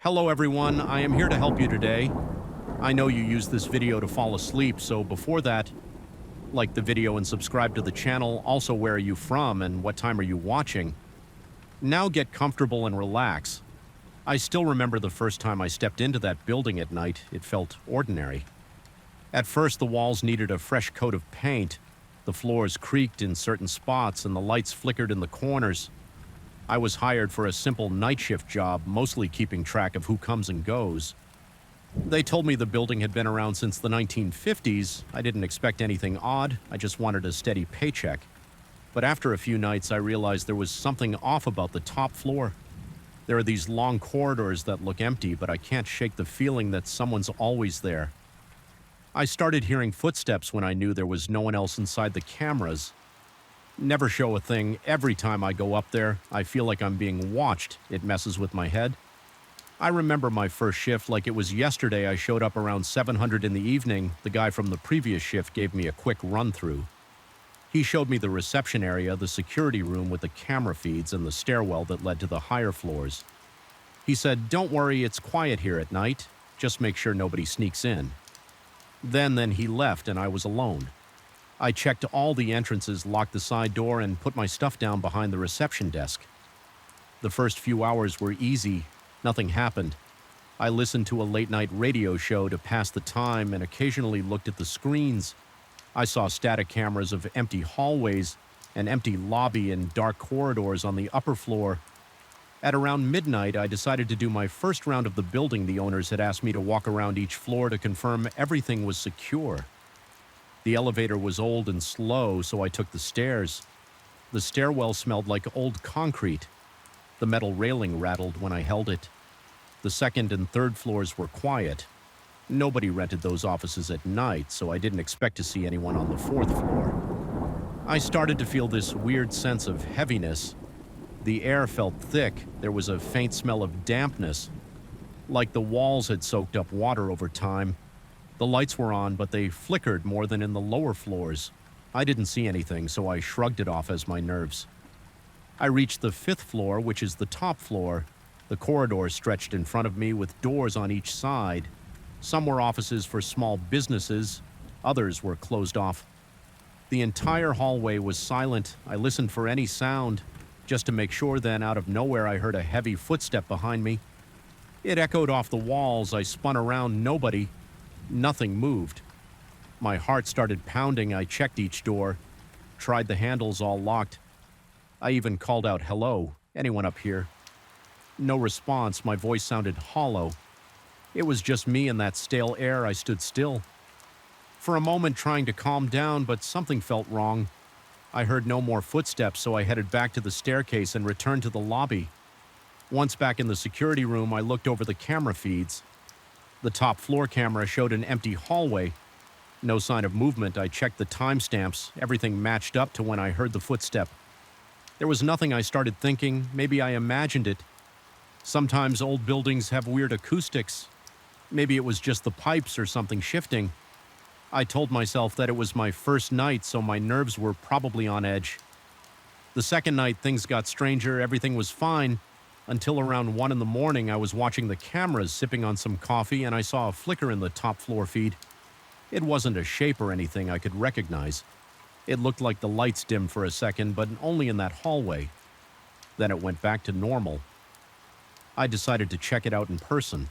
Hello everyone, I am here to help you today. I know you use this video to fall asleep, so before that, like the video and subscribe to the channel. Also, where are you from and what time are you watching? Now get comfortable and relax. I still remember the first time I stepped into that building at night. It felt ordinary. At first, the walls needed a fresh coat of paint, the floors creaked in certain spots, and the lights flickered in the corners. I was hired for a simple night shift job, mostly keeping track of who comes and goes. They told me the building had been around since the 1950s. I didn't expect anything odd, I just wanted a steady paycheck. But after a few nights, I realized there was something off about the top floor. There are these long corridors that look empty, but I can't shake the feeling that someone's always there. I started hearing footsteps when I knew there was no one else inside the cameras. Never show a thing. Every time I go up there, I feel like I'm being watched. It messes with my head. I remember my first shift like it was yesterday. I showed up around 700 in the evening. The guy from the previous shift gave me a quick run-through. He showed me the reception area, the security room with the camera feeds, and the stairwell that led to the higher floors. He said, "Don't worry, it's quiet here at night. Just make sure nobody sneaks in." Then he left and I was alone. I checked all the entrances, locked the side door, and put my stuff down behind the reception desk. The first few hours were easy. Nothing happened. I listened to a late-night radio show to pass the time and occasionally looked at the screens. I saw static cameras of empty hallways, an empty lobby, and dark corridors on the upper floor. At around midnight, I decided to do my first round of the building. The owners had asked me to walk around each floor to confirm everything was secure. The elevator was old and slow, so I took the stairs. The stairwell smelled like old concrete. The metal railing rattled when I held it. The second and third floors were quiet. Nobody rented those offices at night, so I didn't expect to see anyone on the fourth floor. I started to feel this weird sense of heaviness. The air felt thick. There was a faint smell of dampness, like the walls had soaked up water over time. The lights were on, but they flickered more than in the lower floors. I didn't see anything, so I shrugged it off as my nerves. I reached the fifth floor, which is the top floor. The corridor stretched in front of me with doors on each side. Some were offices for small businesses, others were closed off. The entire hallway was silent. I listened for any sound, just to make sure. Then, out of nowhere, I heard a heavy footstep behind me. It echoed off the walls. I spun around. Nobody. Nothing moved. My heart started pounding. I checked each door, tried the handles, all locked. I even called out, "Hello, anyone up here?" No response. My voice sounded hollow. It was just me and that stale air. I stood still. For a moment, trying to calm down, but something felt wrong. I heard no more footsteps, so I headed back to the staircase and returned to the lobby. Once back in the security room, I looked over the camera feeds. The top floor camera showed an empty hallway. No sign of movement. I checked the timestamps. Everything matched up to when I heard the footstep. There was nothing. I started thinking, maybe I imagined it. Sometimes old buildings have weird acoustics. Maybe it was just the pipes or something shifting. I told myself that it was my first night, so my nerves were probably on edge. The second night, things got stranger. Everything was fine. Until around 1 in the morning, I was watching the cameras, sipping on some coffee, and I saw a flicker in the top floor feed. It wasn't a shape or anything I could recognize. It looked like the lights dimmed for a second, but only in that hallway. Then it went back to normal. I decided to check it out in person.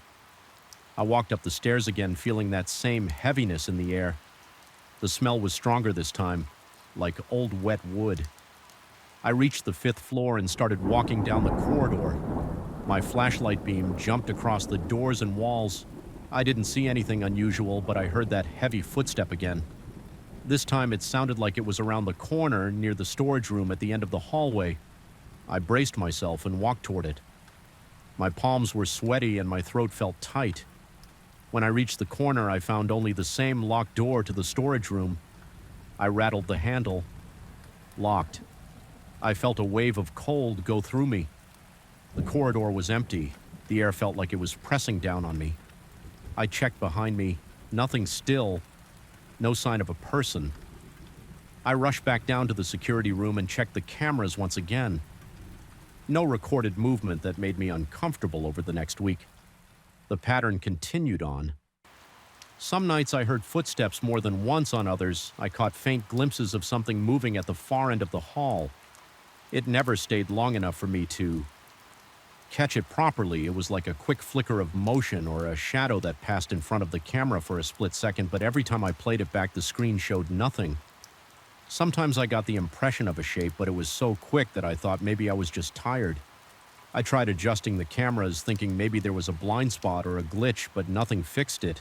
I walked up the stairs again, feeling that same heaviness in the air. The smell was stronger this time, like old wet wood. I reached the fifth floor and started walking down the corridor. My flashlight beam jumped across the doors and walls. I didn't see anything unusual, but I heard that heavy footstep again. This time it sounded like it was around the corner near the storage room at the end of the hallway. I braced myself and walked toward it. My palms were sweaty and my throat felt tight. When I reached the corner, I found only the same locked door to the storage room. I rattled the handle. Locked. I felt a wave of cold go through me. The corridor was empty. The air felt like it was pressing down on me. I checked behind me. Nothing still. No sign of a person. I rushed back down to the security room and checked the cameras once again. No recorded movement that made me uncomfortable over the next week. The pattern continued on. Some nights I heard footsteps more than once. On others, I caught faint glimpses of something moving at the far end of the hall. It never stayed long enough for me to catch it properly. It was like a quick flicker of motion or a shadow that passed in front of the camera for a split second, but every time I played it back, the screen showed nothing. Sometimes I got the impression of a shape, but it was so quick that I thought maybe I was just tired. I tried adjusting the cameras, thinking maybe there was a blind spot or a glitch, but nothing fixed it.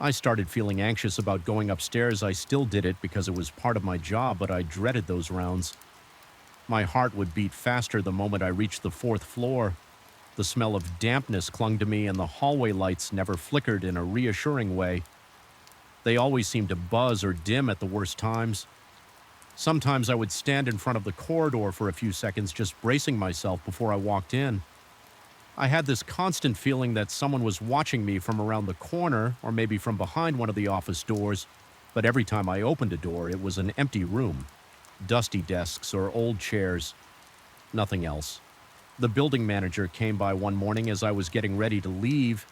I started feeling anxious about going upstairs. I still did it because it was part of my job, but I dreaded those rounds. My heart would beat faster the moment I reached the fourth floor. The smell of dampness clung to me, and the hallway lights never flickered in a reassuring way. They always seemed to buzz or dim at the worst times. Sometimes I would stand in front of the corridor for a few seconds, just bracing myself before I walked in. I had this constant feeling that someone was watching me from around the corner or maybe from behind one of the office doors, but every time I opened a door, it was an empty room. Dusty desks or old chairs. Nothing else. The building manager came by one morning as I was getting ready to leave.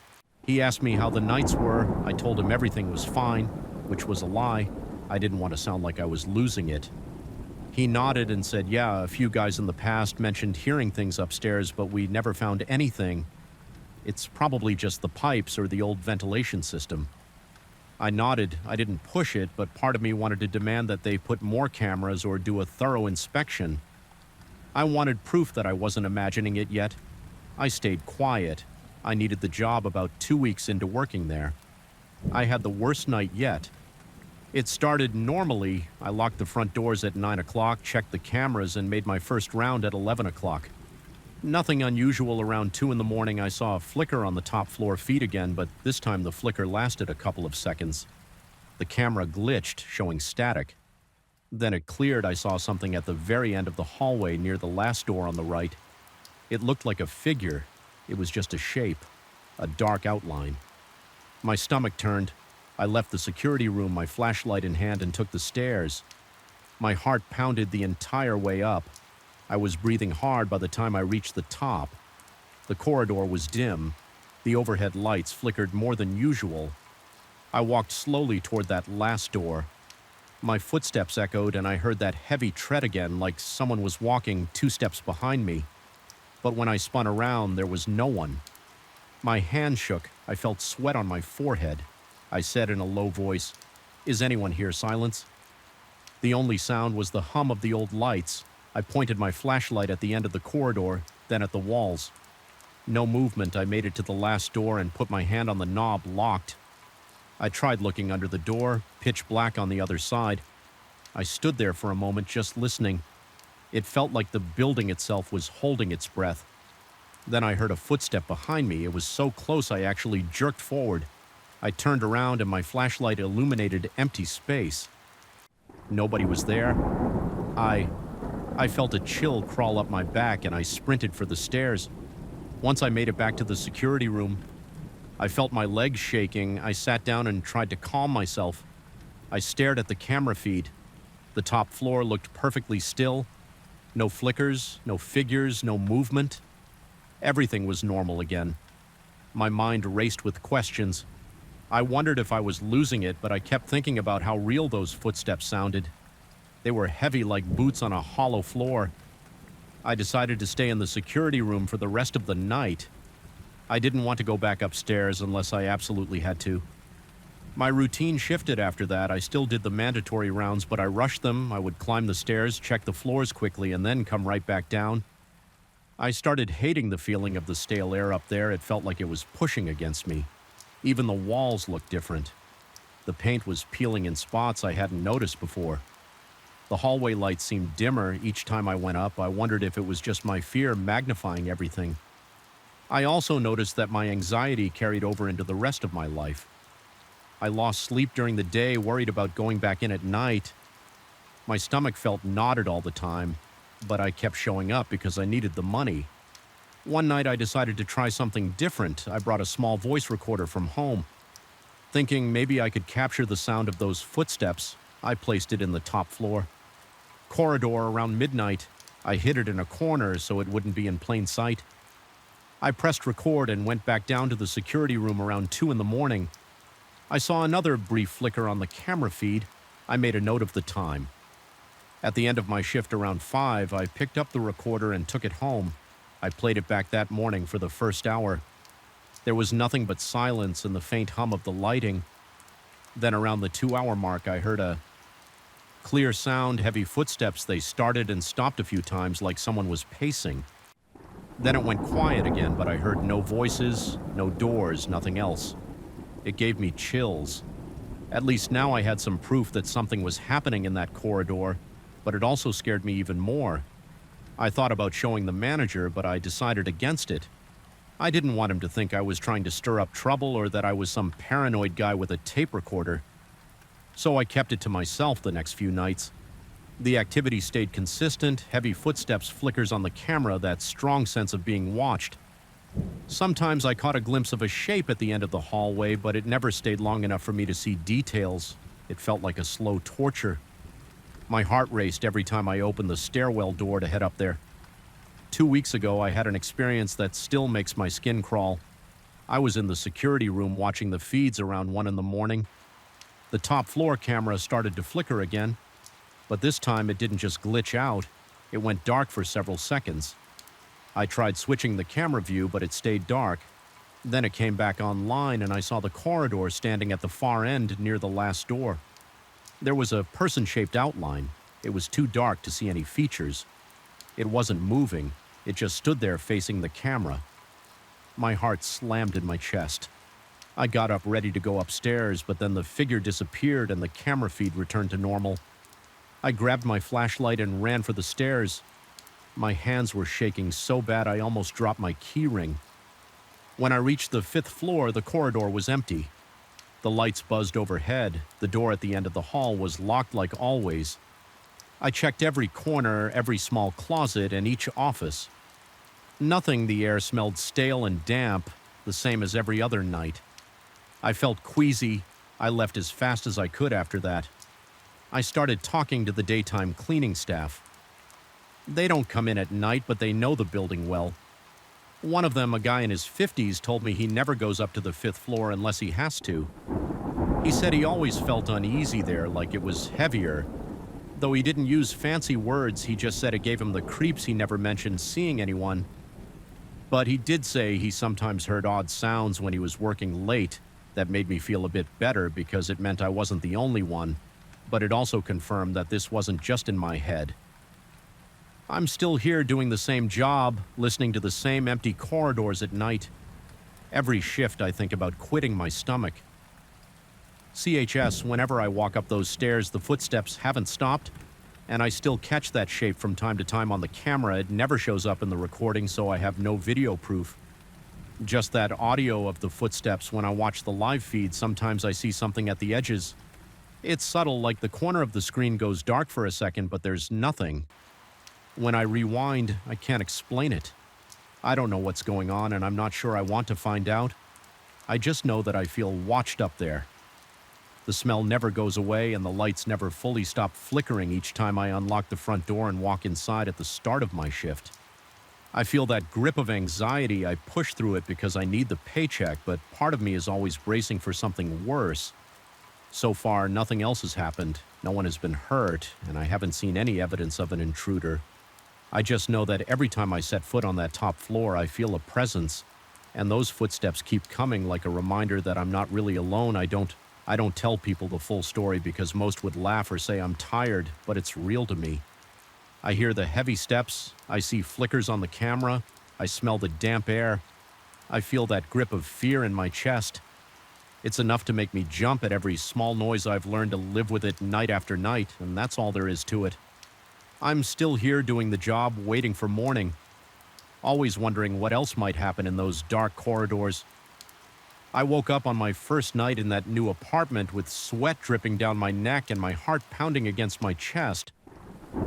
He asked me how the nights were. I told him everything was fine, which was a lie. I didn't want to sound like I was losing it. He nodded and said, yeah, a few guys in the past mentioned hearing things upstairs, but we never found anything. It's probably just the pipes or the old ventilation system. I nodded. I didn't push it, but part of me wanted to demand that they put more cameras or do a thorough inspection. I wanted proof that I wasn't imagining it yet. I stayed quiet. I needed the job about 2 weeks into working there. I had the worst night yet. It started normally. I locked the front doors at 9 o'clock, checked the cameras, and made my first round at 11 o'clock. Nothing unusual. Around 2 in the morning, I saw a flicker on the top floor feed again, but this time the flicker lasted a couple of seconds. The camera glitched, showing static. Then it cleared. I saw something at the very end of the hallway near the last door on the right. It looked like a figure. It was just a shape, a dark outline. My stomach turned. I left the security room, my flashlight in hand, and took the stairs. My heart pounded the entire way up. I was breathing hard by the time I reached the top. The corridor was dim. The overhead lights flickered more than usual. I walked slowly toward that last door. My footsteps echoed, and I heard that heavy tread again, like someone was walking 2 steps behind me. But when I spun around, there was no one. My hand shook. I felt sweat on my forehead. I said in a low voice, "Is anyone here?" Silence. The only sound was the hum of the old lights. I pointed my flashlight at the end of the corridor, then at the walls. No movement. I made it to the last door and put my hand on the knob, locked. I tried looking under the door, pitch black on the other side. I stood there for a moment, just listening. It felt like the building itself was holding its breath. Then I heard a footstep behind me. It was so close I actually jerked forward. I turned around and my flashlight illuminated empty space. Nobody was there. I felt a chill crawl up my back and I sprinted for the stairs. Once I made it back to the security room, I felt my legs shaking. I sat down and tried to calm myself. I stared at the camera feed. The top floor looked perfectly still. No flickers, no figures, no movement. Everything was normal again. My mind raced with questions. I wondered if I was losing it, but I kept thinking about how real those footsteps sounded. They were heavy like boots on a hollow floor. I decided to stay in the security room for the rest of the night. I didn't want to go back upstairs unless I absolutely had to. My routine shifted after that. I still did the mandatory rounds, but I rushed them. I would climb the stairs, check the floors quickly, and then come right back down. I started hating the feeling of the stale air up there. It felt like it was pushing against me. Even the walls looked different. The paint was peeling in spots I hadn't noticed before. The hallway lights seemed dimmer each time I went up. I wondered if it was just my fear magnifying everything. I also noticed that my anxiety carried over into the rest of my life. I lost sleep during the day, worried about going back in at night. My stomach felt knotted all the time, but I kept showing up because I needed the money. One night I decided to try something different. I brought a small voice recorder from home. Thinking maybe I could capture the sound of those footsteps, I placed it in the top floor. Corridor around midnight. I hid it in a corner so it wouldn't be in plain sight. I pressed record and went back down to the security room around 2 in the morning. I saw another brief flicker on the camera feed. I made a note of the time. At the end of my shift around 5, I picked up the recorder and took it home. I played it back that morning for the first hour. There was nothing but silence and the faint hum of the lighting. Then around the 2-hour mark, I heard a clear sound, heavy footsteps. They started and stopped a few times like someone was pacing. Then it went quiet again, but I heard no voices, no doors, nothing else. It gave me chills. At least now I had some proof that something was happening in that corridor, but it also scared me even more. I thought about showing the manager, but I decided against it. I didn't want him to think I was trying to stir up trouble or that I was some paranoid guy with a tape recorder. So I kept it to myself the next few nights. The activity stayed consistent, heavy footsteps, flickers on the camera, that strong sense of being watched. Sometimes I caught a glimpse of a shape at the end of the hallway, but it never stayed long enough for me to see details. It felt like a slow torture. My heart raced every time I opened the stairwell door to head up there. 2 weeks ago, I had an experience that still makes my skin crawl. I was in the security room watching the feeds around 1 in the morning. The top floor camera started to flicker again, but this time it didn't just glitch out. It went dark for several seconds. I tried switching the camera view, but it stayed dark. Then it came back online and I saw the corridor standing at the far end near the last door. There was a person-shaped outline. It was too dark to see any features. It wasn't moving. It just stood there facing the camera. My heart slammed in my chest. I got up ready to go upstairs, but then the figure disappeared and the camera feed returned to normal. I grabbed my flashlight and ran for the stairs. My hands were shaking so bad I almost dropped my key ring. When I reached the 5th floor, the corridor was empty. The lights buzzed overhead. The door at the end of the hall was locked like always. I checked every corner, every small closet, and each office. Nothing. The air smelled stale and damp, the same as every other night. I felt queasy. I left as fast as I could after that. I started talking to the daytime cleaning staff. They don't come in at night, but they know the building well. One of them, a guy in his 50s, told me he never goes up to the 5th floor unless he has to. He said he always felt uneasy there, like it was heavier. Though he didn't use fancy words, he just said it gave him the creeps. He never mentioned seeing anyone. But he did say he sometimes heard odd sounds when he was working late. That made me feel a bit better because it meant I wasn't the only one. But it also confirmed that this wasn't just in my head. I'm still here doing the same job, listening to the same empty corridors at night. Every shift I think about quitting my stomach. CHS, whenever I walk up those stairs, the footsteps haven't stopped, and I still catch that shape from time to time on the camera. It never shows up in the recording, so I have no video proof. Just that audio of the footsteps. When I watch the live feed, sometimes I see something at the edges. It's subtle, like the corner of the screen goes dark for a second, but there's nothing. When I rewind, I can't explain it. I don't know what's going on, and I'm not sure I want to find out. I just know that I feel watched up there. The smell never goes away, and the lights never fully stop flickering each time I unlock the front door and walk inside at the start of my shift. I feel that grip of anxiety. I push through it because I need the paycheck, but part of me is always bracing for something worse. So far, nothing else has happened. No one has been hurt, and I haven't seen any evidence of an intruder. I just know that every time I set foot on that top floor, I feel a presence, and those footsteps keep coming like a reminder that I'm not really alone. I don't tell people the full story because most would laugh or say I'm tired, but it's real to me. I hear the heavy steps, I see flickers on the camera, I smell the damp air. I feel that grip of fear in my chest. It's enough to make me jump at every small noise. I've learned to live with it night after night, and that's all there is to it. I'm still here doing the job, waiting for morning, always wondering what else might happen in those dark corridors. I woke up on my first night in that new apartment with sweat dripping down my neck and my heart pounding against my chest.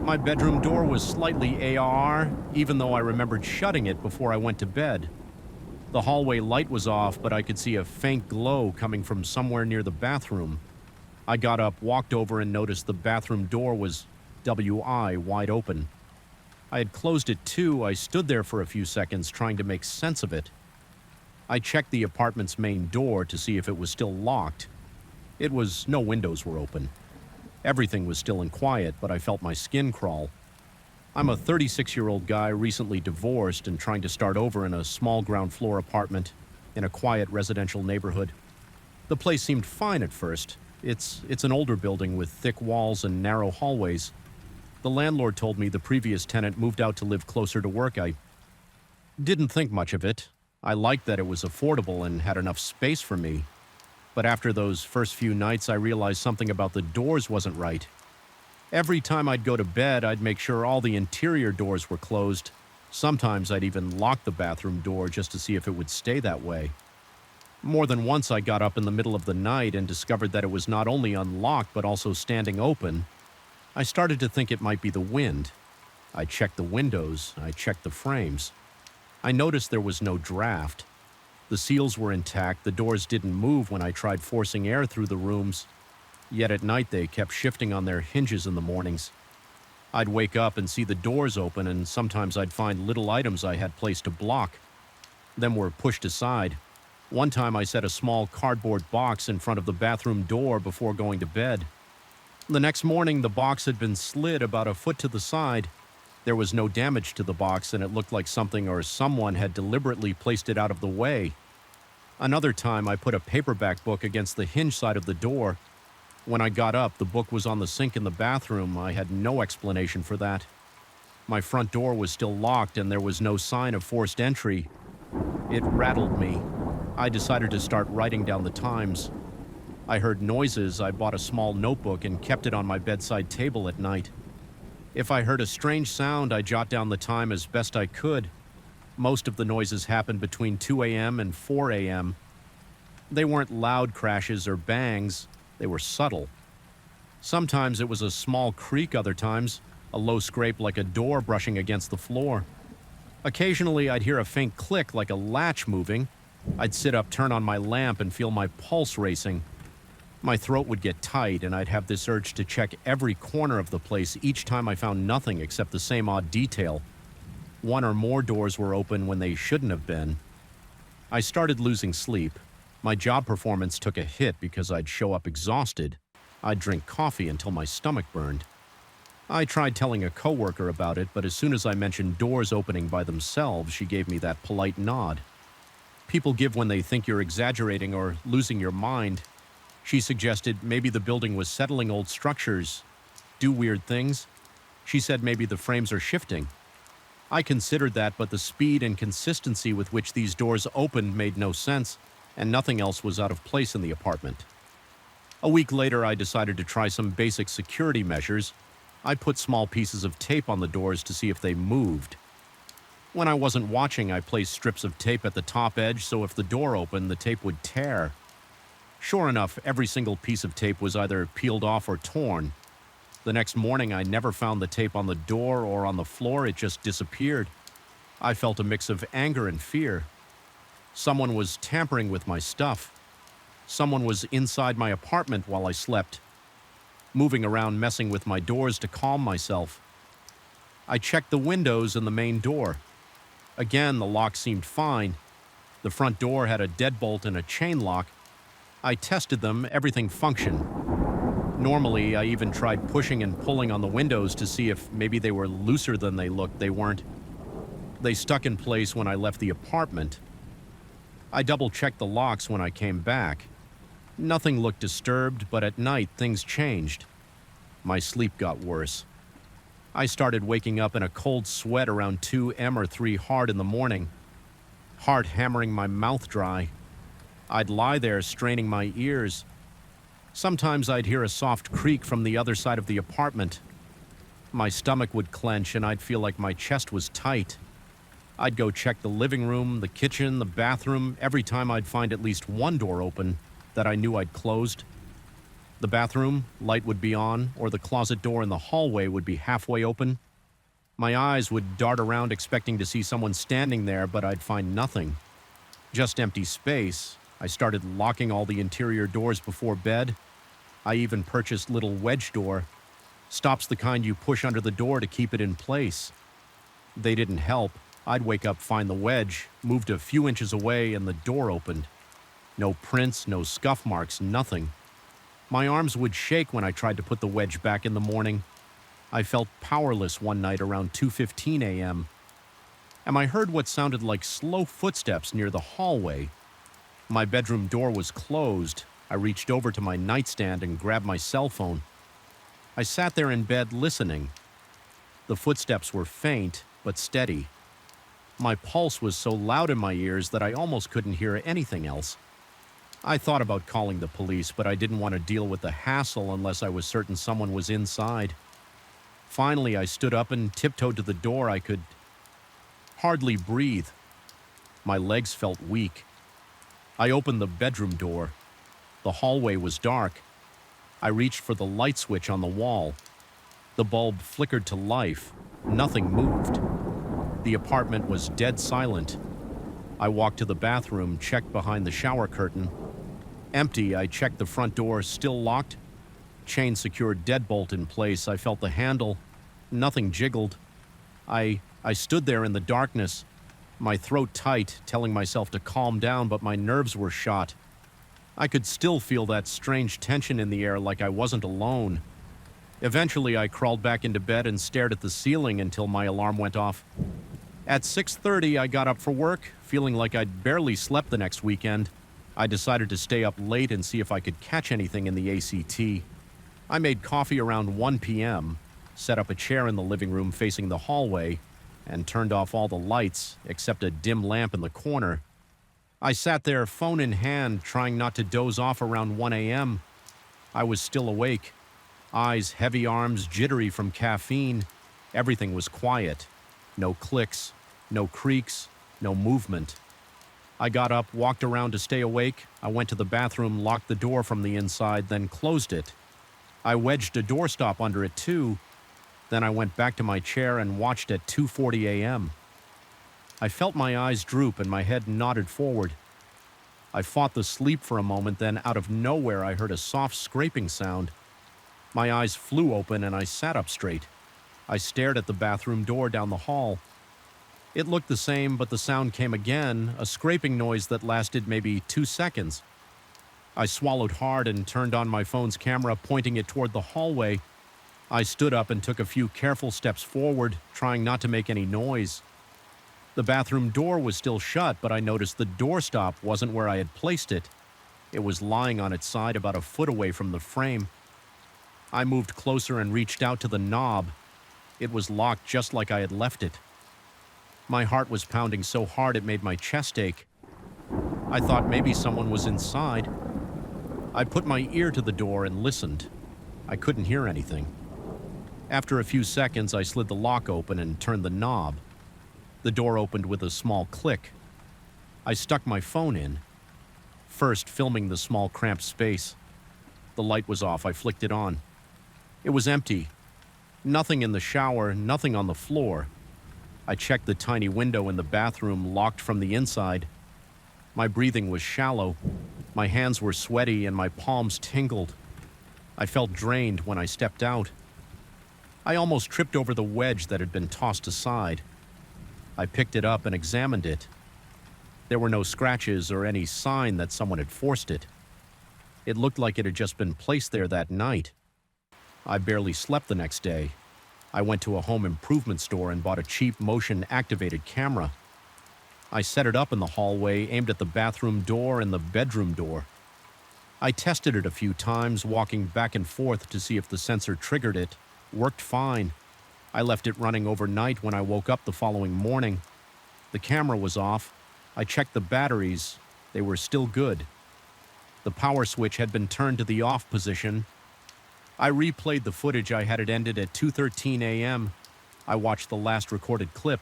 My bedroom door was slightly ajar, even though I remembered shutting it before I went to bed. The hallway light was off, but I could see a faint glow coming from somewhere near the bathroom. I got up, walked over, and noticed the bathroom door was WI wide open. I had closed it too. I stood there for a few seconds trying to make sense of it. I checked the apartment's main door to see if it was still locked. No windows were open. Everything was still and quiet, but I felt my skin crawl. I'm a 36-year-old guy recently divorced and trying to start over in a small ground floor apartment in a quiet residential neighborhood. The place seemed fine at first. It's an older building with thick walls and narrow hallways. The landlord told me the previous tenant moved out to live closer to work. I didn't think much of it. I liked that it was affordable and had enough space for me. But after those first few nights, I realized something about the doors wasn't right. Every time I'd go to bed, I'd make sure all the interior doors were closed. Sometimes I'd even lock the bathroom door just to see if it would stay that way. More than once I got up in the middle of the night and discovered that it was not only unlocked but also standing open. I started to think it might be the wind. I checked the windows, I checked the frames. I noticed there was no draft. The seals were intact, the doors didn't move when I tried forcing air through the rooms. Yet at night they kept shifting on their hinges in the mornings. I'd wake up and see the doors open, and sometimes I'd find little items I had placed to block. Them were pushed aside. One time I set a small cardboard box in front of the bathroom door before going to bed. The next morning the box had been slid about a foot to the side. There was no damage to the box, and it looked like something or someone had deliberately placed it out of the way. Another time I put a paperback book against the hinge side of the door. When I got up, the book was on the sink in the bathroom. I had no explanation for that. My front door was still locked, and there was no sign of forced entry. It rattled me. I decided to start writing down the times. I heard noises. I bought a small notebook and kept it on my bedside table at night. If I heard a strange sound, I jot down the time as best I could. Most of the noises happened between 2 a.m. and 4 a.m. They weren't loud crashes or bangs. They were subtle. Sometimes it was a small creak, other times a low scrape like a door brushing against the floor. Occasionally I'd hear a faint click like a latch moving. I'd sit up, turn on my lamp, and feel my pulse racing. My throat would get tight, and I'd have this urge to check every corner of the place each time I found nothing except the same odd detail. One or more doors were open when they shouldn't have been. I started losing sleep. My job performance took a hit because I'd show up exhausted. I'd drink coffee until my stomach burned. I tried telling a coworker about it, but as soon as I mentioned doors opening by themselves, she gave me that polite nod. People give when they think you're exaggerating or losing your mind. She suggested maybe the building was settling old structures, do weird things. She said maybe the frames are shifting. I considered that, but the speed and consistency with which these doors opened made no sense, and nothing else was out of place in the apartment. A week later, I decided to try some basic security measures. I put small pieces of tape on the doors to see if they moved. When I wasn't watching, I placed strips of tape at the top edge so if the door opened, the tape would tear. Sure enough, every single piece of tape was either peeled off or torn. The next morning, I never found the tape on the door or on the floor. It just disappeared. I felt a mix of anger and fear. Someone was tampering with my stuff. Someone was inside my apartment while I slept, moving around, messing with my doors to calm myself. I checked the windows and the main door. Again, the lock seemed fine. The front door had a deadbolt and a chain lock. I tested them, everything functioned. Normally, I even tried pushing and pulling on the windows to see if maybe they were looser than they looked. They weren't. They stuck in place when I left the apartment. I double-checked the locks when I came back. Nothing looked disturbed, but at night things changed. My sleep got worse. I started waking up in a cold sweat around 2 a.m. or 3 hard in the morning. Heart hammering, my mouth dry. I'd lie there straining my ears. Sometimes I'd hear a soft creak from the other side of the apartment. My stomach would clench and I'd feel like my chest was tight. I'd go check the living room, the kitchen, the bathroom. Every time I'd find at least one door open that I knew I'd closed. The bathroom, light would be on, or the closet door in the hallway would be halfway open. My eyes would dart around expecting to see someone standing there, but I'd find nothing. Just empty space. I started locking all the interior doors before bed. I even purchased little wedge door. Stops the kind you push under the door to keep it in place. They didn't help. I'd wake up, find the wedge, moved a few inches away, and the door opened. No prints, no scuff marks, nothing. My arms would shake when I tried to put the wedge back in the morning. I felt powerless one night around 2:15 a.m. And I heard what sounded like slow footsteps near the hallway. My bedroom door was closed. I reached over to my nightstand and grabbed my cell phone. I sat there in bed listening. The footsteps were faint, but steady. My pulse was so loud in my ears that I almost couldn't hear anything else. I thought about calling the police, but I didn't want to deal with the hassle unless I was certain someone was inside. Finally, I stood up and tiptoed to the door. I could hardly breathe. My legs felt weak. I opened the bedroom door. The hallway was dark. I reached for the light switch on the wall. The bulb flickered to life. Nothing moved. The apartment was dead silent. I walked to the bathroom, checked behind the shower curtain. Empty. I checked the front door, still locked. Chain secured deadbolt in place. I felt the handle. Nothing jiggled. I stood there in the darkness, my throat tight, telling myself to calm down, but my nerves were shot. I could still feel that strange tension in the air, like I wasn't alone. Eventually, I crawled back into bed and stared at the ceiling until my alarm went off. At 6:30, I got up for work, feeling like I'd barely slept the next weekend. I decided to stay up late and see if I could catch anything in the ACT. I made coffee around 1 p.m., set up a chair in the living room facing the hallway, and turned off all the lights except a dim lamp in the corner. I sat there, phone in hand, trying not to doze off around 1 a.m. I was still awake. Eyes heavy, arms jittery from caffeine. Everything was quiet. No clicks, no creaks, no movement. I got up, walked around to stay awake. I went to the bathroom, locked the door from the inside, then closed it. I wedged a doorstop under it too. Then I went back to my chair and watched at 2:40 a.m. I felt my eyes droop and my head nodded forward. I fought the sleep for a moment, then out of nowhere I heard a soft scraping sound. My eyes flew open and I sat up straight. I stared at the bathroom door down the hall. It looked the same, but the sound came again, a scraping noise that lasted maybe 2 seconds. I swallowed hard and turned on my phone's camera, pointing it toward the hallway. I stood up and took a few careful steps forward, trying not to make any noise. The bathroom door was still shut, but I noticed the doorstop wasn't where I had placed it. It was lying on its side about a foot away from the frame. I moved closer and reached out to the knob. It was locked just like I had left it. My heart was pounding so hard it made my chest ache. I thought maybe someone was inside. I put my ear to the door and listened. I couldn't hear anything. After a few seconds, I slid the lock open and turned the knob. The door opened with a small click. I stuck my phone in, first filming the small cramped space. The light was off. I flicked it on. It was empty. Nothing in the shower, nothing on the floor. I checked the tiny window in the bathroom, locked from the inside. My breathing was shallow. My hands were sweaty and my palms tingled. I felt drained when I stepped out. I almost tripped over the wedge that had been tossed aside. I picked it up and examined it. There were no scratches or any sign that someone had forced it. It looked like it had just been placed there that night. I barely slept the next day. I went to a home improvement store and bought a cheap motion-activated camera. I set it up in the hallway, aimed at the bathroom door and the bedroom door. I tested it a few times, walking back and forth to see if the sensor triggered it. Worked fine. I left it running overnight. When I woke up the following morning, the camera was off. I checked the batteries. They were still good. The power switch had been turned to the off position. I replayed the footage. I had it ended at 2:13 a.m. I watched the last recorded clip.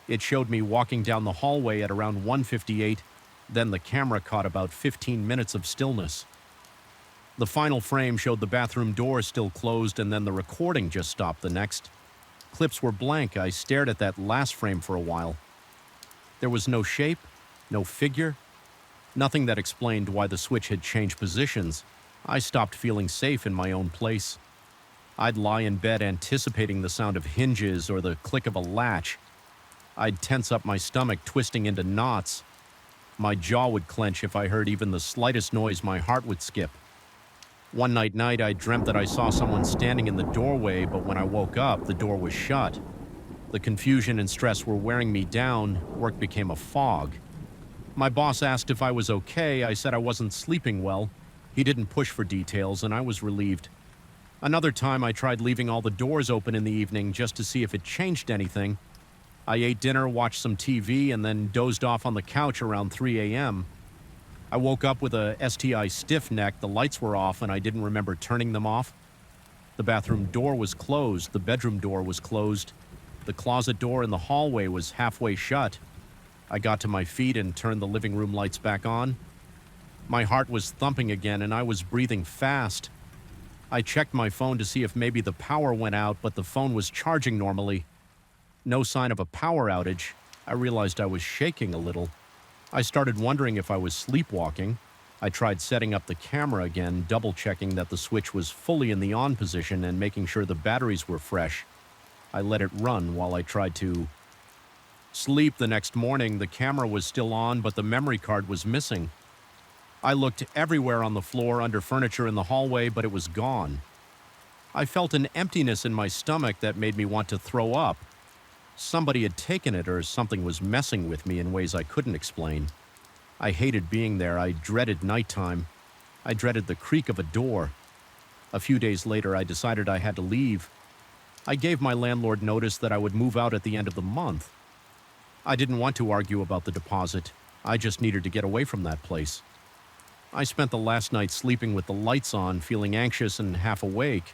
It showed me walking down the hallway at around 1:58. Then the camera caught about 15 minutes of stillness. The final frame showed the bathroom door still closed, and then the recording just stopped the next. Clips were blank. I stared at that last frame for a while. There was no shape, no figure, nothing that explained why the switch had changed positions. I stopped feeling safe in my own place. I'd lie in bed anticipating the sound of hinges or the click of a latch. I'd tense up my stomach, twisting into knots. My jaw would clench if I heard even the slightest noise. My heart would skip. One night, I dreamt that I saw someone standing in the doorway, but when I woke up, the door was shut. The confusion and stress were wearing me down. Work became a fog. My boss asked if I was okay. I said I wasn't sleeping well. He didn't push for details, and I was relieved. Another time, I tried leaving all the doors open in the evening just to see if it changed anything. I ate dinner, watched some TV, and then dozed off on the couch around 3 a.m. I woke up with a STI stiff neck. The lights were off, and I didn't remember turning them off. The bathroom door was closed. The bedroom door was closed. The closet door in the hallway was halfway shut. I got to my feet and turned the living room lights back on. My heart was thumping again, and I was breathing fast. I checked my phone to see if maybe the power went out, but the phone was charging normally. No sign of a power outage. I realized I was shaking a little. I started wondering if I was sleepwalking. I tried setting up the camera again, double-checking that the switch was fully in the on position and making sure the batteries were fresh. I let it run while I tried to sleep. The next morning, the camera was still on, but the memory card was missing. I looked everywhere on the floor, under furniture in the hallway, but it was gone. I felt an emptiness in my stomach that made me want to throw up. Somebody had taken it, or something was messing with me in ways I couldn't explain. I hated being there. I dreaded nighttime. I dreaded the creak of a door. A few days later, I decided I had to leave. I gave my landlord notice that I would move out at the end of the month. I didn't want to argue about the deposit. I just needed to get away from that place. I spent the last night sleeping with the lights on, feeling anxious and half awake.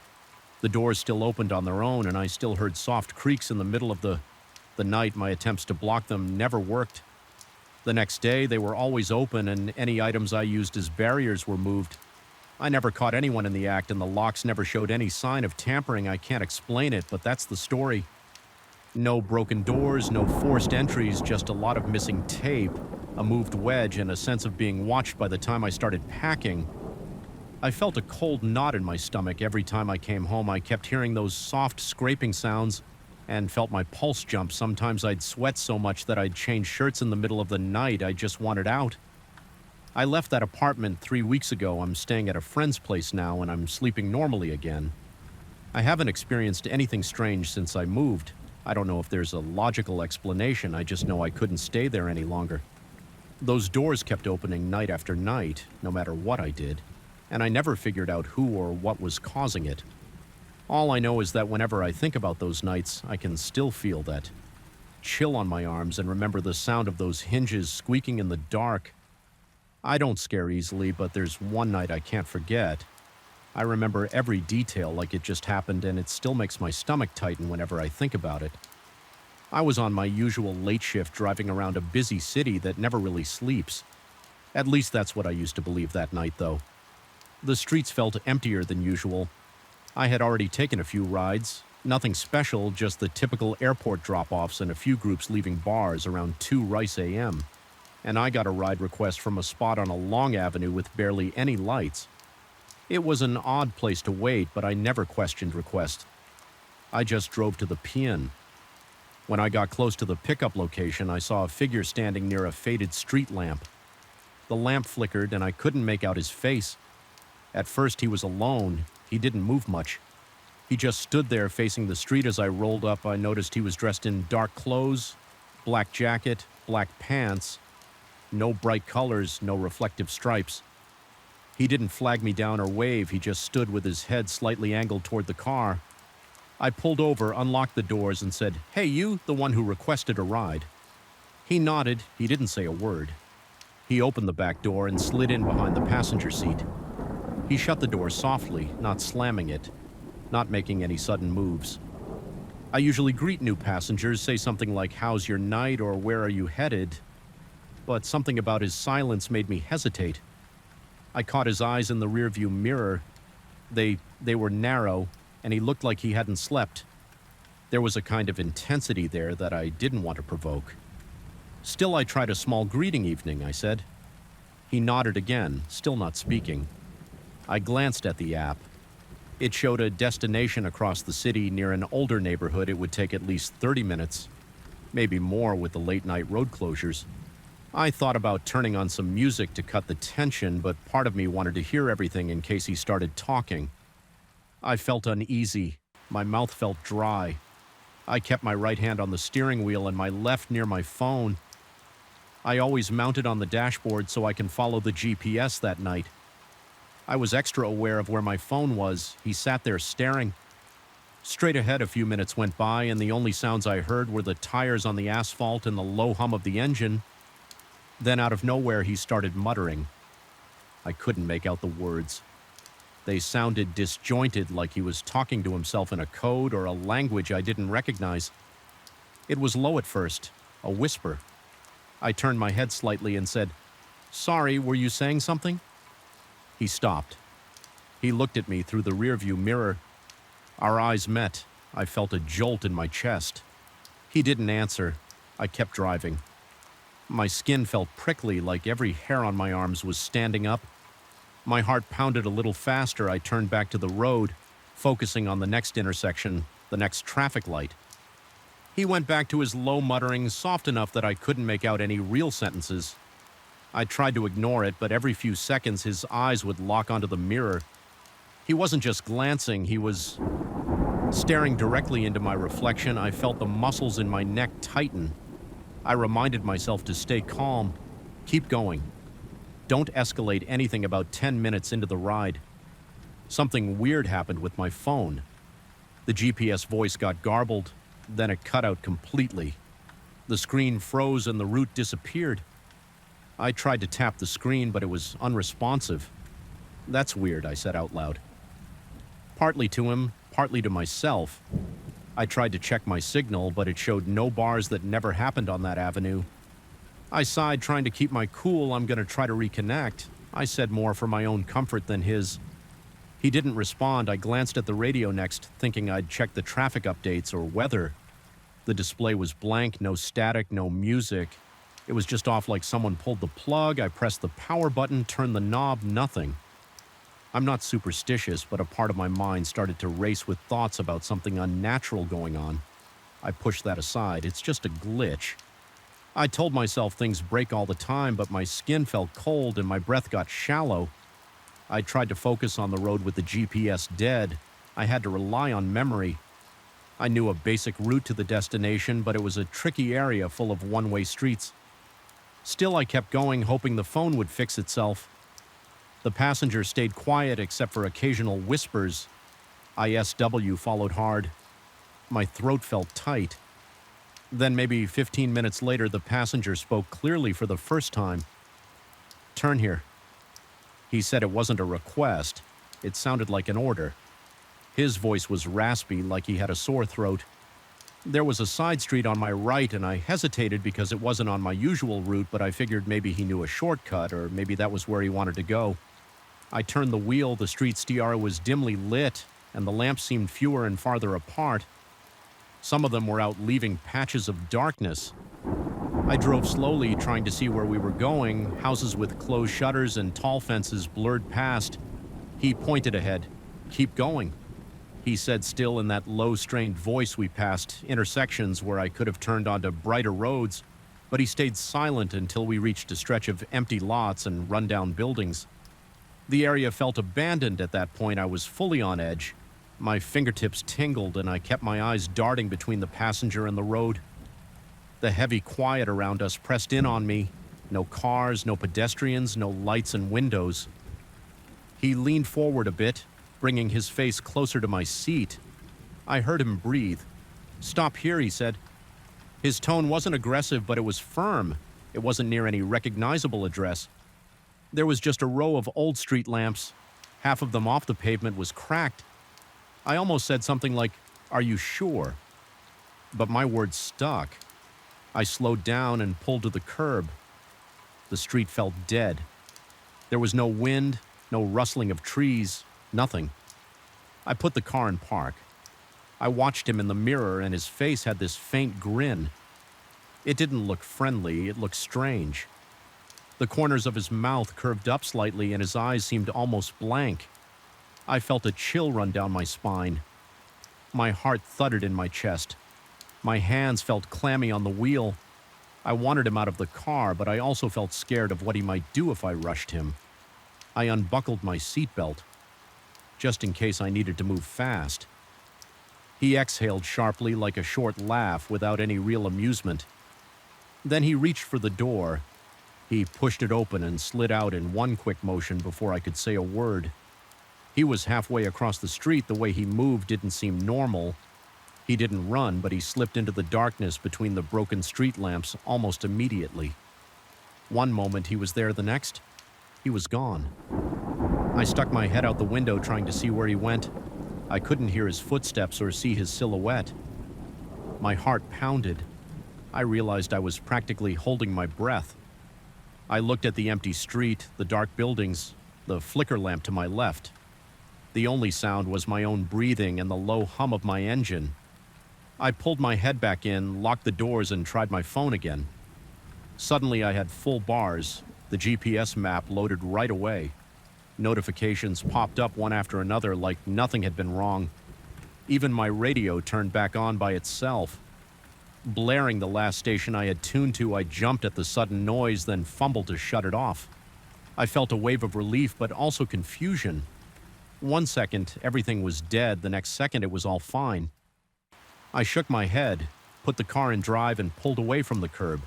The doors still opened on their own, and I still heard soft creaks in the middle of the night. My attempts to block them never worked. The next day, they were always open, and any items I used as barriers were moved. I never caught anyone in the act, and the locks never showed any sign of tampering. I can't explain it, but that's the story. No broken doors, no forced entries, just a lot of missing tape, a moved wedge, and a sense of being watched by the time I started packing. I felt a cold knot in my stomach every time I came home. I kept hearing those soft scraping sounds and felt my pulse jump. Sometimes I'd sweat so much that I'd change shirts in the middle of the night. I just wanted out. I left that apartment 3 weeks ago. I'm staying at a friend's place now, and I'm sleeping normally again. I haven't experienced anything strange since I moved. I don't know if there's a logical explanation. I just know I couldn't stay there any longer. Those doors kept opening night after night, no matter what I did, and I never figured out who or what was causing it. All I know is that whenever I think about those nights, I can still feel that chill on my arms and remember the sound of those hinges squeaking in the dark. I don't scare easily, but there's one night I can't forget. I remember every detail like it just happened, and it still makes my stomach tighten whenever I think about it. I was on my usual late shift driving around a busy city that never really sleeps. At least that's what I used to believe that night, though. The streets felt emptier than usual. I had already taken a few rides. Nothing special, just the typical airport drop-offs and a few groups leaving bars around 2 Rice a.m. And I got a ride request from a spot on a long avenue with barely any lights. It was an odd place to wait, but I never questioned requests. I just drove to the P.N. When I got close to the pickup location, I saw a figure standing near a faded street lamp. The lamp flickered, and I couldn't make out his face. At first, he was alone. He didn't move much. He just stood there facing the street. As I rolled up, I noticed he was dressed in dark clothes, black jacket, black pants, no bright colors, no reflective stripes. He didn't flag me down or wave. He just stood with his head slightly angled toward the car. I pulled over, unlocked the doors, and said, "Hey, you, the one who requested a ride." He nodded. He didn't say a word. He opened the back door and slid in behind the passenger seat. He shut the door softly, not slamming it, not making any sudden moves. I usually greet new passengers, say something like, "How's your night?" or "Where are you headed?" But something about his silence made me hesitate. I caught his eyes in the rearview mirror. They were narrow, and he looked like he hadn't slept. There was a kind of intensity there that I didn't want to provoke. "Still, I tried a small greeting evening," I said. He nodded again, still not speaking. I glanced at the app. It showed a destination across the city near an older neighborhood. It would take at least 30 minutes. maybe more with the late-night road closures. I thought about turning on some music to cut the tension, but part of me wanted to hear everything in case he started talking. I felt uneasy. My mouth felt dry. I kept my right hand on the steering wheel and my left near my phone. I always mount it on the dashboard so I can follow the GPS that night. I was extra aware of where my phone was. He sat there staring. Straight ahead, a few minutes went by, and the only sounds I heard were the tires on the asphalt and the low hum of the engine. Then out of nowhere, he started muttering. I couldn't make out the words. They sounded disjointed, like he was talking to himself in a code or a language I didn't recognize. It was low at first, a whisper. I turned my head slightly and said, "Sorry, were you saying something?" He stopped. He looked at me through the rearview mirror. Our eyes met. I felt a jolt in my chest. He didn't answer. I kept driving. My skin felt prickly, like every hair on my arms was standing up. My heart pounded a little faster. I turned back to the road, focusing on the next intersection, the next traffic light. He went back to his low muttering, soft enough that I couldn't make out any real sentences. I tried to ignore it, but every few seconds his eyes would lock onto the mirror. He wasn't just glancing, he was staring directly into my reflection. I felt the muscles in my neck tighten. I reminded myself to stay calm. Keep going. Don't escalate anything about 10 minutes into the ride. Something weird happened with my phone. The GPS voice got garbled, then it cut out completely. The screen froze and the route disappeared. I tried to tap the screen, but it was unresponsive. "That's weird," I said out loud. Partly to him, partly to myself. I tried to check my signal, but it showed no bars that never happened on that avenue. I sighed, trying to keep my cool. "I'm going to try to reconnect," I said, more for my own comfort than his. He didn't respond. I glanced at the radio next, thinking I'd check the traffic updates or weather. The display was blank, no static, no music. It was just off like someone pulled the plug. I pressed the power button, turned the knob, nothing. I'm not superstitious, but a part of my mind started to race with thoughts about something unnatural going on. I pushed that aside. It's just a glitch. I told myself things break all the time, but my skin felt cold and my breath got shallow. I tried to focus on the road with the GPS dead. I had to rely on memory. I knew a basic route to the destination, but it was a tricky area full of one-way streets. Still, I kept going, hoping the phone would fix itself. The passenger stayed quiet except for occasional whispers. ISW followed hard. My throat felt tight. Then maybe 15 minutes later, the passenger spoke clearly for the first time. "Turn here." He said it wasn't a request. It sounded like an order. His voice was raspy, like he had a sore throat. There was a side street on my right, and I hesitated because it wasn't on my usual route, but I figured maybe he knew a shortcut, or maybe that was where he wanted to go. I turned the wheel. The street's tiara was dimly lit, and the lamps seemed fewer and farther apart. Some of them were out leaving patches of darkness. I drove slowly, trying to see where we were going. Houses with closed shutters and tall fences blurred past. He pointed ahead. "Keep going," he said, still in that low, strained voice. We passed intersections where I could have turned onto brighter roads, but he stayed silent until we reached a stretch of empty lots and rundown buildings. The area felt abandoned at that point. I was fully on edge. My fingertips tingled, and I kept my eyes darting between the passenger and the road. The heavy quiet around us pressed in on me. No cars, no pedestrians, no lights and windows. He leaned forward a bit, bringing his face closer to my seat. I heard him breathe. "Stop here," he said. His tone wasn't aggressive, but it was firm. It wasn't near any recognizable address. There was just a row of old street lamps. Half of them off the pavement was cracked. I almost said something like, "Are you sure?" But my words stuck. I slowed down and pulled to the curb. The street felt dead. There was no wind, no rustling of trees, nothing. I put the car in park. I watched him in the mirror, and his face had this faint grin. It didn't look friendly, it looked strange. The corners of his mouth curved up slightly, and his eyes seemed almost blank. I felt a chill run down my spine. My heart thudded in my chest. My hands felt clammy on the wheel. I wanted him out of the car, but I also felt scared of what he might do if I rushed him. I unbuckled my seatbelt, just in case I needed to move fast. He exhaled sharply like a short laugh without any real amusement. Then he reached for the door. He pushed it open and slid out in one quick motion before I could say a word. He was halfway across the street. The way he moved didn't seem normal. He didn't run, but he slipped into the darkness between the broken street lamps almost immediately. One moment he was there, the next, he was gone. I stuck my head out the window trying to see where he went. I couldn't hear his footsteps or see his silhouette. My heart pounded. I realized I was practically holding my breath. I looked at the empty street, the dark buildings, the flicker lamp to my left. The only sound was my own breathing and the low hum of my engine. I pulled my head back in, locked the doors, and tried my phone again. Suddenly I had full bars. The GPS map loaded right away. Notifications popped up one after another like nothing had been wrong. Even my radio turned back on by itself. Blaring the last station I had tuned to, I jumped at the sudden noise, then fumbled to shut it off. I felt a wave of relief, but also confusion. One second, everything was dead. The next second, it was all fine. I shook my head, put the car in drive, and pulled away from the curb.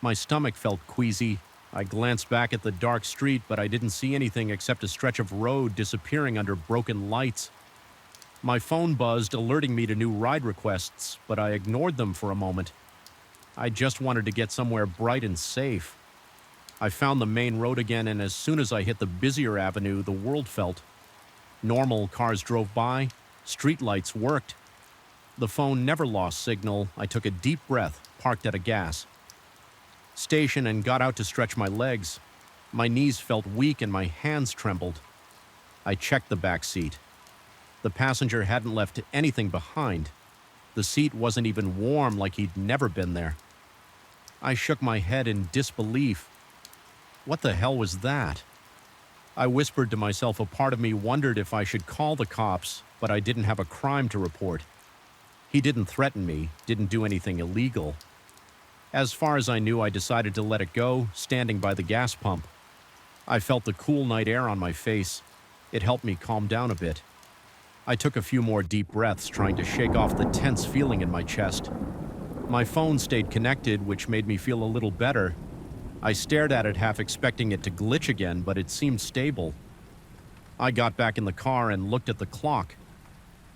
My stomach felt queasy. I glanced back at the dark street, but I didn't see anything except a stretch of road disappearing under broken lights. My phone buzzed, alerting me to new ride requests, but I ignored them for a moment. I just wanted to get somewhere bright and safe. I found the main road again, and as soon as I hit the busier avenue, the world felt. Normal cars drove by, street lights worked. The phone never lost signal. I took a deep breath, parked at a gas station, and got out to stretch my legs. My knees felt weak and my hands trembled. I checked the back seat. The passenger hadn't left anything behind. The seat wasn't even warm, like he'd never been there. I shook my head in disbelief. What the hell was that? I whispered to myself. A part of me wondered if I should call the cops, but I didn't have a crime to report. He didn't threaten me, didn't do anything illegal. As far as I knew, I decided to let it go, standing by the gas pump. I felt the cool night air on my face. It helped me calm down a bit. I took a few more deep breaths, trying to shake off the tense feeling in my chest. My phone stayed connected, which made me feel a little better. I stared at it, half expecting it to glitch again, but it seemed stable. I got back in the car and looked at the clock.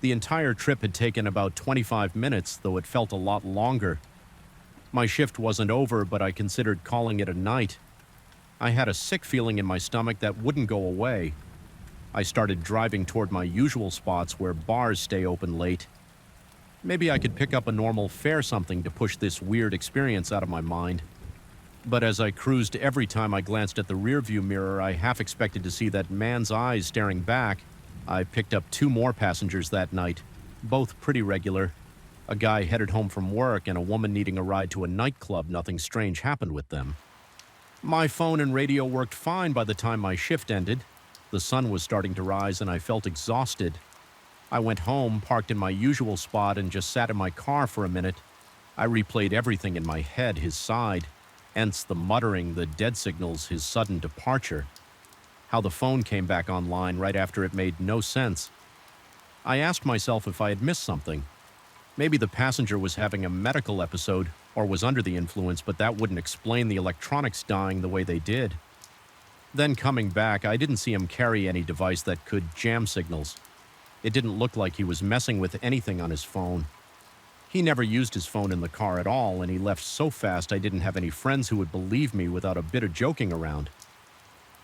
The entire trip had taken about 25 minutes, though it felt a lot longer. My shift wasn't over, but I considered calling it a night. I had a sick feeling in my stomach that wouldn't go away. I started driving toward my usual spots where bars stay open late. Maybe I could pick up a normal fare, something to push this weird experience out of my mind. But as I cruised, every time I glanced at the rearview mirror, I half expected to see that man's eyes staring back. I picked up 2 more passengers that night, both pretty regular. A guy headed home from work and a woman needing a ride to a nightclub. Nothing strange happened with them. My phone and radio worked fine by the time my shift ended. The sun was starting to rise and I felt exhausted. I went home, parked in my usual spot, and just sat in my car for a minute. I replayed everything in my head, his side, hence the muttering, the dead signals, his sudden departure. How the phone came back online right after it made no sense. I asked myself if I had missed something. Maybe the passenger was having a medical episode or was under the influence, but that wouldn't explain the electronics dying the way they did. Then coming back, I didn't see him carry any device that could jam signals. It didn't look like he was messing with anything on his phone. He never used his phone in the car at all, and he left so fast I didn't have any friends who would believe me without a bit of joking around.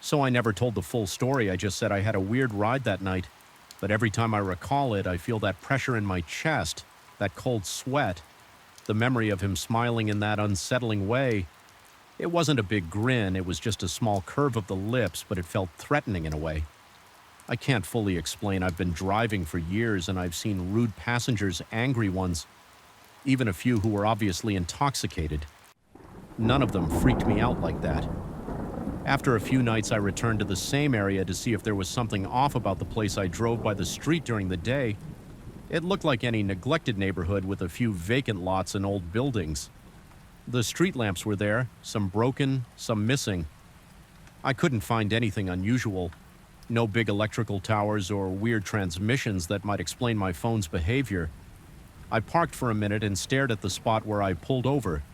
So I never told the full story. I just said I had a weird ride that night, but every time I recall it, I feel that pressure in my chest, that cold sweat, the memory of him smiling in that unsettling way. It wasn't a big grin, it was just a small curve of the lips, but it felt threatening in a way. I can't fully explain. I've been driving for years and I've seen rude passengers, angry ones, even a few who were obviously intoxicated. None of them freaked me out like that. After a few nights, I returned to the same area to see if there was something off about the place I drove by the street during the day. It looked like any neglected neighborhood with a few vacant lots and old buildings. The street lamps were there, some broken, some missing. I couldn't find anything unusual. No big electrical towers or weird transmissions that might explain my phone's behavior. I parked for a minute and stared at the spot where I pulled over.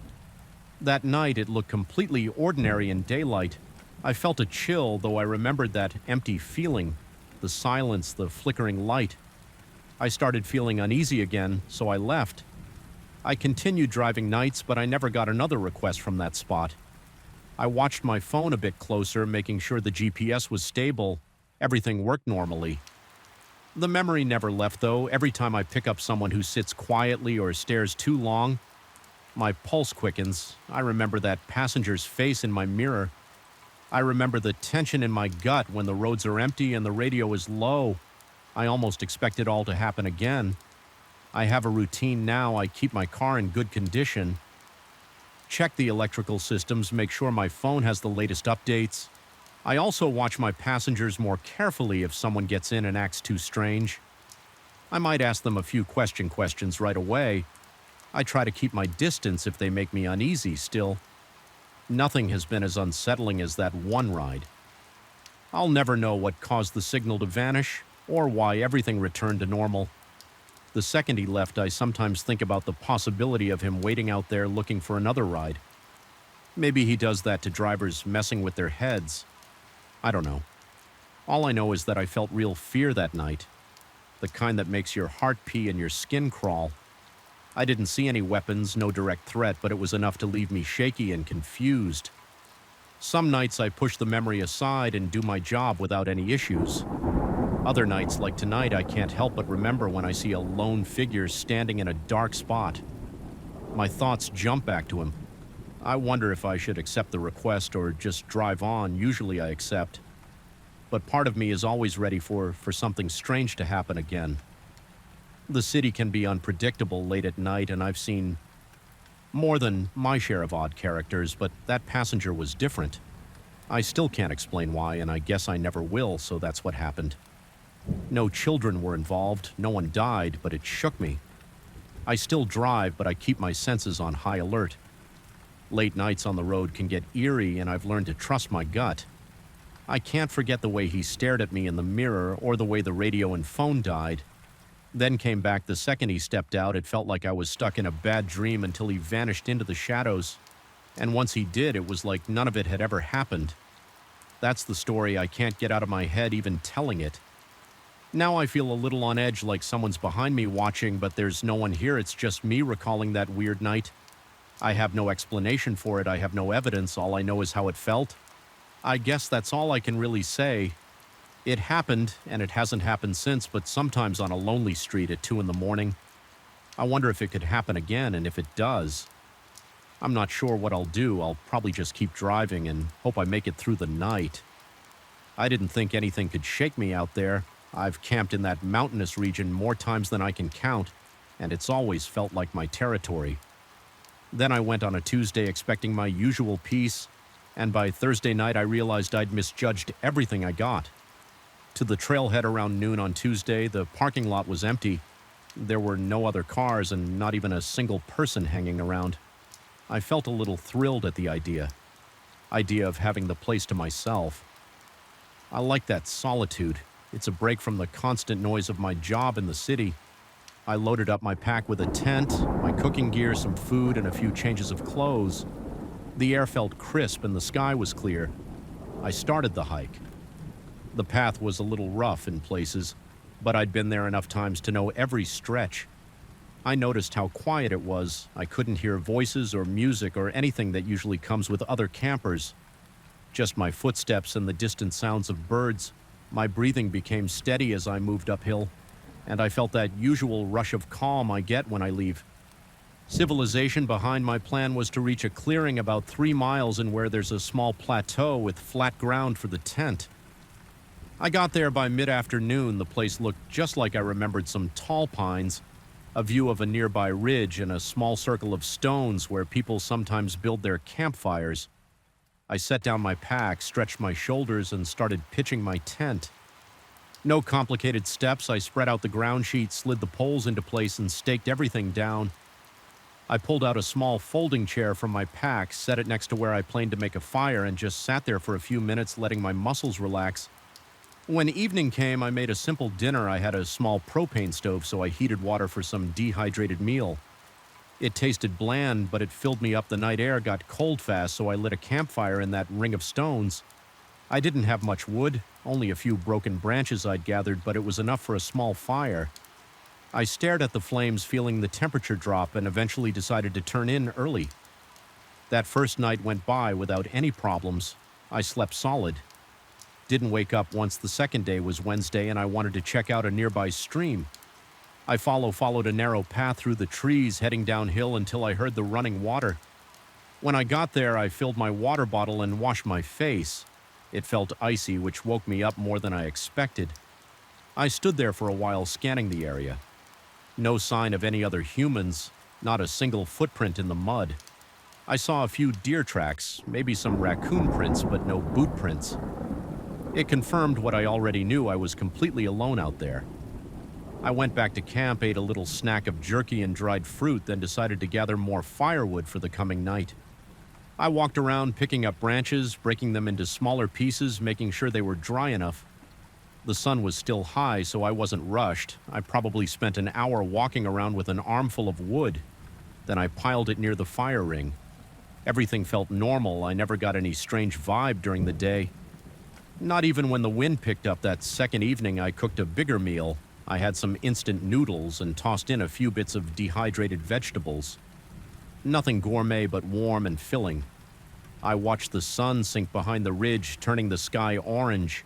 That night, it looked completely ordinary in daylight. I felt a chill, though I remembered that empty feeling, the silence, the flickering light. I started feeling uneasy again, so I left. I continued driving nights, but I never got another request from that spot. I watched my phone a bit closer, making sure the GPS was stable. Everything worked normally. The memory never left, though. Every time I pick up someone who sits quietly or stares too long, my pulse quickens. I remember that passenger's face in my mirror. I remember the tension in my gut when the roads are empty and the radio is low. I almost expect it all to happen again. I have a routine now. I keep my car in good condition. Check the electrical systems, make sure my phone has the latest updates. I also watch my passengers more carefully if someone gets in and acts too strange. I might ask them a few questions right away. I try to keep my distance if they make me uneasy still. Nothing has been as unsettling as that one ride. I'll never know what caused the signal to vanish or why everything returned to normal. The second he left, I sometimes think about the possibility of him waiting out there looking for another ride. Maybe he does that to drivers messing with their heads. I don't know. All I know is that I felt real fear that night, the kind that makes your heart pee and your skin crawl. I didn't see any weapons, no direct threat, but it was enough to leave me shaky and confused. Some nights I push the memory aside and do my job without any issues. Other nights, like tonight, I can't help but remember when I see a lone figure standing in a dark spot. My thoughts jump back to him. I wonder if I should accept the request or just drive on. Usually I accept. But part of me is always ready for something strange to happen again. The city can be unpredictable late at night, and I've seen more than my share of odd characters, but that passenger was different. I still can't explain why, and I guess I never will, so that's what happened. No children were involved, no one died, but it shook me. I still drive, but I keep my senses on high alert. Late nights on the road can get eerie, and I've learned to trust my gut. I can't forget the way he stared at me in the mirror or the way the radio and phone died. Then came back the second he stepped out. It felt like I was stuck in a bad dream until he vanished into the shadows. And once he did, it was like none of it had ever happened. That's the story I can't get out of my head even telling it. Now I feel a little on edge, like someone's behind me watching, but there's no one here. It's just me recalling that weird night. I have no explanation for it. I have no evidence. All I know is how it felt. I guess that's all I can really say. It happened, and it hasn't happened since, but sometimes on a lonely street at 2 in the morning. I wonder if it could happen again, and if it does, I'm not sure what I'll do. I'll probably just keep driving and hope I make it through the night. I didn't think anything could shake me out there. I've camped in that mountainous region more times than I can count, and it's always felt like my territory. Then I went on a Tuesday expecting my usual peace, and by Thursday night I realized I'd misjudged everything I got. To the trailhead around noon on Tuesday, the parking lot was empty. There were no other cars and not even a single person hanging around. I felt a little thrilled at the idea of having the place to myself. I like that solitude. It's a break from the constant noise of my job in the city. I loaded up my pack with a tent, my cooking gear, some food, and a few changes of clothes. The air felt crisp and the sky was clear. I started the hike. The path was a little rough in places, but I'd been there enough times to know every stretch. I noticed how quiet it was. I couldn't hear voices or music or anything that usually comes with other campers. Just my footsteps and the distant sounds of birds. My breathing became steady as I moved uphill, and I felt that usual rush of calm I get when I leave. Civilization behind my plan was to reach a clearing about 3 miles in where there's a small plateau with flat ground for the tent. I got there by mid-afternoon. The place looked just like I remembered: some tall pines, a view of a nearby ridge, and a small circle of stones where people sometimes build their campfires. I set down my pack, stretched my shoulders, and started pitching my tent. No complicated steps, I spread out the ground sheet, slid the poles into place, and staked everything down. I pulled out a small folding chair from my pack, set it next to where I planned to make a fire, and just sat there for a few minutes, letting my muscles relax. When evening came, I made a simple dinner. I had a small propane stove, so I heated water for some dehydrated meal. It tasted bland, but it filled me up. The night air got cold fast, so I lit a campfire in that ring of stones. I didn't have much wood, only a few broken branches I'd gathered, but it was enough for a small fire. I stared at the flames, feeling the temperature drop, and eventually decided to turn in early. That first night went by without any problems. I slept solid. Didn't wake up once the second day was Wednesday, and I wanted to check out a nearby stream. I followed a narrow path through the trees, heading downhill until I heard the running water. When I got there, I filled my water bottle and washed my face. It felt icy, which woke me up more than I expected. I stood there for a while, scanning the area. No sign of any other humans, not a single footprint in the mud. I saw a few deer tracks, maybe some raccoon prints, but no boot prints. It confirmed what I already knew. I was completely alone out there. I went back to camp, ate a little snack of jerky and dried fruit, then decided to gather more firewood for the coming night. I walked around picking up branches, breaking them into smaller pieces, making sure they were dry enough. The sun was still high, so I wasn't rushed. I probably spent an hour walking around with an armful of wood. Then I piled it near the fire ring. Everything felt normal. I never got any strange vibe during the day. Not even when the wind picked up that second evening. I cooked a bigger meal. I had some instant noodles and tossed in a few bits of dehydrated vegetables. Nothing gourmet, but warm and filling. I watched the sun sink behind the ridge, turning the sky orange.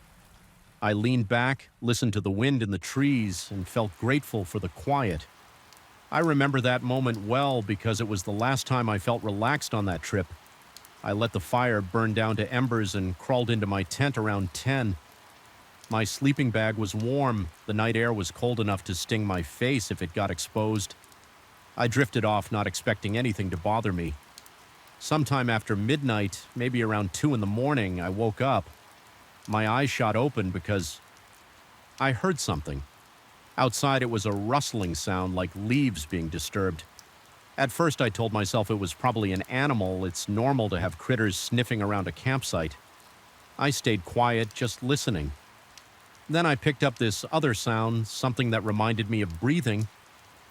I leaned back, listened to the wind in the trees, and felt grateful for the quiet. I remember that moment well because it was the last time I felt relaxed on that trip. I let the fire burn down to embers and crawled into my tent around 10. My sleeping bag was warm. The night air was cold enough to sting my face if it got exposed. I drifted off, not expecting anything to bother me. Sometime after midnight, maybe around 2 in the morning, I woke up. My eyes shot open because I heard something. Outside, it was a rustling sound like leaves being disturbed. At first, I told myself it was probably an animal. It's normal to have critters sniffing around a campsite. I stayed quiet, just listening. Then I picked up this other sound, something that reminded me of breathing.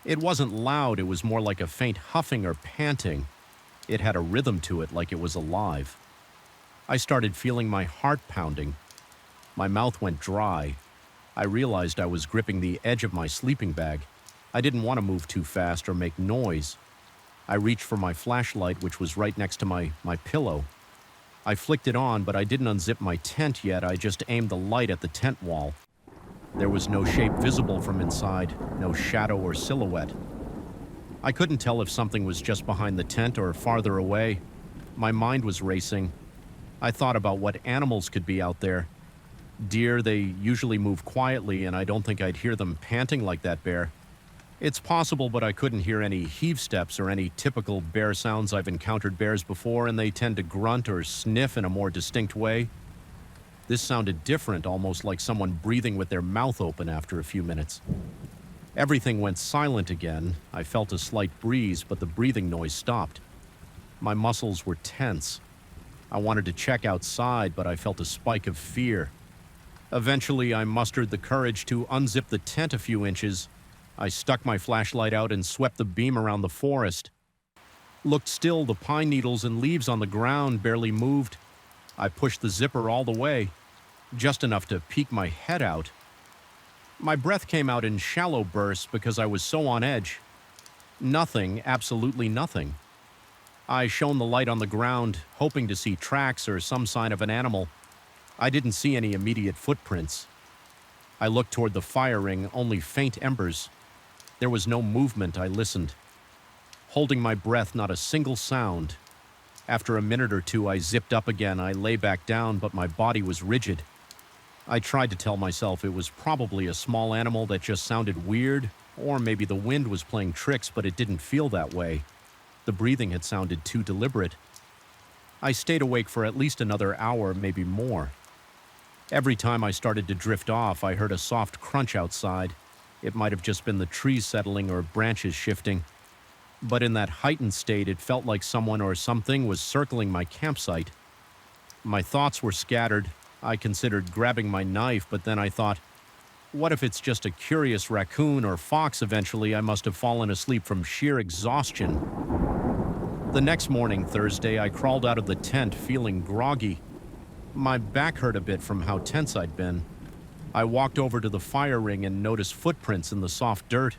It wasn't loud, it was more like a faint huffing or panting. It had a rhythm to it, like it was alive. I started feeling my heart pounding. My mouth went dry. I realized I was gripping the edge of my sleeping bag. I didn't want to move too fast or make noise. I reached for my flashlight, which was right next to my pillow. I flicked it on, but I didn't unzip my tent yet. I just aimed the light at the tent wall. There was no shape visible from inside, no shadow or silhouette. I couldn't tell if something was just behind the tent or farther away. My mind was racing. I thought about what animals could be out there. Deer, they usually move quietly, and I don't think I'd hear them panting like that bear. It's possible, but I couldn't hear any heave steps or any typical bear sounds. I've encountered bears before, and they tend to grunt or sniff in a more distinct way. This sounded different, almost like someone breathing with their mouth open after a few minutes. Everything went silent again. I felt a slight breeze, but the breathing noise stopped. My muscles were tense. I wanted to check outside, but I felt a spike of fear. Eventually, I mustered the courage to unzip the tent a few inches. I stuck my flashlight out and swept the beam around the forest. Looked still, the pine needles and leaves on the ground barely moved. I pushed the zipper all the way, just enough to peek my head out. My breath came out in shallow bursts because I was so on edge. Nothing, absolutely nothing. I shone the light on the ground, hoping to see tracks or some sign of an animal. I didn't see any immediate footprints. I looked toward the fire ring, only faint embers. There was no movement. I listened. Holding my breath, not a single sound. After a minute or two, I zipped up again. I lay back down, but my body was rigid. I tried to tell myself it was probably a small animal that just sounded weird, or maybe the wind was playing tricks, but it didn't feel that way. The breathing had sounded too deliberate. I stayed awake for at least another hour, maybe more. Every time I started to drift off, I heard a soft crunch outside. It might have just been the trees settling or branches shifting. But in that heightened state, it felt like someone or something was circling my campsite. My thoughts were scattered. I considered grabbing my knife, but then I thought, what if it's just a curious raccoon or fox? Eventually, I must have fallen asleep from sheer exhaustion. The next morning, Thursday, I crawled out of the tent feeling groggy. My back hurt a bit from how tense I'd been. I walked over to the fire ring and noticed footprints in the soft dirt.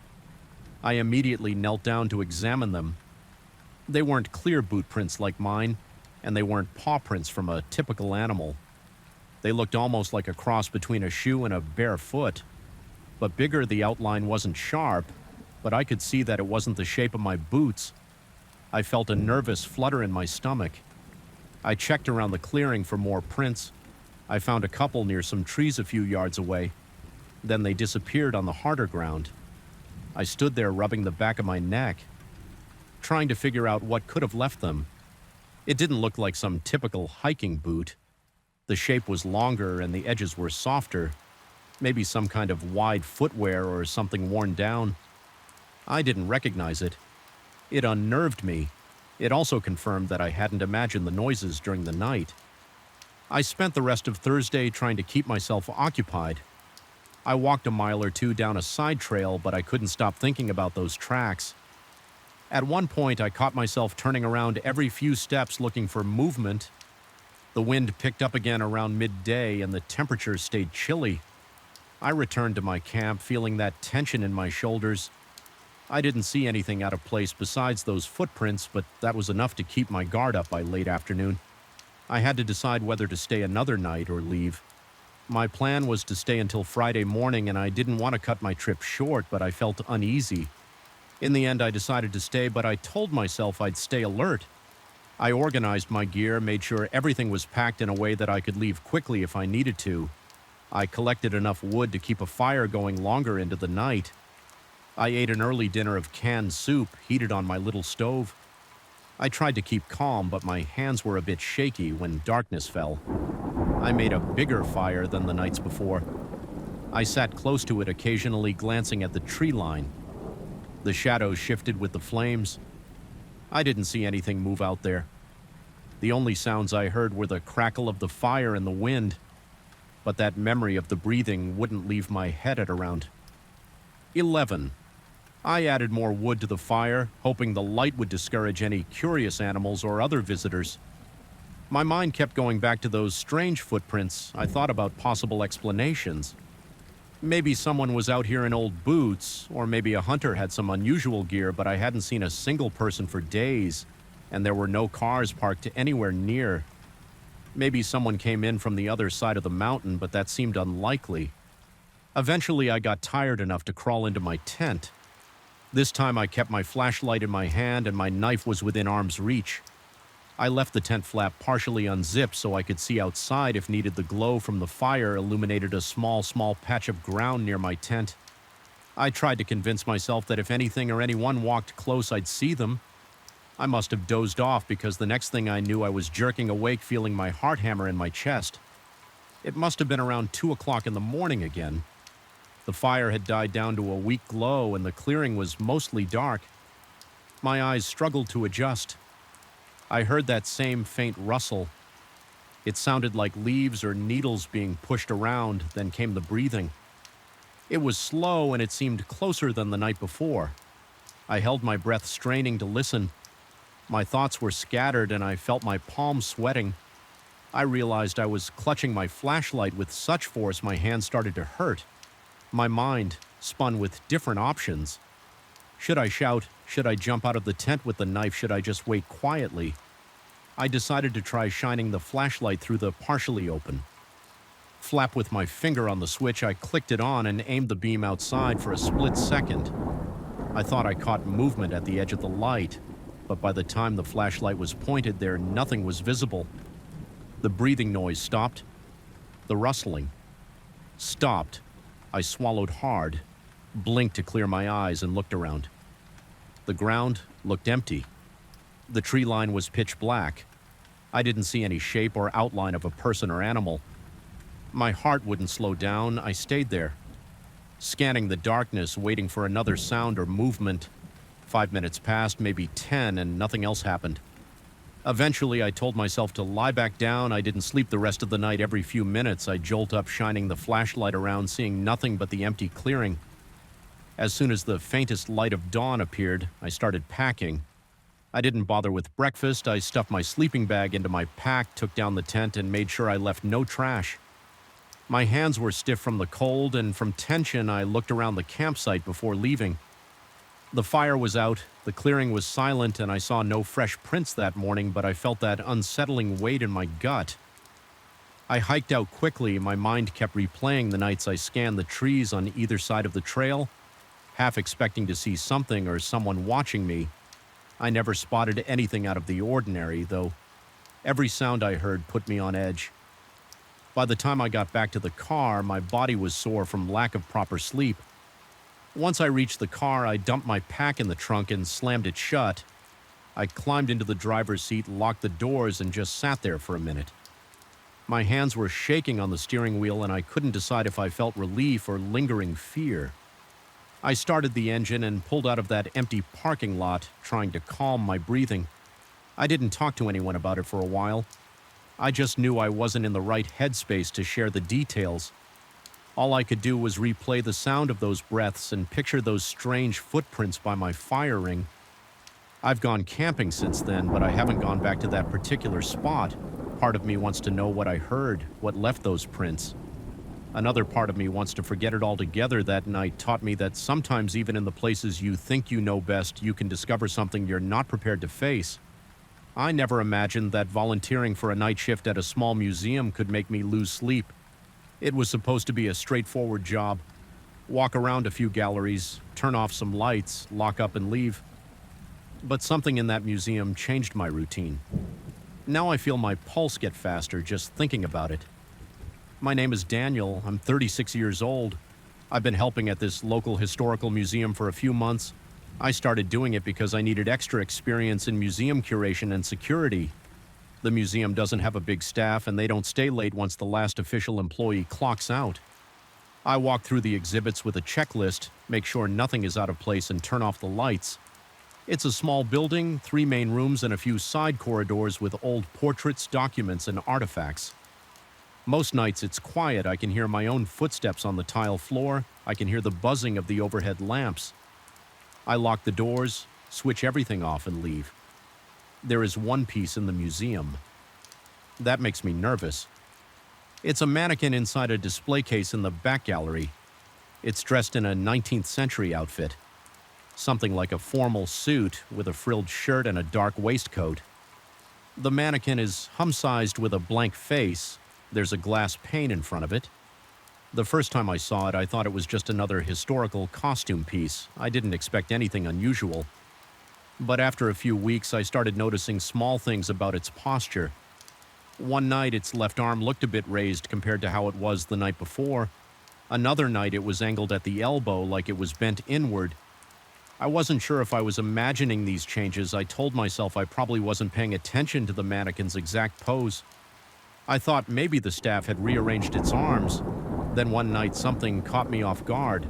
I immediately knelt down to examine them. They weren't clear boot prints like mine, and they weren't paw prints from a typical animal. They looked almost like a cross between a shoe and a bare foot. But bigger, the outline wasn't sharp, but I could see that it wasn't the shape of my boots. I felt a nervous flutter in my stomach. I checked around the clearing for more prints. I found a couple near some trees a few yards away. Then they disappeared on the harder ground. I stood there rubbing the back of my neck, trying to figure out what could have left them. It didn't look like some typical hiking boot. The shape was longer and the edges were softer. Maybe some kind of wide footwear or something worn down. I didn't recognize it. It unnerved me. It also confirmed that I hadn't imagined the noises during the night. I spent the rest of Thursday trying to keep myself occupied. I walked a mile or two down a side trail, but I couldn't stop thinking about those tracks. At one point, I caught myself turning around every few steps looking for movement. The wind picked up again around midday and the temperature stayed chilly. I returned to my camp feeling that tension in my shoulders. I didn't see anything out of place besides those footprints, but that was enough to keep my guard up by late afternoon. I had to decide whether to stay another night or leave. My plan was to stay until Friday morning, and I didn't want to cut my trip short, but I felt uneasy. In the end, I decided to stay, but I told myself I'd stay alert. I organized my gear, made sure everything was packed in a way that I could leave quickly if I needed to. I collected enough wood to keep a fire going longer into the night. I ate an early dinner of canned soup heated on my little stove. I tried to keep calm, but my hands were a bit shaky when darkness fell. I made a bigger fire than the nights before. I sat close to it, occasionally glancing at the tree line. The shadows shifted with the flames. I didn't see anything move out there. The only sounds I heard were the crackle of the fire and the wind, but that memory of the breathing wouldn't leave my head at around 11. I added more wood to the fire, hoping the light would discourage any curious animals or other visitors. My mind kept going back to those strange footprints. I thought about possible explanations. Maybe someone was out here in old boots, or maybe a hunter had some unusual gear, but I hadn't seen a single person for days, and there were no cars parked anywhere near. Maybe someone came in from the other side of the mountain, but that seemed unlikely. Eventually, I got tired enough to crawl into my tent. This time I kept my flashlight in my hand and my knife was within arm's reach. I left the tent flap partially unzipped so I could see outside if needed. The glow from the fire illuminated a small patch of ground near my tent. I tried to convince myself that if anything or anyone walked close, I'd see them. I must have dozed off because the next thing I knew, I was jerking awake, feeling my heart hammer in my chest. It must have been around 2 o'clock in the morning again. The fire had died down to a weak glow and the clearing was mostly dark. My eyes struggled to adjust. I heard that same faint rustle. It sounded like leaves or needles being pushed around, then came the breathing. It was slow and it seemed closer than the night before. I held my breath, straining to listen. My thoughts were scattered and I felt my palms sweating. I realized I was clutching my flashlight with such force my hands started to hurt. My mind spun with different options. Should I shout? Should I jump out of the tent with the knife? Should I just wait quietly? I decided to try shining the flashlight through the partially open flap. With my finger on the switch, I clicked it on and aimed the beam outside for a split second. I thought I caught movement at the edge of the light, but by the time the flashlight was pointed there, nothing was visible. The breathing noise stopped. The rustling stopped. I swallowed hard, blinked to clear my eyes, and looked around. The ground looked empty. The tree line was pitch black. I didn't see any shape or outline of a person or animal. My heart wouldn't slow down. I stayed there, scanning the darkness, waiting for another sound or movement. 5 minutes passed, maybe 10, and nothing else happened. Eventually, I told myself to lie back down. I didn't sleep the rest of the night. Every few minutes, I jolt up, shining the flashlight around, seeing nothing but the empty clearing. As soon as the faintest light of dawn appeared, I started packing. I didn't bother with breakfast. I stuffed my sleeping bag into my pack, took down the tent, and made sure I left no trash. My hands were stiff from the cold, and from tension, I looked around the campsite before leaving. The fire was out, the clearing was silent, and I saw no fresh prints that morning, but I felt that unsettling weight in my gut. I hiked out quickly. My mind kept replaying the nights I scanned the trees on either side of the trail, half expecting to see something or someone watching me. I never spotted anything out of the ordinary, though every sound I heard put me on edge. By the time I got back to the car, my body was sore from lack of proper sleep. Once I reached the car, I dumped my pack in the trunk and slammed it shut. I climbed into the driver's seat, locked the doors, and just sat there for a minute. My hands were shaking on the steering wheel, and I couldn't decide if I felt relief or lingering fear. I started the engine and pulled out of that empty parking lot, trying to calm my breathing. I didn't talk to anyone about it for a while. I just knew I wasn't in the right headspace to share the details. All I could do was replay the sound of those breaths and picture those strange footprints by my fire ring. I've gone camping since then, but I haven't gone back to that particular spot. Part of me wants to know what I heard, what left those prints. Another part of me wants to forget it altogether. That night taught me that sometimes even in the places you think you know best, you can discover something you're not prepared to face. I never imagined that volunteering for a night shift at a small museum could make me lose sleep. It was supposed to be a straightforward job. Walk around a few galleries, turn off some lights, lock up and leave. But something in that museum changed my routine. Now I feel my pulse get faster just thinking about it. My name is Daniel. I'm 36 years old. I've been helping at this local historical museum for a few months. I started doing it because I needed extra experience in museum curation and security. The museum doesn't have a big staff, and they don't stay late once the last official employee clocks out. I walk through the exhibits with a checklist, make sure nothing is out of place, and turn off the lights. It's a small building, 3 main rooms, and a few side corridors with old portraits, documents, and artifacts. Most nights it's quiet. I can hear my own footsteps on the tile floor. I can hear the buzzing of the overhead lamps. I lock the doors, switch everything off, and leave. There is one piece in the museum. That makes me nervous. It's a mannequin inside a display case in the back gallery. It's dressed in a 19th century outfit. Something like a formal suit with a frilled shirt and a dark waistcoat. The mannequin is hum-sized with a blank face. There's a glass pane in front of it. The first time I saw it, I thought it was just another historical costume piece. I didn't expect anything unusual. But after a few weeks, I started noticing small things about its posture. One night, its left arm looked a bit raised compared to how it was the night before. Another night, it was angled at the elbow like it was bent inward. I wasn't sure if I was imagining these changes. I told myself I probably wasn't paying attention to the mannequin's exact pose. I thought maybe the staff had rearranged its arms. Then one night, something caught me off guard.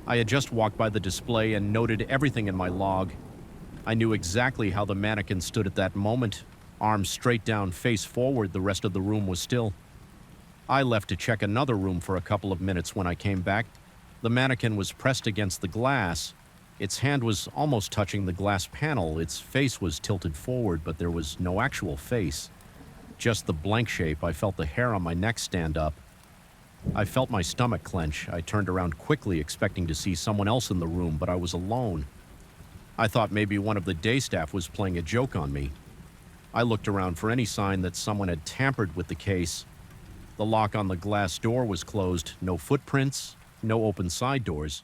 I had just walked by the display and noted everything in my log. I knew exactly how the mannequin stood at that moment. Arms straight down, face forward. The rest of the room was still. I left to check another room for a couple of minutes. When I came back, the mannequin was pressed against the glass. Its hand was almost touching the glass panel. Its face was tilted forward, but there was no actual face. Just the blank shape. I felt the hair on my neck stand up. I felt my stomach clench. I turned around quickly, expecting to see someone else in the room, but I was alone. I thought maybe one of the day staff was playing a joke on me. I looked around for any sign that someone had tampered with the case. The lock on the glass door was closed. No footprints, no open side doors.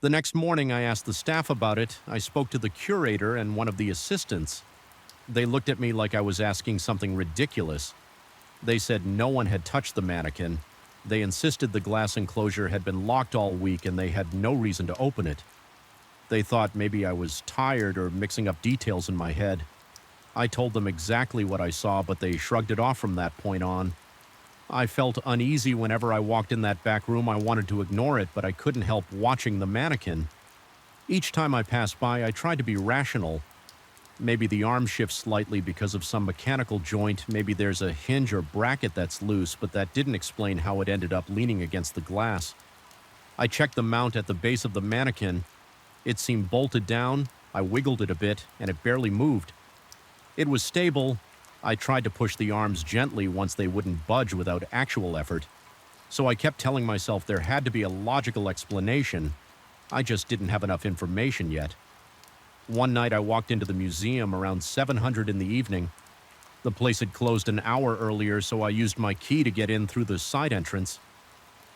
The next morning, I asked the staff about it. I spoke to the curator and one of the assistants. They looked at me like I was asking something ridiculous. They said no one had touched the mannequin. They insisted the glass enclosure had been locked all week and they had no reason to open it. They thought maybe I was tired or mixing up details in my head. I told them exactly what I saw, but they shrugged it off from that point on. I felt uneasy whenever I walked in that back room. I wanted to ignore it, but I couldn't help watching the mannequin. Each time I passed by, I tried to be rational. Maybe the arm shifts slightly because of some mechanical joint, maybe there's a hinge or bracket that's loose, but that didn't explain how it ended up leaning against the glass. I checked the mount at the base of the mannequin. It seemed bolted down. I wiggled it a bit, and it barely moved. It was stable. I tried to push the arms gently once they wouldn't budge without actual effort. So I kept telling myself there had to be a logical explanation. I just didn't have enough information yet. One night I walked into the museum around 700 in the evening. The place had closed an hour earlier, so I used my key to get in through the side entrance.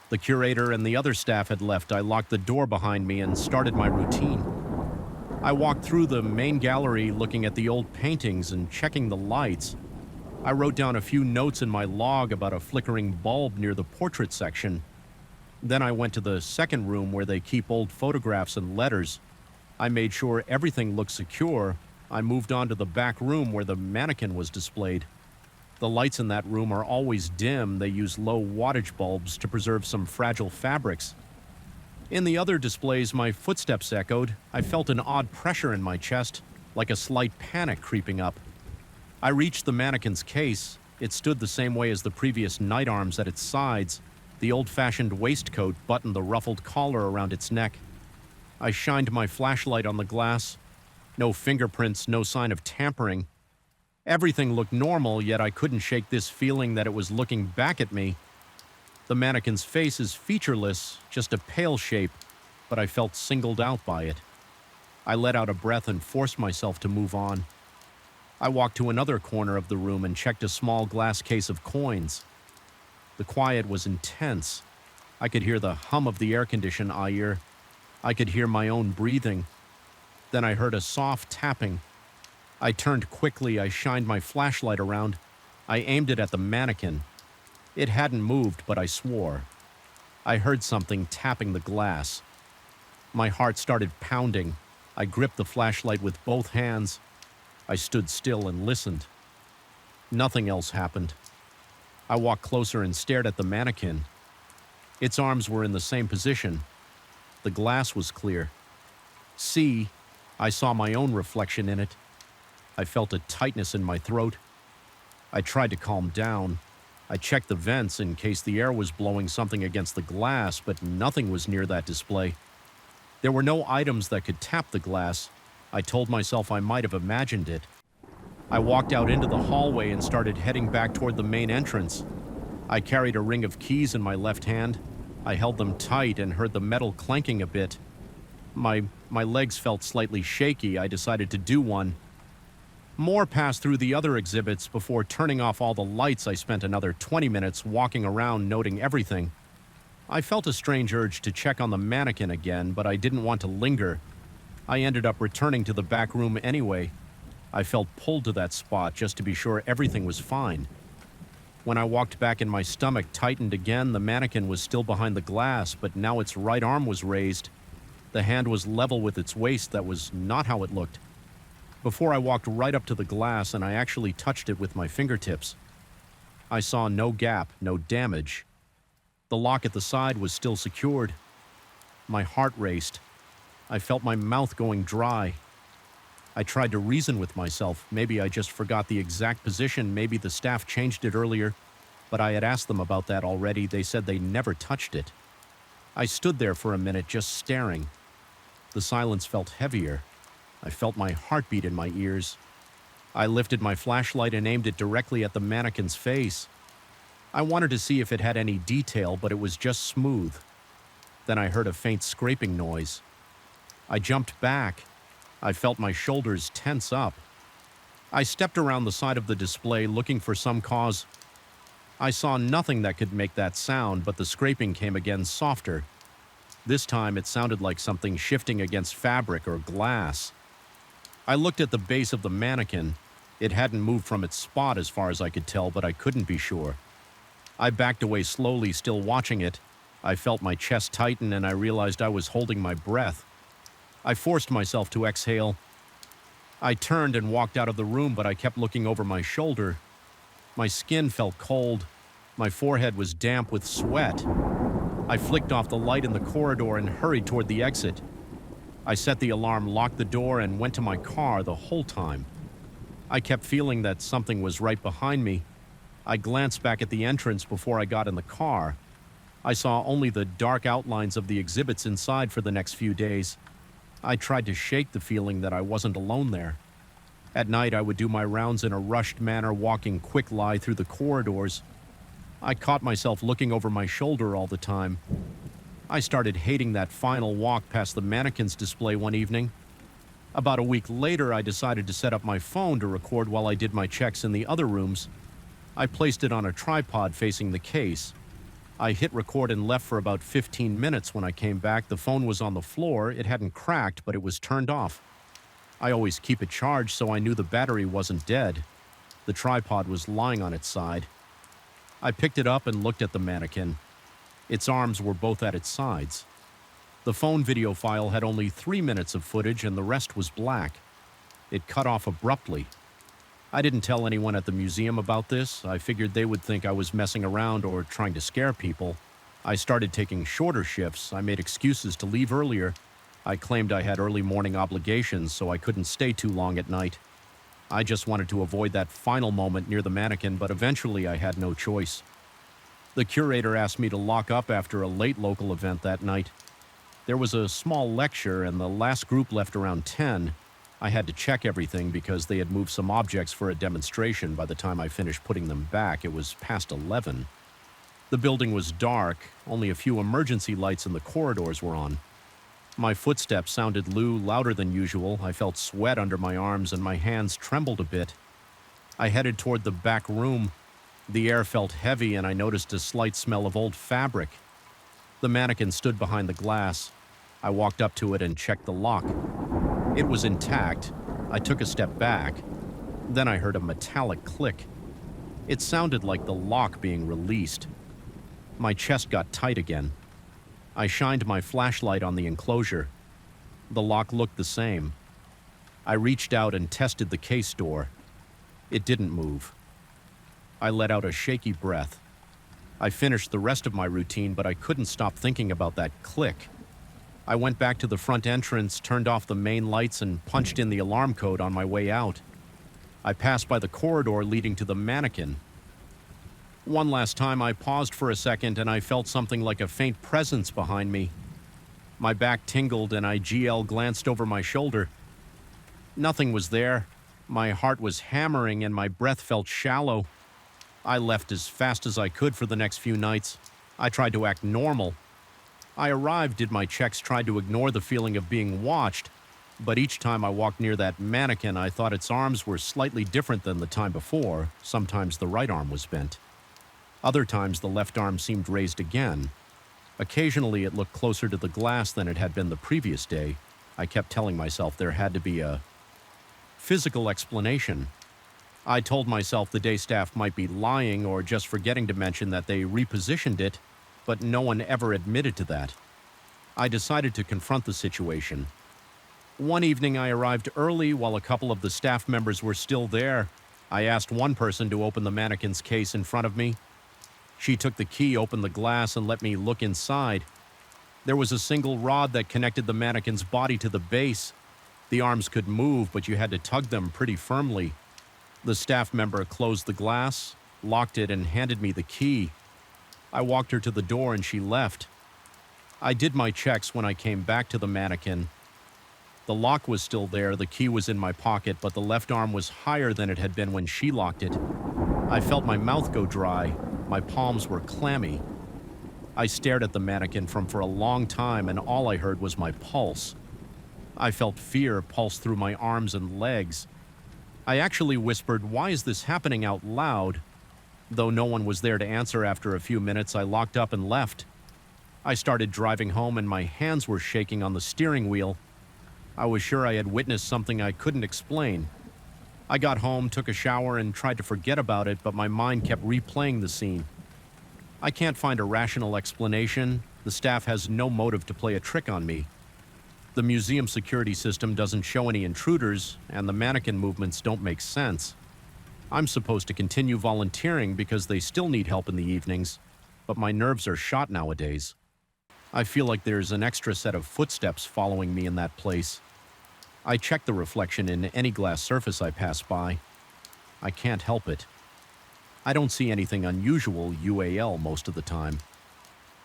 The curator and the other staff had left. I locked the door behind me and started my routine. I walked through the main gallery looking at the old paintings and checking the lights. I wrote down a few notes in my log about a flickering bulb near the portrait section. Then I went to the second room where they keep old photographs and letters. I made sure everything looked secure. I moved on to the back room where the mannequin was displayed. The lights in that room are always dim. They use low wattage bulbs to preserve some fragile fabrics. In the other displays, my footsteps echoed. I felt an odd pressure in my chest, like a slight panic creeping up. I reached the mannequin's case. It stood the same way as the previous night arms at its sides. The old-fashioned waistcoat buttoned the ruffled collar around its neck. I shined my flashlight on the glass. No fingerprints, no sign of tampering. Everything looked normal, yet I couldn't shake this feeling that it was looking back at me. The mannequin's face is featureless, just a pale shape, but I felt singled out by it. I let out a breath and forced myself to move on. I walked to another corner of the room and checked a small glass case of coins. The quiet was intense. I could hear the hum of the air conditioner. I could hear my own breathing. Then I heard a soft tapping. I turned quickly. I shined my flashlight around. I aimed it at the mannequin. It hadn't moved, but I swore. I heard something tapping the glass. My heart started pounding. I gripped the flashlight with both hands. I stood still and listened. Nothing else happened. I walked closer and stared at the mannequin. Its arms were in the same position. The glass was clear. See, I saw my own reflection in it. I felt a tightness in my throat. I tried to calm down. I checked the vents in case the air was blowing something against the glass, but nothing was near that display. There were no items that could tap the glass. I told myself I might have imagined it. I walked out into the hallway and started heading back toward the main entrance. I carried a ring of keys in my left hand. I held them tight and heard the metal clanking a bit. My legs felt slightly shaky. I decided to do one. More passed through the other exhibits. Before turning off all the lights, I spent another 20 minutes walking around noting everything. I felt a strange urge to check on the mannequin again, but I didn't want to linger. I ended up returning to the back room anyway. I felt pulled to that spot just to be sure everything was fine. When I walked back in, my stomach tightened again. The mannequin was still behind the glass, but now its right arm was raised. The hand was level with its waist. That was not how it looked. Before I walked right up to the glass, and I actually touched it with my fingertips. I saw no gap, no damage. The lock at the side was still secured. My heart raced. I felt my mouth going dry. I tried to reason with myself. Maybe I just forgot the exact position. Maybe the staff changed it earlier. But I had asked them about that already. They said they never touched it. I stood there for a minute just staring. The silence felt heavier. I felt my heartbeat in my ears. I lifted my flashlight and aimed it directly at the mannequin's face. I wanted to see if it had any detail, but it was just smooth. Then I heard a faint scraping noise. I jumped back. I felt my shoulders tense up. I stepped around the side of the display looking for some cause. I saw nothing that could make that sound, but the scraping came again softer. This time it sounded like something shifting against fabric or glass. I looked at the base of the mannequin. It hadn't moved from its spot as far as I could tell, but I couldn't be sure. I backed away slowly, still watching it. I felt my chest tighten and I realized I was holding my breath. I forced myself to exhale. I turned and walked out of the room, but I kept looking over my shoulder. My skin felt cold. My forehead was damp with sweat. I flicked off the light in the corridor and hurried toward the exit. I set the alarm, locked the door, and went to my car the whole time. I kept feeling that something was right behind me. I glanced back at the entrance before I got in the car. I saw only the dark outlines of the exhibits inside for the next few days. I tried to shake the feeling that I wasn't alone there. At night, I would do my rounds in a rushed manner, walking quick lie through the corridors. I caught myself looking over my shoulder all the time. I started hating that final walk past the mannequins display one evening. About a week later, I decided to set up my phone to record while I did my checks in the other rooms. I placed it on a tripod facing the case. I hit record and left for about 15 minutes. When I came back, the phone was on the floor. It hadn't cracked, but it was turned off. I always keep it charged, so I knew the battery wasn't dead. The tripod was lying on its side. I picked it up and looked at the mannequin. Its arms were both at its sides. The phone video file had only 3 minutes of footage and the rest was black. It cut off abruptly. I didn't tell anyone at the museum about this. I figured they would think I was messing around or trying to scare people. I started taking shorter shifts. I made excuses to leave earlier. I claimed I had early morning obligations, so I couldn't stay too long at night. I just wanted to avoid that final moment near the mannequin, but eventually I had no choice. The curator asked me to lock up after a late local event that night. There was a small lecture, and the last group left around 10. I had to check everything because they had moved some objects for a demonstration. By the time I finished putting them back, it was past 11. The building was dark. Only a few emergency lights in the corridors were on. My footsteps sounded louder than usual. I felt sweat under my arms and my hands trembled a bit. I headed toward the back room. The air felt heavy and I noticed a slight smell of old fabric. The mannequin stood behind the glass. I walked up to it and checked the lock. It was intact. I took a step back. Then I heard a metallic click. It sounded like the lock being released. My chest got tight again. I shined my flashlight on the enclosure. The lock looked the same. I reached out and tested the case door. It didn't move. I let out a shaky breath. I finished the rest of my routine, but I couldn't stop thinking about that click. I went back to the front entrance, turned off the main lights, and punched in the alarm code on my way out. I passed by the corridor leading to the mannequin. One last time, I paused for a second, and I felt something like a faint presence behind me. My back tingled, and I glanced over my shoulder. Nothing was there. My heart was hammering, and my breath felt shallow. I left as fast as I could for the next few nights. I tried to act normal. I arrived, did my checks, tried to ignore the feeling of being watched, but each time I walked near that mannequin, I thought its arms were slightly different than the time before. Sometimes the right arm was bent. Other times the left arm seemed raised again. Occasionally it looked closer to the glass than it had been the previous day. I kept telling myself there had to be a physical explanation. I told myself the day staff might be lying or just forgetting to mention that they repositioned it, but no one ever admitted to that. I decided to confront the situation. One evening I arrived early while a couple of the staff members were still there. I asked one person to open the mannequin's case in front of me. She took the key, opened the glass, and let me look inside. There was a single rod that connected the mannequin's body to the base. The arms could move, but you had to tug them pretty firmly. The staff member closed the glass, locked it, and handed me the key. I walked her to the door and she left. I did my checks when I came back to the mannequin. The lock was still there, the key was in my pocket, but the left arm was higher than it had been when she locked it. I felt my mouth go dry. My palms were clammy. I stared at the mannequin for a long time, and all I heard was my pulse. I felt fear pulse through my arms and legs. I actually whispered, "Why is this happening?" out loud. Though no one was there to answer after a few minutes, I locked up and left. I started driving home and my hands were shaking on the steering wheel. I was sure I had witnessed something I couldn't explain. I got home, took a shower, and tried to forget about it, but my mind kept replaying the scene. I can't find a rational explanation. The staff has no motive to play a trick on me. The museum security system doesn't show any intruders, and the mannequin movements don't make sense. I'm supposed to continue volunteering because they still need help in the evenings, but my nerves are shot nowadays. I feel like there's an extra set of footsteps following me in that place. I check the reflection in any glass surface I pass by. I can't help it. I don't see anything unusual UAL most of the time.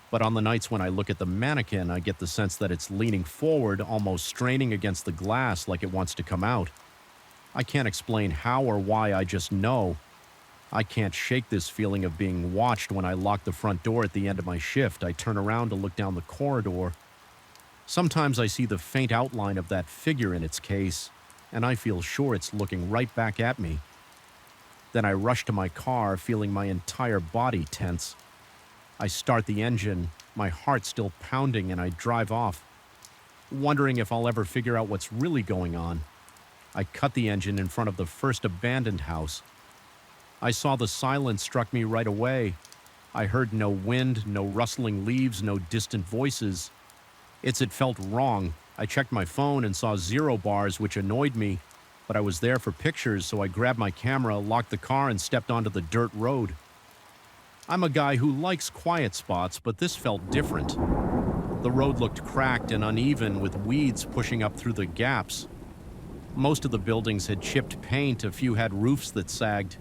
But on the nights when I look at the mannequin, I get the sense that it's leaning forward, almost straining against the glass like it wants to come out. I can't explain how or why, I just know. I can't shake this feeling of being watched. When I lock the front door at the end of my shift, I turn around to look down the corridor. Sometimes I see the faint outline of that figure in its case, and I feel sure it's looking right back at me. Then I rush to my car, feeling my entire body tense. I start the engine, my heart still pounding, and I drive off, wondering if I'll ever figure out what's really going on. I cut the engine in front of the first abandoned house. I saw the silence struck me right away. I heard no wind, no rustling leaves, no distant voices. It felt wrong. I checked my phone and saw 0 bars, which annoyed me, but I was there for pictures, so I grabbed my camera, locked the car, and stepped onto the dirt road. I'm a guy who likes quiet spots, but this felt different. The road looked cracked and uneven, with weeds pushing up through the gaps. Most of the buildings had chipped paint, a few had roofs that sagged.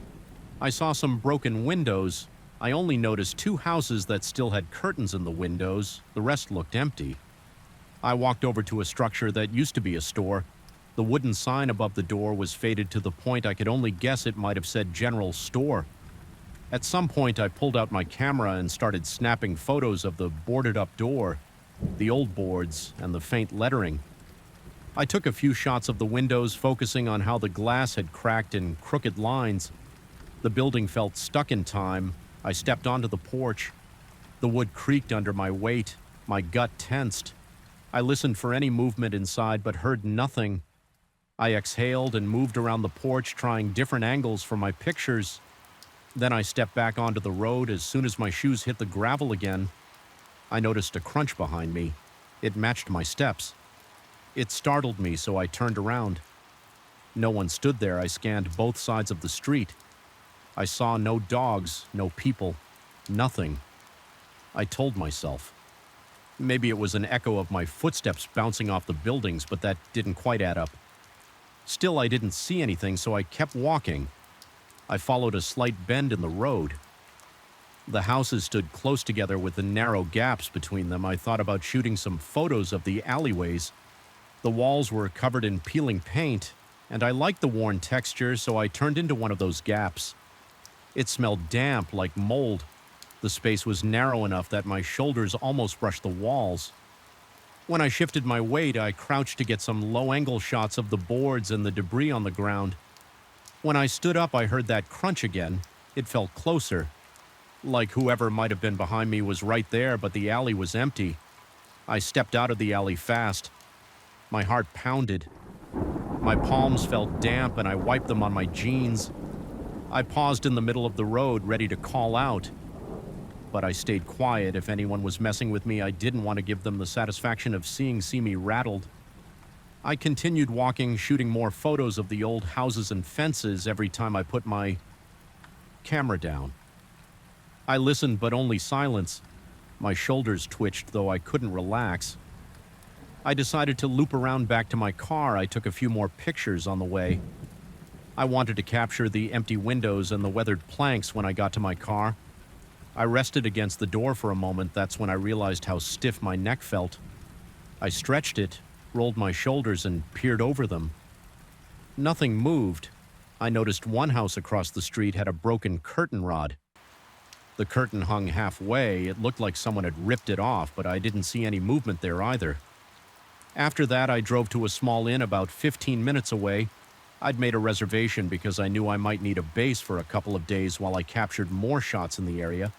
I saw some broken windows. I only noticed 2 houses that still had curtains in the windows. The rest looked empty. I walked over to a structure that used to be a store. The wooden sign above the door was faded to the point I could only guess it might have said General Store. At some point, I pulled out my camera and started snapping photos of the boarded-up door, the old boards, and the faint lettering. I took a few shots of the windows, focusing on how the glass had cracked in crooked lines. The building felt stuck in time. I stepped onto the porch. The wood creaked under my weight. My gut tensed. I listened for any movement inside, but heard nothing. I exhaled and moved around the porch, trying different angles for my pictures. Then I stepped back onto the road. As soon as my shoes hit the gravel again, I noticed a crunch behind me. It matched my steps. It startled me, so I turned around. No one stood there. I scanned both sides of the street. I saw no dogs, no people, nothing. I told myself. Maybe it was an echo of my footsteps bouncing off the buildings, but that didn't quite add up. Still, I didn't see anything, so I kept walking. I followed a slight bend in the road. The houses stood close together with the narrow gaps between them. I thought about shooting some photos of the alleyways. The walls were covered in peeling paint, and I liked the worn texture, so I turned into one of those gaps. It smelled damp, like mold. The space was narrow enough that my shoulders almost brushed the walls. When I shifted my weight, I crouched to get some low-angle shots of the boards and the debris on the ground. When I stood up, I heard that crunch again. It felt closer. Like whoever might have been behind me was right there, but the alley was empty. I stepped out of the alley fast. My heart pounded. My palms felt damp, and I wiped them on my jeans. I paused in the middle of the road, ready to call out. But I stayed quiet. If anyone was messing with me, I didn't want to give them the satisfaction of see me rattled. I continued walking, shooting more photos of the old houses and fences every time I put my camera down. I listened, but only silence. My shoulders twitched, though I couldn't relax. I decided to loop around back to my car. I took a few more pictures on the way. I wanted to capture the empty windows and the weathered planks when I got to my car. I rested against the door for a moment. That's when I realized how stiff my neck felt. I stretched it, rolled my shoulders, and peered over them. Nothing moved. I noticed one house across the street had a broken curtain rod. The curtain hung halfway. It looked like someone had ripped it off, but I didn't see any movement there either. After that, I drove to a small inn about 15 minutes away. I'd made a reservation because I knew I might need a base for a couple of days while I captured more shots in the area.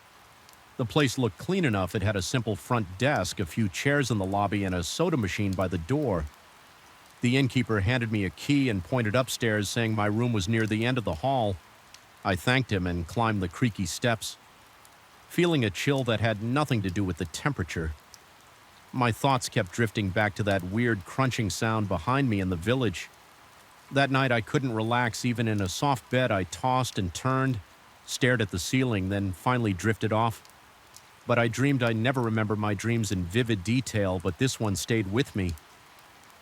The place looked clean enough. It had a simple front desk, a few chairs in the lobby, and a soda machine by the door. The innkeeper handed me a key and pointed upstairs, saying my room was near the end of the hall. I thanked him and climbed the creaky steps, feeling a chill that had nothing to do with the temperature. My thoughts kept drifting back to that weird crunching sound behind me in the village. That night I couldn't relax even in a soft bed. I tossed and turned, stared at the ceiling, then finally drifted off. But I dreamed I never remember my dreams in vivid detail, but this one stayed with me.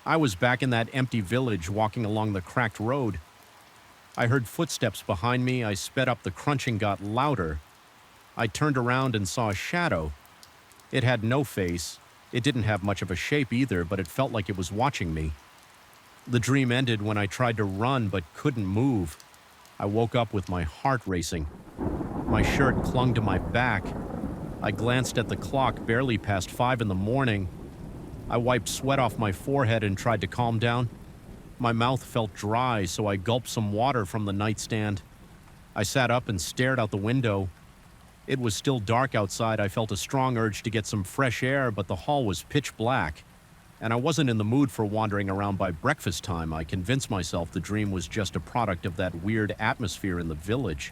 I was back in that empty village walking along the cracked road. I heard footsteps behind me. I sped up. The crunching got louder. I turned around and saw a shadow. It had no face. It didn't have much of a shape either, but it felt like it was watching me. The dream ended when I tried to run but couldn't move. I woke up with my heart racing. My shirt clung to my back. I glanced at the clock, barely past 5 in the morning. I wiped sweat off my forehead and tried to calm down. My mouth felt dry, so I gulped some water from the nightstand. I sat up and stared out the window. It was still dark outside. I felt a strong urge to get some fresh air, but the hall was pitch black, and I wasn't in the mood for wandering around by breakfast time. I convinced myself the dream was just a product of that weird atmosphere in the village.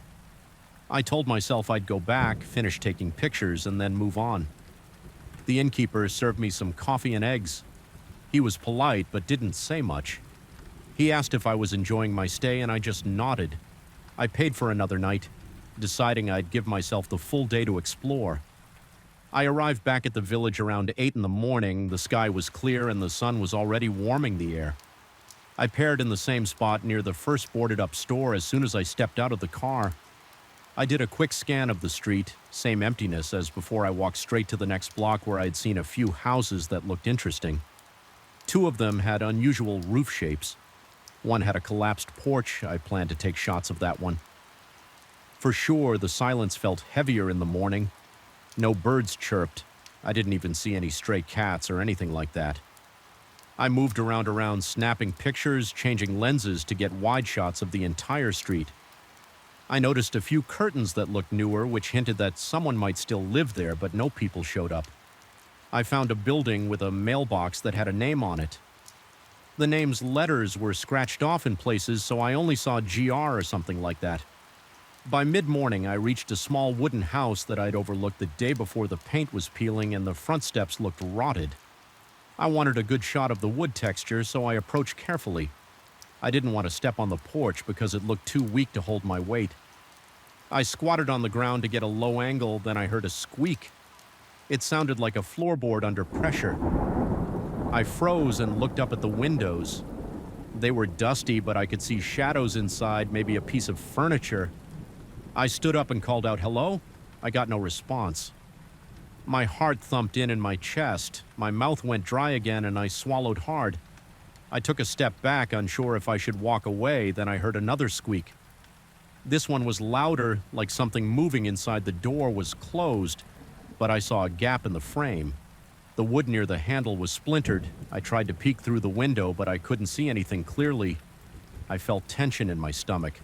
I told myself I'd go back, finish taking pictures, and then move on. The innkeeper served me some coffee and eggs. He was polite, but didn't say much. He asked if I was enjoying my stay, and I just nodded. I paid for another night, deciding I'd give myself the full day to explore. I arrived back at the village around 8 in the morning. The sky was clear and the sun was already warming the air. I paired in the same spot near the first boarded-up store as soon as I stepped out of the car. I did a quick scan of the street, same emptiness as before. I walked straight to the next block where I'd seen a few houses that looked interesting. 2 of them had unusual roof shapes. One had a collapsed porch. I planned to take shots of that one. For sure, the silence felt heavier in the morning. No birds chirped. I didn't even see any stray cats or anything like that. I moved around, snapping pictures, changing lenses to get wide shots of the entire street. I noticed a few curtains that looked newer, which hinted that someone might still live there, but no people showed up. I found a building with a mailbox that had a name on it. The name's letters were scratched off in places, so I only saw GR or something like that. By mid-morning, I reached a small wooden house that I'd overlooked the day before. The paint was peeling and the front steps looked rotted. I wanted a good shot of the wood texture, so I approached carefully. I didn't want to step on the porch because it looked too weak to hold my weight. I squatted on the ground to get a low angle, then I heard a squeak. It sounded like a floorboard under pressure. I froze and looked up at the windows. They were dusty, but I could see shadows inside, maybe a piece of furniture. I stood up and called out, "Hello?" I got no response. My heart thumped in my chest. My mouth went dry again and I swallowed hard. I took a step back, unsure if I should walk away. Then I heard another squeak. This one was louder, like something moving inside. The door was closed, but I saw a gap in the frame. The wood near the handle was splintered. I tried to peek through the window, but I couldn't see anything clearly. I felt tension in my stomach.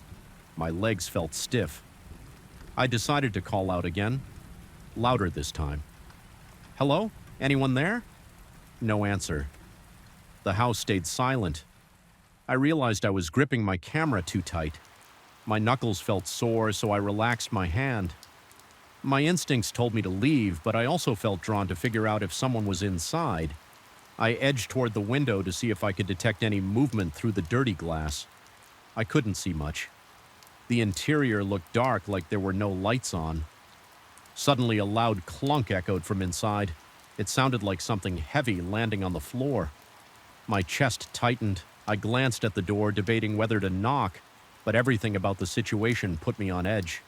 My legs felt stiff. I decided to call out again, louder this time. "Hello? Anyone there?" No answer. The house stayed silent. I realized I was gripping my camera too tight. My knuckles felt sore, so I relaxed my hand. My instincts told me to leave, but I also felt drawn to figure out if someone was inside. I edged toward the window to see if I could detect any movement through the dirty glass. I couldn't see much. The interior looked dark, like there were no lights on. Suddenly, a loud clunk echoed from inside. It sounded like something heavy landing on the floor. My chest tightened. I glanced at the door, debating whether to knock, but everything about the situation put me on edge.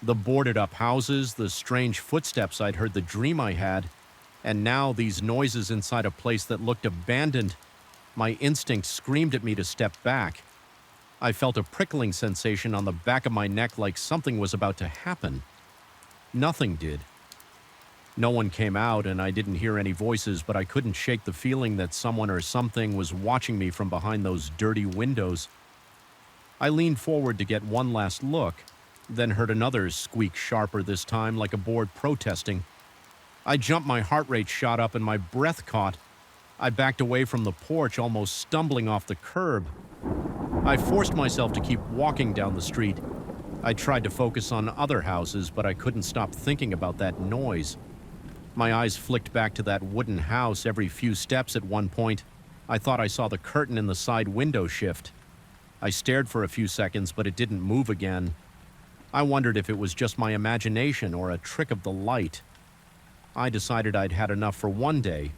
The boarded-up houses, the strange footsteps I'd heard, the dream I had, and now these noises inside a place that looked abandoned. My instinct screamed at me to step back. I felt a prickling sensation on the back of my neck, like something was about to happen. Nothing did. No one came out, and I didn't hear any voices, but I couldn't shake the feeling that someone or something was watching me from behind those dirty windows. I leaned forward to get one last look, then heard another squeak, sharper this time, like a board protesting. I jumped, my heart rate shot up, and my breath caught. I backed away from the porch, almost stumbling off the curb. I forced myself to keep walking down the street. I tried to focus on other houses, but I couldn't stop thinking about that noise. My eyes flicked back to that wooden house every few steps. At one point, I thought I saw the curtain in the side window shift. I stared for a few seconds, but it didn't move again. I wondered if it was just my imagination or a trick of the light. I decided I'd had enough for one day.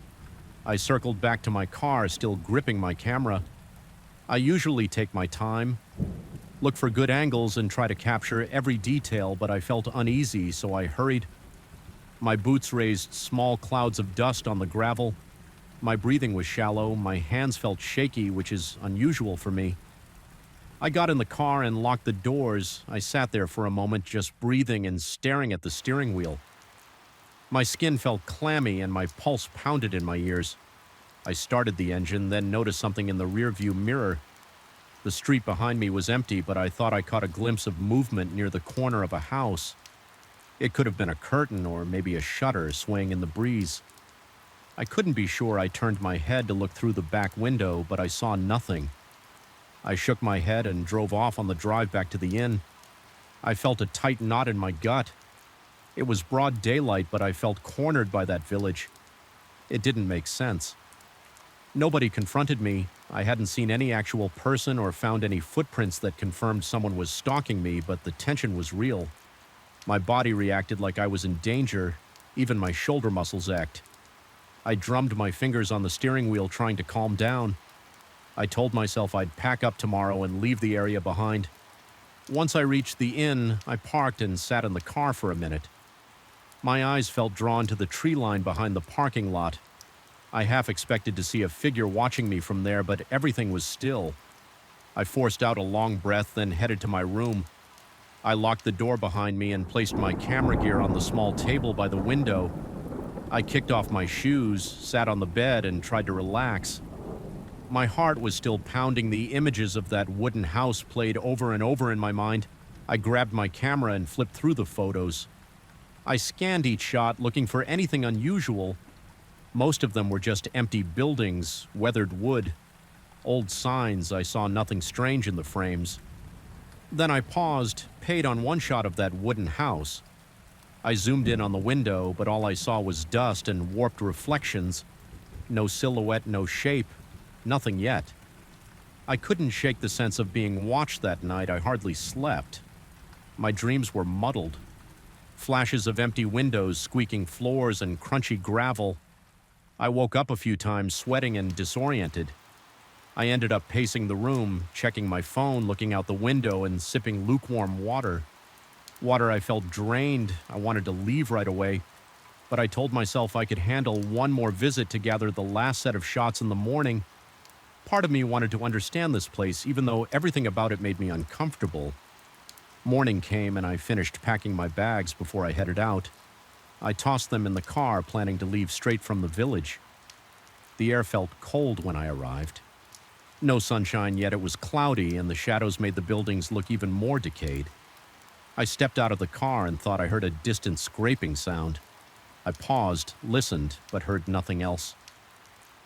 I circled back to my car, still gripping my camera. I usually take my time, look for good angles and try to capture every detail, but I felt uneasy, so I hurried. My boots raised small clouds of dust on the gravel. My breathing was shallow, my hands felt shaky, which is unusual for me. I got in the car and locked the doors. I sat there for a moment, just breathing and staring at the steering wheel. My skin felt clammy and my pulse pounded in my ears. I started the engine, then noticed something in the rearview mirror. The street behind me was empty, but I thought I caught a glimpse of movement near the corner of a house. It could have been a curtain or maybe a shutter swaying in the breeze. I couldn't be sure. I turned my head to look through the back window, but I saw nothing. I shook my head and drove off on the drive back to the inn. I felt a tight knot in my gut. It was broad daylight, but I felt cornered by that village. It didn't make sense. Nobody confronted me. I hadn't seen any actual person or found any footprints that confirmed someone was stalking me, but the tension was real. My body reacted like I was in danger. Even my shoulder muscles ached. I drummed my fingers on the steering wheel, trying to calm down. I told myself I'd pack up tomorrow and leave the area behind. Once I reached the inn, I parked and sat in the car for a minute. My eyes felt drawn to the tree line behind the parking lot. I half expected to see a figure watching me from there, but everything was still. I forced out a long breath, then headed to my room. I locked the door behind me and placed my camera gear on the small table by the window. I kicked off my shoes, sat on the bed, and tried to relax. My heart was still pounding. The images of that wooden house played over and over in my mind. I grabbed my camera and flipped through the photos. I scanned each shot, looking for anything unusual. Most of them were just empty buildings, weathered wood, old signs. I saw nothing strange in the frames. Then I paused, paid on one shot of that wooden house. I zoomed in on the window, but all I saw was dust and warped reflections. No silhouette, no shape, nothing yet. I couldn't shake the sense of being watched that night. I hardly slept. My dreams were muddled. Flashes of empty windows, squeaking floors, and crunchy gravel. I woke up a few times, sweating and disoriented. I ended up pacing the room, checking my phone, looking out the window, and sipping lukewarm water. Water I felt drained. I wanted to leave right away, but I told myself I could handle one more visit to gather the last set of shots in the morning. Part of me wanted to understand this place, even though everything about it made me uncomfortable. Morning came and I finished packing my bags before I headed out. I tossed them in the car, planning to leave straight from the village. The air felt cold when I arrived. No sunshine yet. It was cloudy, and the shadows made the buildings look even more decayed. I stepped out of the car and thought I heard a distant scraping sound. I paused, listened, but heard nothing else.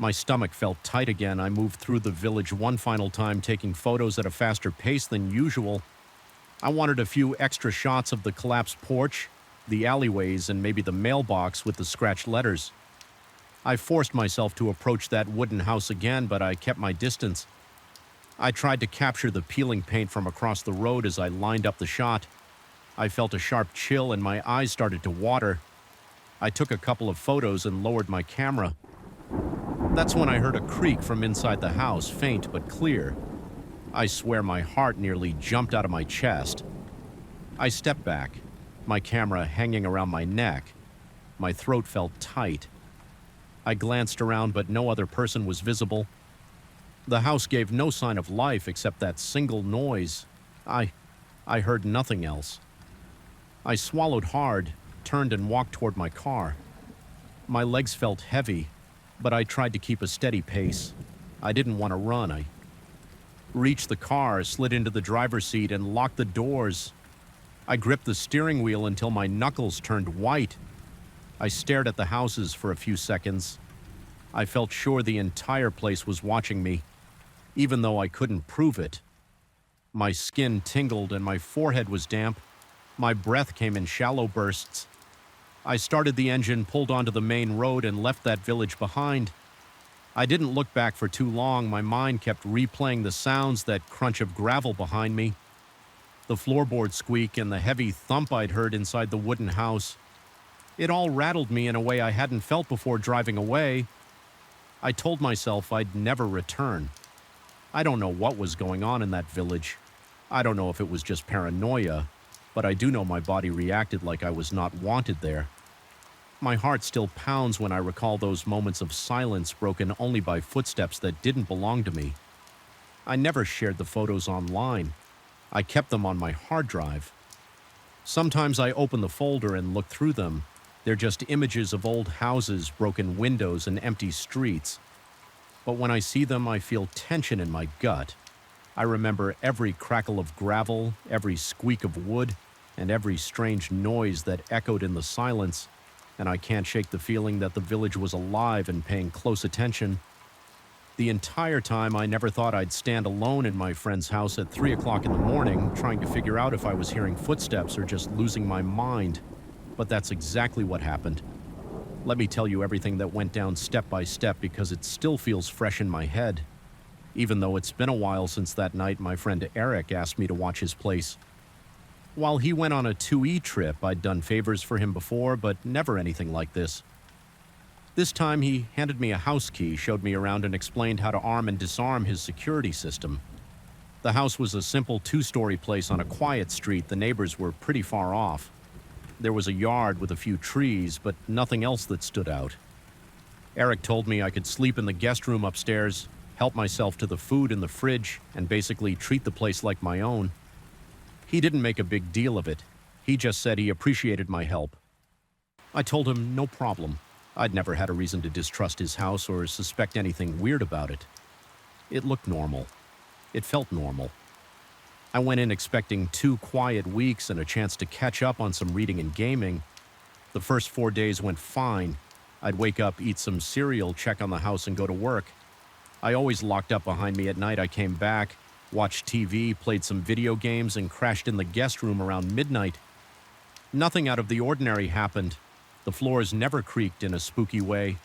My stomach felt tight again. I moved through the village one final time, taking photos at a faster pace than usual. I wanted a few extra shots of the collapsed porch, the alleyways, and maybe the mailbox with the scratched letters. I forced myself to approach that wooden house again, but I kept my distance. I tried to capture the peeling paint from across the road as I lined up the shot. I felt a sharp chill and my eyes started to water. I took a couple of photos and lowered my camera. That's when I heard a creak from inside the house, faint but clear. I swear my heart nearly jumped out of my chest. I stepped back, my camera hanging around my neck. My throat felt tight. I glanced around, but no other person was visible. The house gave no sign of life except that single noise. I heard nothing else. I swallowed hard, turned and walked toward my car. My legs felt heavy, but I tried to keep a steady pace. I didn't want to run. I reached the car, slid into the driver's seat, and locked the doors. I gripped the steering wheel until my knuckles turned white. I stared at the houses for a few seconds. I felt sure the entire place was watching me, even though I couldn't prove it. My skin tingled and my forehead was damp. My breath came in shallow bursts. I started the engine, pulled onto the main road, and left that village behind. I didn't look back for too long. My mind kept replaying the sounds, that crunch of gravel behind me, the floorboard squeak, and the heavy thump I'd heard inside the wooden house. It all rattled me in a way I hadn't felt before driving away. I told myself I'd never return. I don't know what was going on in that village. I don't know if it was just paranoia, but I do know my body reacted like I was not wanted there. My heart still pounds when I recall those moments of silence broken only by footsteps that didn't belong to me. I never shared the photos online. I kept them on my hard drive. Sometimes I open the folder and look through them. They're just images of old houses, broken windows, and empty streets. But when I see them, I feel tension in my gut. I remember every crackle of gravel, every squeak of wood, and every strange noise that echoed in the silence, and I can't shake the feeling that the village was alive and paying close attention. The entire time, I never thought I'd stand alone in my friend's house at 3 o'clock in the morning, trying to figure out if I was hearing footsteps or just losing my mind. But that's exactly what happened. Let me tell you everything that went down step by step because it still feels fresh in my head. Even though it's been a while since that night my friend Eric asked me to watch his place. While he went on a 2E trip, I'd done favors for him before, but never anything like this. This time he handed me a house key, showed me around, and explained how to arm and disarm his security system. The house was a simple 2-story place on a quiet street. The neighbors were pretty far off. There was a yard with a few trees, but nothing else that stood out. Eric told me I could sleep in the guest room upstairs, help myself to the food in the fridge, and basically treat the place like my own. He didn't make a big deal of it. He just said he appreciated my help. I told him no problem. I'd never had a reason to distrust his house or suspect anything weird about it. It looked normal. It felt normal. I went in expecting 2 quiet weeks and a chance to catch up on some reading and gaming. The first 4 days went fine. I'd wake up, eat some cereal, check on the house, and go to work. I always locked up behind me at night. I came back, watched TV, played some video games, and crashed in the guest room around midnight. Nothing out of the ordinary happened. The floors never creaked in a spooky way.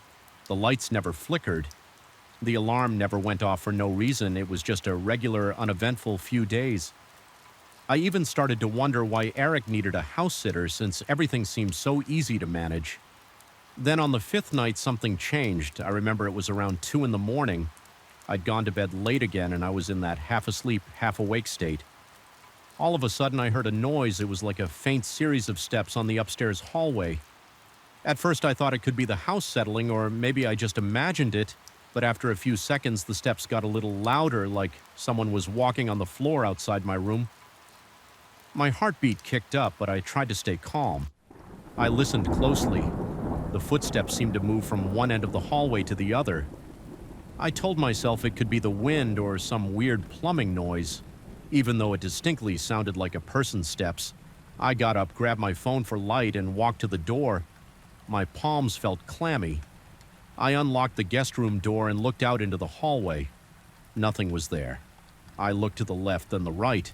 The lights never flickered. The alarm never went off for no reason. It was just a regular, uneventful few days. I even started to wonder why Eric needed a house sitter since everything seemed so easy to manage. Then on the 5th night, something changed. I remember it was around 2 in the morning. I'd gone to bed late again and I was in that half-asleep, half-awake state. All of a sudden I heard a noise. It was like a faint series of steps on the upstairs hallway. At first I thought it could be the house settling, or maybe I just imagined it, but after a few seconds the steps got a little louder, like someone was walking on the floor outside my room. My heartbeat kicked up, but I tried to stay calm. I listened closely. The footsteps seemed to move from one end of the hallway to the other. I told myself it could be the wind or some weird plumbing noise, even though it distinctly sounded like a person's steps. I got up, grabbed my phone for light, and walked to the door. My palms felt clammy. I unlocked the guest room door and looked out into the hallway. Nothing was there. I looked to the left and the right.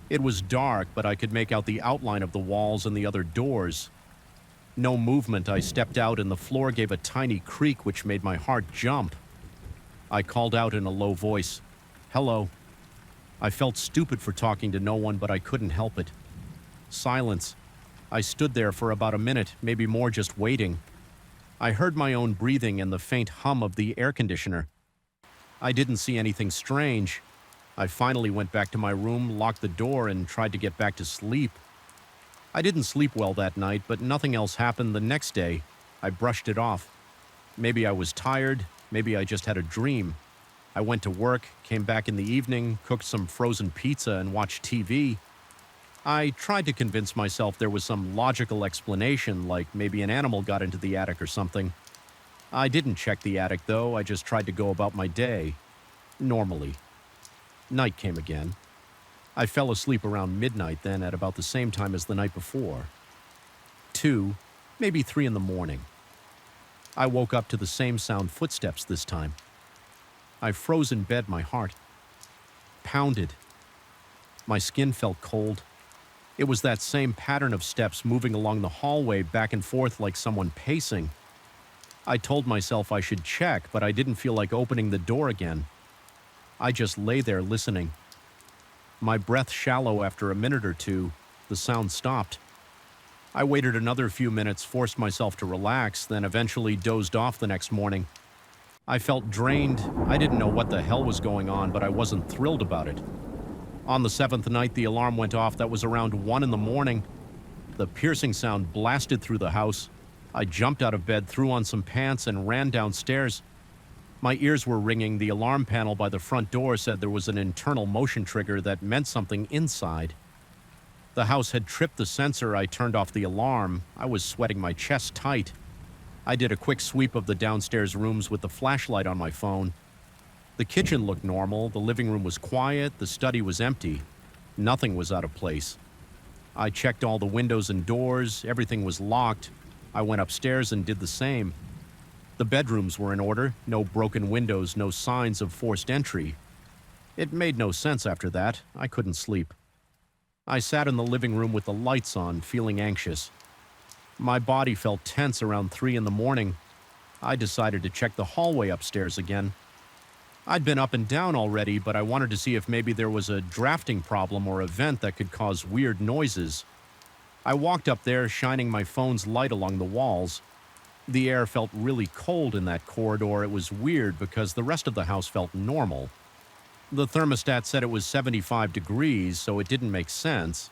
It was dark, but I could make out the outline of the walls and the other doors. No movement. I stepped out and the floor gave a tiny creak which made my heart jump. I called out in a low voice, "Hello." I felt stupid for talking to no one, but I couldn't help it. Silence. I stood there for about a minute, maybe more, just waiting. I heard my own breathing and the faint hum of the air conditioner. I didn't see anything strange. I finally went back to my room, locked the door, and tried to get back to sleep. I didn't sleep well that night, but nothing else happened the next day. I brushed it off. Maybe I was tired, maybe I just had a dream. I went to work, came back in the evening, cooked some frozen pizza, and watched TV. I tried to convince myself there was some logical explanation, like maybe an animal got into the attic or something. I didn't check the attic, though. I just tried to go about my day. Normally. Night came again. I fell asleep around midnight then, at about the same time as the night before. 2, maybe 3 in the morning. I woke up to the same sound, footsteps this time. I froze in bed, my heart pounded. My skin felt cold. It was that same pattern of steps moving along the hallway, back and forth like someone pacing. I told myself I should check, but I didn't feel like opening the door again. I just lay there listening. My breath shallow after a minute or two, the sound stopped. I waited another few minutes, forced myself to relax, then eventually dozed off the next morning. I felt drained. I didn't know what the hell was going on, but I wasn't thrilled about it. On the seventh night, the alarm went off. That was around 1 in the morning. The piercing sound blasted through the house. I jumped out of bed, threw on some pants, and ran downstairs. My ears were ringing. The alarm panel by the front door said there was an internal motion trigger that meant something inside. The house had tripped the sensor. I turned off the alarm. I was sweating my chest tight. I did a quick sweep of the downstairs rooms with the flashlight on my phone. The kitchen looked normal. The living room was quiet. The study was empty. Nothing was out of place. I checked all the windows and doors. Everything was locked. I went upstairs and did the same. The bedrooms were in order. No broken windows, no signs of forced entry. It made no sense after that. I couldn't sleep. I sat in the living room with the lights on, feeling anxious. My body felt tense around 3 in the morning. I decided to check the hallway upstairs again. I'd been up and down already, but I wanted to see if maybe there was a drafting problem or a vent that could cause weird noises. I walked up there, shining my phone's light along the walls. The air felt really cold in that corridor. It was weird because the rest of the house felt normal. The thermostat said it was 75 degrees, so it didn't make sense.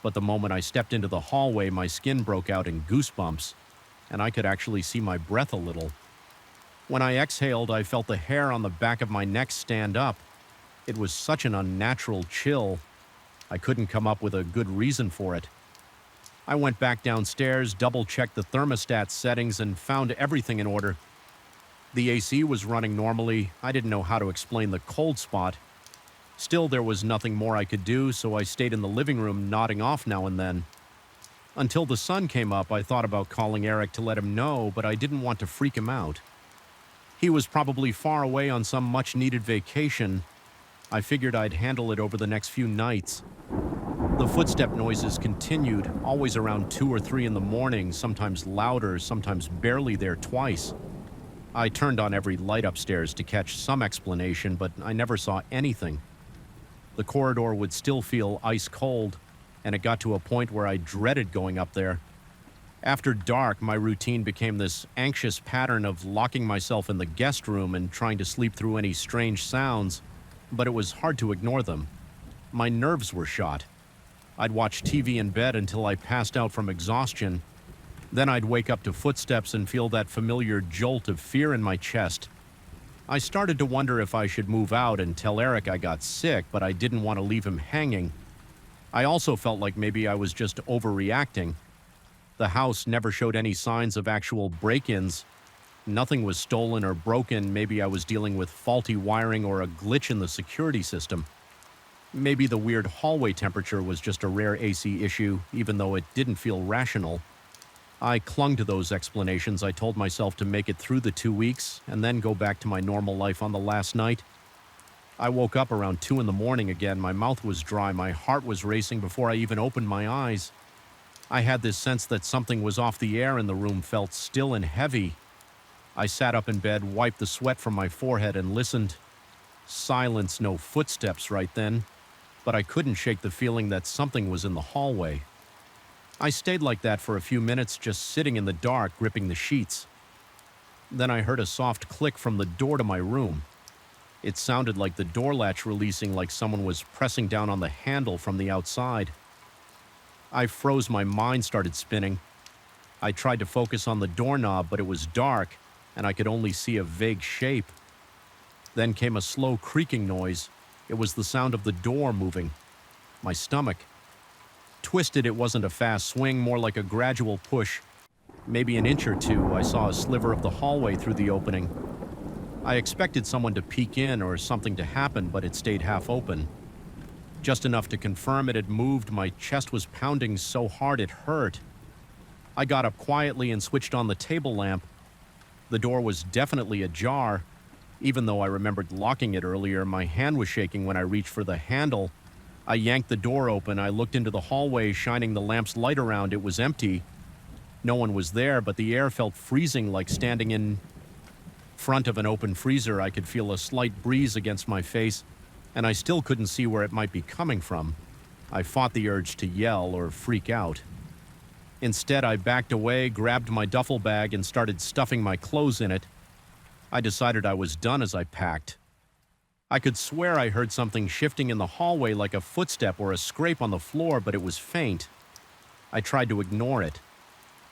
But the moment I stepped into the hallway, my skin broke out in goosebumps, and I could actually see my breath a little. When I exhaled, I felt the hair on the back of my neck stand up. It was such an unnatural chill. I couldn't come up with a good reason for it. I went back downstairs, double-checked the thermostat settings, and found everything in order. The AC was running normally. I didn't know how to explain the cold spot. Still, there was nothing more I could do, so I stayed in the living room, nodding off now and then. Until the sun came up, I thought about calling Eric to let him know, but I didn't want to freak him out. He was probably far away on some much-needed vacation. I figured I'd handle it over the next few nights. The footstep noises continued, always around 2 or 3 in the morning, sometimes louder, sometimes barely there twice. I turned on every light upstairs to catch some explanation, but I never saw anything. The corridor would still feel ice cold, and it got to a point where I dreaded going up there. After dark, my routine became this anxious pattern of locking myself in the guest room and trying to sleep through any strange sounds, but it was hard to ignore them. My nerves were shot. I'd watch TV in bed until I passed out from exhaustion. Then I'd wake up to footsteps and feel that familiar jolt of fear in my chest. I started to wonder if I should move out and tell Eric I got sick, but I didn't want to leave him hanging. I also felt like maybe I was just overreacting. The house never showed any signs of actual break-ins. Nothing was stolen or broken. Maybe I was dealing with faulty wiring or a glitch in the security system. Maybe the weird hallway temperature was just a rare AC issue, even though it didn't feel rational. I clung to those explanations. I told myself to make it through the 2 weeks and then go back to my normal life on the last night. I woke up around 2 in the morning again. My mouth was dry. My heart was racing before I even opened my eyes. I had this sense that something was off the air in the room, felt still and heavy. I sat up in bed, wiped the sweat from my forehead, and listened. Silence, no footsteps right then, but I couldn't shake the feeling that something was in the hallway. I stayed like that for a few minutes, just sitting in the dark, gripping the sheets. Then I heard a soft click from the door to my room. It sounded like the door latch releasing, like someone was pressing down on the handle from the outside. I froze, my mind started spinning. I tried to focus on the doorknob, but it was dark, and I could only see a vague shape. Then came a slow creaking noise. It was the sound of the door moving. My stomach twisted. It wasn't a fast swing, more like a gradual push. Maybe an inch or two. I saw a sliver of the hallway through the opening. I expected someone to peek in or something to happen, but it stayed half open. Just enough to confirm it had moved. My chest was pounding so hard it hurt. I got up quietly and switched on the table lamp. The door was definitely ajar. Even though I remembered locking it earlier, my hand was shaking when I reached for the handle. I yanked the door open. I looked into the hallway, shining the lamp's light around. It was empty. No one was there, but the air felt freezing, like standing in front of an open freezer. I could feel a slight breeze against my face, and I still couldn't see where it might be coming from. I fought the urge to yell or freak out. Instead, I backed away, grabbed my duffel bag, and started stuffing my clothes in it. I decided I was done as I packed. I could swear I heard something shifting in the hallway, like a footstep or a scrape on the floor, but it was faint. I tried to ignore it.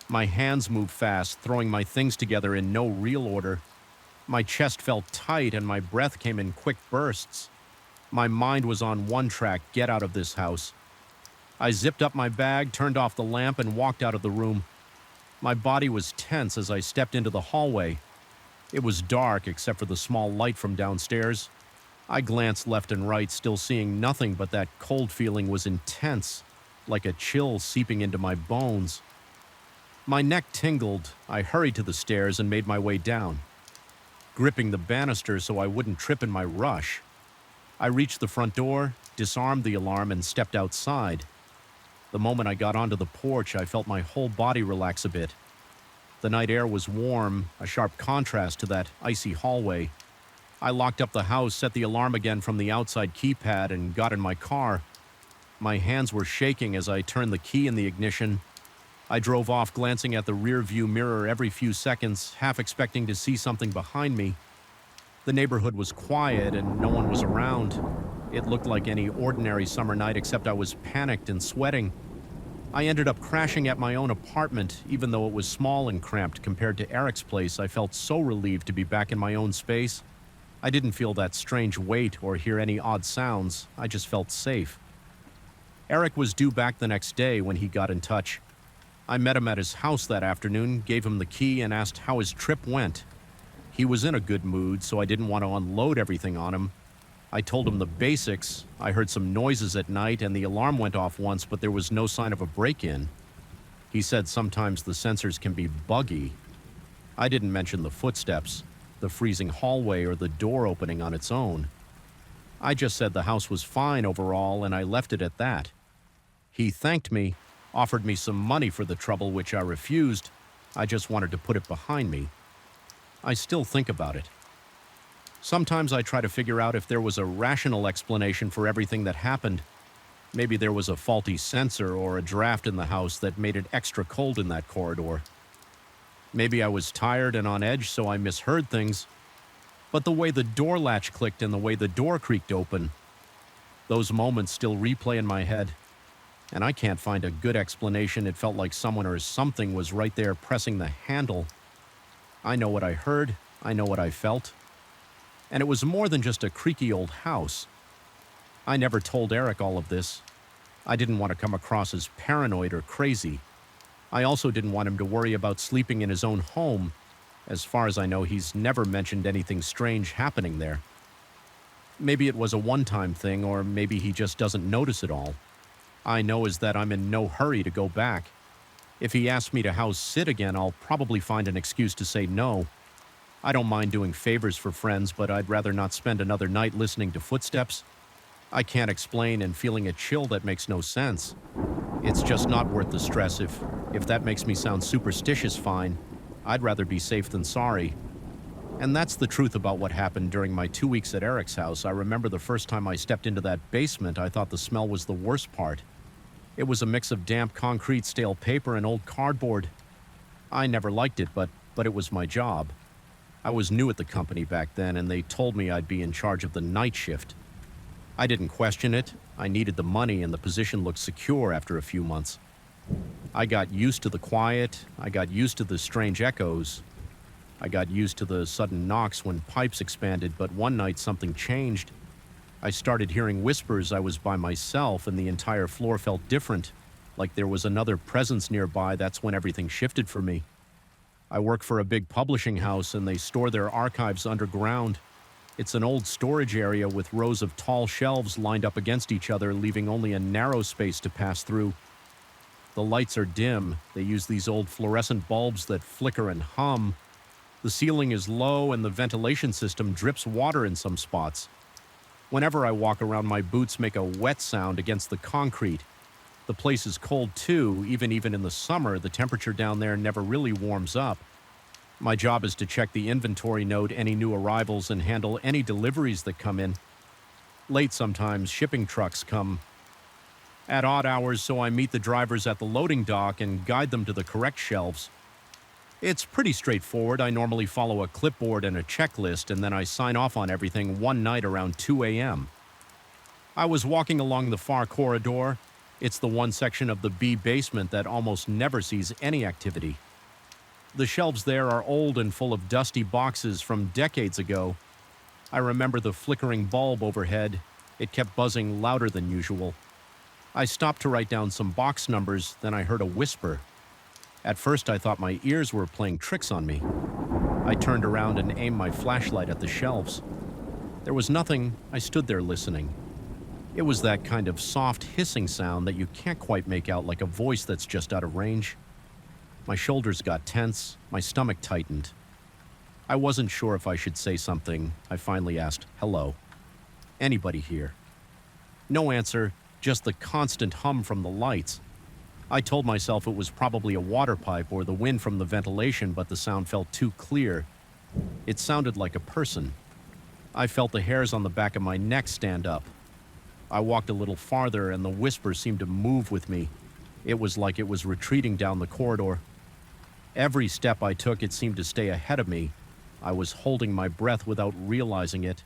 My hands moved fast, throwing my things together in no real order. My chest felt tight and my breath came in quick bursts. My mind was on one track: get out of this house. I zipped up my bag, turned off the lamp, and walked out of the room. My body was tense as I stepped into the hallway. It was dark except for the small light from downstairs. I glanced left and right, still seeing nothing, but that cold feeling was intense, like a chill seeping into my bones. My neck tingled. I hurried to the stairs and made my way down, gripping the banister so I wouldn't trip in my rush. I reached the front door, disarmed the alarm, and stepped outside. The moment I got onto the porch, I felt my whole body relax a bit. The night air was warm, a sharp contrast to that icy hallway. I locked up the house, set the alarm again from the outside keypad, and got in my car. My hands were shaking as I turned the key in the ignition. I drove off, glancing at the rear-view mirror every few seconds, half expecting to see something behind me. The neighborhood was quiet and no one was around. It looked like any ordinary summer night, except I was panicked and sweating. I ended up crashing at my own apartment. Even though it was small and cramped compared to Eric's place, I felt so relieved to be back in my own space. I didn't feel that strange weight or hear any odd sounds. I just felt safe. Eric was due back the next day when he got in touch. I met him at his house that afternoon, gave him the key, and asked how his trip went. He was in a good mood, so I didn't want to unload everything on him. I told him the basics. I heard some noises at night and the alarm went off once, but there was no sign of a break-in. He said sometimes the sensors can be buggy. I didn't mention the footsteps, the freezing hallway, or the door opening on its own. I just said the house was fine overall, and I left it at that. He thanked me, offered me some money for the trouble, which I refused. I just wanted to put it behind me. I still think about it. Sometimes I try to figure out if there was a rational explanation for everything that happened. Maybe there was a faulty sensor or a draft in the house that made it extra cold in that corridor. Maybe I was tired and on edge, so I misheard things. But the way the door latch clicked and the way the door creaked open, those moments still replay in my head. And I can't find a good explanation. It felt like someone or something was right there pressing the handle. I know what I heard. I know what I felt. And it was more than just a creaky old house. I never told Eric all of this. I didn't want to come across as paranoid or crazy. I also didn't want him to worry about sleeping in his own home. As far as I know, he's never mentioned anything strange happening there. Maybe it was a one-time thing, or maybe he just doesn't notice it all. I know is that I'm in no hurry to go back. If he asks me to house sit again, I'll probably find an excuse to say no. I don't mind doing favors for friends, but I'd rather not spend another night listening to footsteps. I can't explain, and feeling a chill that makes no sense. It's just not worth the stress. If that makes me sound superstitious, fine. I'd rather be safe than sorry. And that's the truth about what happened during my 2 weeks at Eric's house. I remember the first time I stepped into that basement, I thought the smell was the worst part. It was a mix of damp concrete, stale paper, and old cardboard. I never liked it, but it was my job. I was new at the company back then, and they told me I'd be in charge of the night shift. I didn't question it. I needed the money, and the position looked secure after a few months. I got used to the quiet. I got used to the strange echoes. I got used to the sudden knocks when pipes expanded, but one night something changed. I started hearing whispers. I was by myself, and the entire floor felt different, like there was another presence nearby. That's when everything shifted for me. I work for a big publishing house, and they store their archives underground. It's an old storage area with rows of tall shelves lined up against each other, leaving only a narrow space to pass through. The lights are dim. They use these old fluorescent bulbs that flicker and hum. The ceiling is low, and the ventilation system drips water in some spots. Whenever I walk around, my boots make a wet sound against the concrete. The place is cold too, even in the summer, the temperature down there never really warms up. My job is to check the inventory note any new arrivals and handle any deliveries that come in. Late sometimes, shipping trucks come at odd hours, so I meet the drivers at the loading dock and guide them to the correct shelves. It's pretty straightforward. I normally follow a clipboard and a checklist, and then I sign off on everything one night around 2 a.m. I was walking along the far corridor. It's the one section of the B basement that almost never sees any activity. The shelves there are old and full of dusty boxes from decades ago. I remember the flickering bulb overhead. It kept buzzing louder than usual. I stopped to write down some box numbers, then I heard a whisper. At first I thought my ears were playing tricks on me. I turned around and aimed my flashlight at the shelves. There was nothing. I stood there listening. It was that kind of soft hissing sound that you can't quite make out, like a voice that's just out of range. My shoulders got tense, my stomach tightened. I wasn't sure if I should say something. I finally asked, "Hello? Anybody here?" No answer, just the constant hum from the lights. I told myself it was probably a water pipe or the wind from the ventilation, but the sound felt too clear. It sounded like a person. I felt the hairs on the back of my neck stand up. I walked a little farther, and the whisper seemed to move with me. It was like it was retreating down the corridor. Every step I took, it seemed to stay ahead of me. I was holding my breath without realizing it.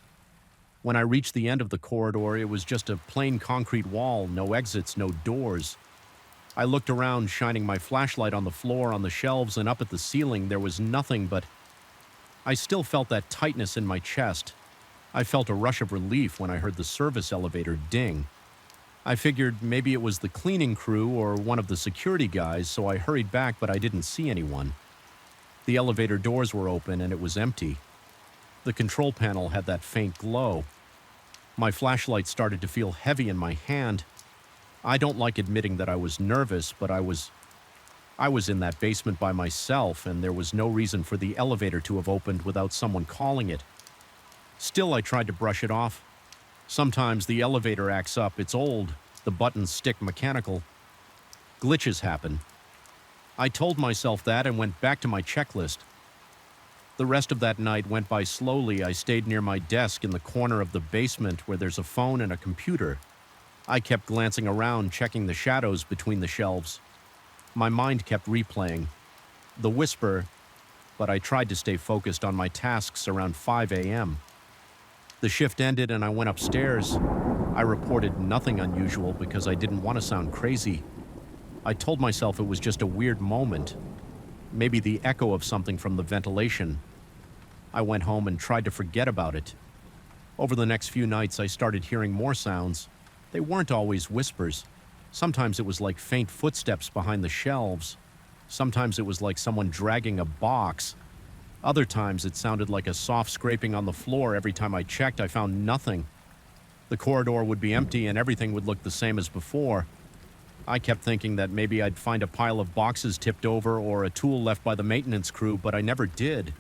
When I reached the end of the corridor, it was just a plain concrete wall, no exits, no doors. I looked around, shining my flashlight on the floor, on the shelves, and up at the ceiling. There was nothing, but I still felt that tightness in my chest. I felt a rush of relief when I heard the service elevator ding. I figured maybe it was the cleaning crew or one of the security guys, so I hurried back, but I didn't see anyone. The elevator doors were open and it was empty. The control panel had that faint glow. My flashlight started to feel heavy in my hand. I don't like admitting that I was nervous, but I was in that basement by myself, and there was no reason for the elevator to have opened without someone calling it. Still, I tried to brush it off. Sometimes the elevator acts up. It's old. The buttons stick mechanical. Glitches happen. I told myself that and went back to my checklist. The rest of that night went by slowly. I stayed near my desk in the corner of the basement where there's a phone and a computer. I kept glancing around, checking the shadows between the shelves. My mind kept replaying the whisper, but I tried to stay focused on my tasks around 5 a.m. The shift ended and I went upstairs. I reported nothing unusual because I didn't want to sound crazy. I told myself it was just a weird moment, maybe the echo of something from the ventilation. I went home and tried to forget about it. Over the next few nights, I started hearing more sounds. They weren't always whispers. Sometimes it was like faint footsteps behind the shelves. Sometimes it was like someone dragging a box. Other times it sounded like a soft scraping on the floor. Every time I checked, I found nothing. The corridor would be empty and everything would look the same as before. I kept thinking that maybe I'd find a pile of boxes tipped over or a tool left by the maintenance crew, but I never did.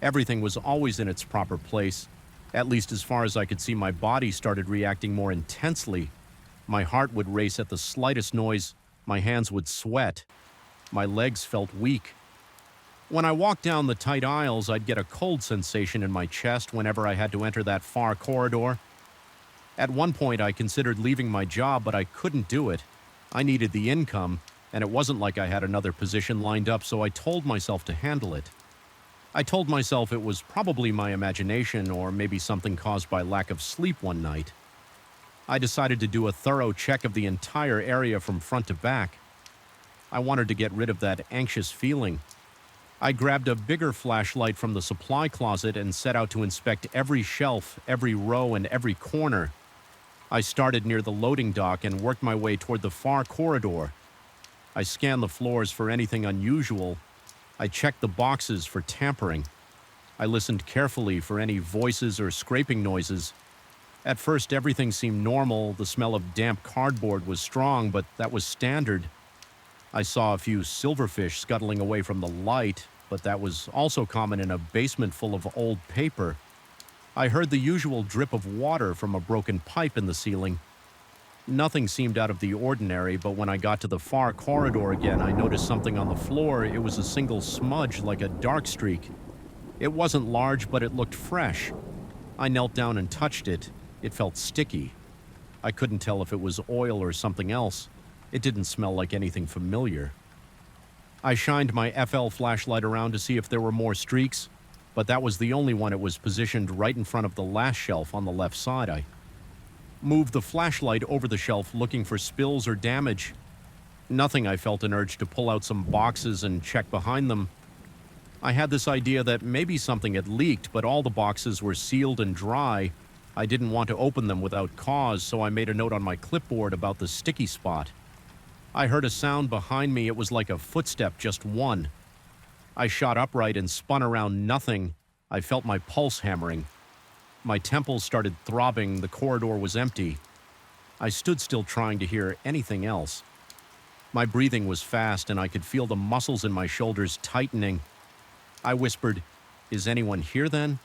Everything was always in its proper place. At least as far as I could see, my body started reacting more intensely. My heart would race at the slightest noise. My hands would sweat. My legs felt weak. When I walked down the tight aisles, I'd get a cold sensation in my chest whenever I had to enter that far corridor. At one point, I considered leaving my job, but I couldn't do it. I needed the income, and it wasn't like I had another position lined up, so I told myself to handle it. I told myself it was probably my imagination or maybe something caused by lack of sleep one night. I decided to do a thorough check of the entire area from front to back. I wanted to get rid of that anxious feeling. I grabbed a bigger flashlight from the supply closet and set out to inspect every shelf, every row, and every corner. I started near the loading dock and worked my way toward the far corridor. I scanned the floors for anything unusual. I checked the boxes for tampering. I listened carefully for any voices or scraping noises. At first, everything seemed normal. The smell of damp cardboard was strong, but that was standard. I saw a few silverfish scuttling away from the light, but that was also common in a basement full of old paper. I heard the usual drip of water from a broken pipe in the ceiling. Nothing seemed out of the ordinary, but when I got to the far corridor again, I noticed something on the floor. It was a single smudge, like a dark streak. It wasn't large, but it looked fresh. I knelt down and touched it. It felt sticky. I couldn't tell if it was oil or something else. It didn't smell like anything familiar. I shined my FL flashlight around to see if there were more streaks, but that was the only one. It was positioned right in front of the last shelf on the left side. I moved the flashlight over the shelf looking for spills or damage. Nothing. I felt an urge to pull out some boxes and check behind them. I had this idea that maybe something had leaked, but all the boxes were sealed and dry. I didn't want to open them without cause, so I made a note on my clipboard about the sticky spot. I heard a sound behind me. It was like a footstep, just one. I shot upright and spun around. Nothing. I felt my pulse hammering. My temples started throbbing. The corridor was empty. I stood still, trying to hear anything else. My breathing was fast, and I could feel the muscles in my shoulders tightening. I whispered, "Is anyone here then?"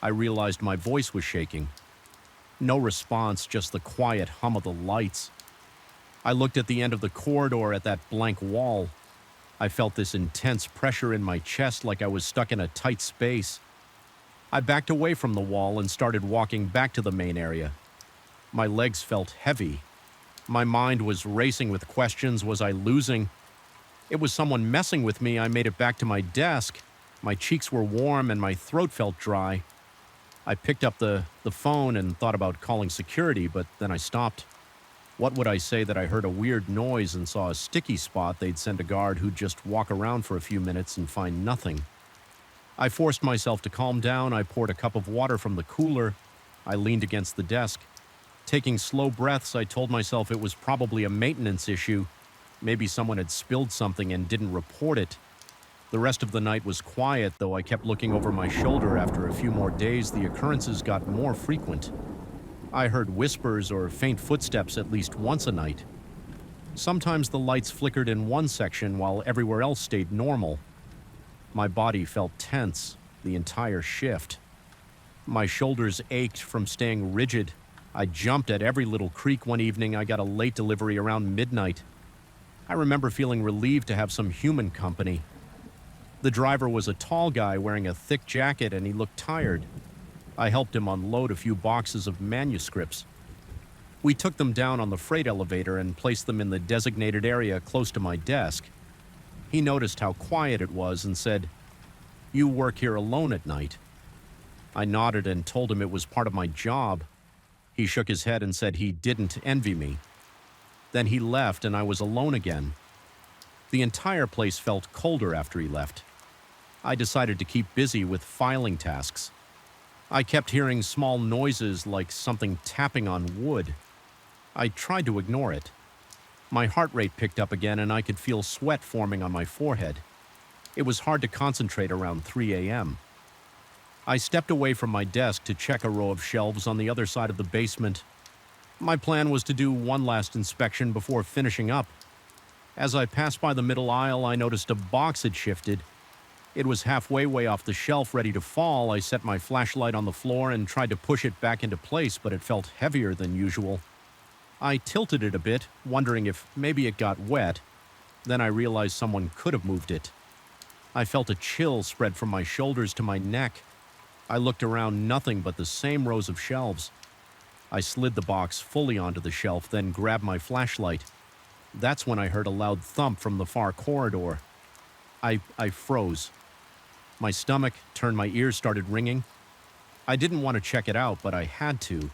I realized my voice was shaking. No response, just the quiet hum of the lights. I looked at the end of the corridor, at that blank wall. I felt this intense pressure in my chest, like I was stuck in a tight space. I backed away from the wall and started walking back to the main area. My legs felt heavy. My mind was racing with questions. Was I losing? It was someone messing with me. I made it back to my desk. My cheeks were warm and my throat felt dry. I picked up the phone and thought about calling security, but then I stopped. What would I say that I heard a weird noise and saw a sticky spot? They'd send a guard who'd just walk around for a few minutes and find nothing. I forced myself to calm down. I poured a cup of water from the cooler. I leaned against the desk. Taking slow breaths, I told myself it was probably a maintenance issue. Maybe someone had spilled something and didn't report it. The rest of the night was quiet, though I kept looking over my shoulder. After a few more days, the occurrences got more frequent. I heard whispers or faint footsteps at least once a night. Sometimes the lights flickered in one section while everywhere else stayed normal. My body felt tense the entire shift. My shoulders ached from staying rigid. I jumped at every little creak. One evening, I got a late delivery around midnight. I remember feeling relieved to have some human company. The driver was a tall guy wearing a thick jacket, and he looked tired. I helped him unload a few boxes of manuscripts. We took them down on the freight elevator and placed them in the designated area close to my desk. He noticed how quiet it was and said, "You work here alone at night?" I nodded and told him it was part of my job. He shook his head and said he didn't envy me. Then he left and I was alone again. The entire place felt colder after he left. I decided to keep busy with filing tasks. I kept hearing small noises like something tapping on wood. I tried to ignore it. My heart rate picked up again and I could feel sweat forming on my forehead. It was hard to concentrate around 3 a.m. I stepped away from my desk to check a row of shelves on the other side of the basement. My plan was to do one last inspection before finishing up. As I passed by the middle aisle, I noticed a box had shifted. It was halfway way off the shelf, ready to fall. I set my flashlight on the floor and tried to push it back into place, but it felt heavier than usual. I tilted it a bit, wondering if maybe it got wet. Then I realized someone could have moved it. I felt a chill spread from my shoulders to my neck. I looked around, nothing but the same rows of shelves. I slid the box fully onto the shelf, then grabbed my flashlight. That's when I heard a loud thump from the far corridor. I froze. My stomach turned, my ears started ringing. I didn't want to check it out, but I had to.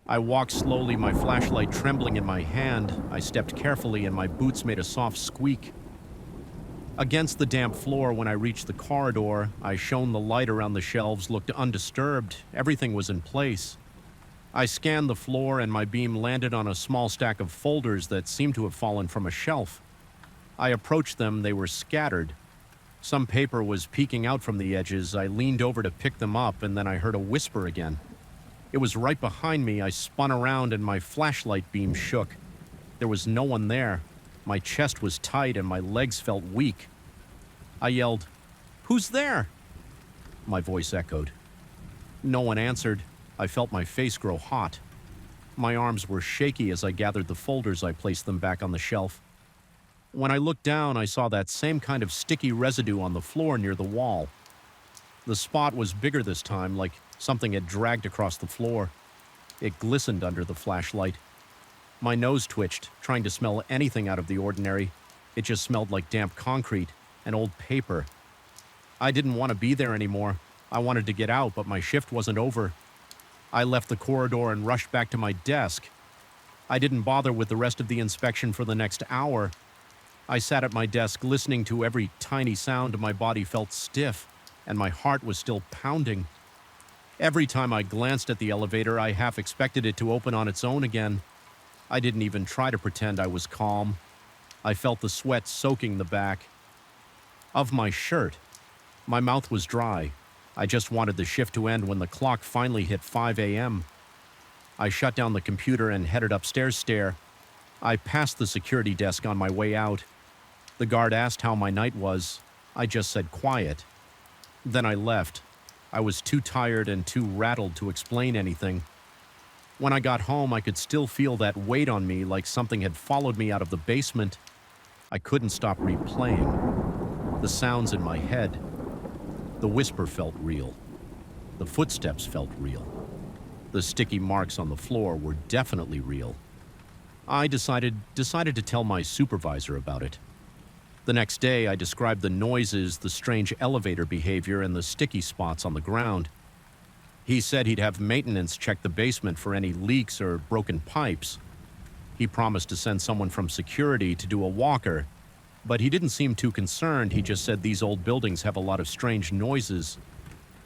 I walked slowly, my flashlight trembling in my hand. I stepped carefully and my boots made a soft squeak. Against the damp floor, when I reached the corridor, I shone the light around the shelves, looked undisturbed. Everything was in place. I scanned the floor and my beam landed on a small stack of folders that seemed to have fallen from a shelf. I approached them. They were scattered. Some paper was peeking out from the edges. I leaned over to pick them up and then I heard a whisper again. It was right behind me. I spun around and my flashlight beam shook. There was no one there. My chest was tight and my legs felt weak. I yelled, "Who's there?" My voice echoed. No one answered. I felt my face grow hot. My arms were shaky as I gathered the folders. I placed them back on the shelf. When I looked down, I saw that same kind of sticky residue on the floor near the wall. The spot was bigger this time, like something had dragged across the floor. It glistened under the flashlight. My nose twitched, trying to smell anything out of the ordinary. It just smelled like damp concrete and old paper. I didn't want to be there anymore. I wanted to get out, but my shift wasn't over. I left the corridor and rushed back to my desk. I didn't bother with the rest of the inspection for the next hour. I sat at my desk listening to every tiny sound. My body felt stiff, and my heart was still pounding. Every time I glanced at the elevator, I half expected it to open on its own again. I didn't even try to pretend I was calm. I felt the sweat soaking the back of my shirt. My mouth was dry. I just wanted the shift to end when the clock finally hit 5 a.m. I shut down the computer and headed upstairs. I passed the security desk on my way out. The guard asked how my night was. I just said quiet. Then I left. I was too tired and too rattled to explain anything. When I got home, I could still feel that weight on me, like something had followed me out of the basement. I couldn't stop replaying the sounds in my head. The whisper felt real. The footsteps felt real. The sticky marks on the floor were definitely real. I decided to tell my supervisor about it. The next day, I described the noises, the strange elevator behavior, and the sticky spots on the ground. He said he'd have maintenance check the basement for any leaks or broken pipes. He promised to send someone from security to do a walker, but he didn't seem too concerned. He just said these old buildings have a lot of strange noises.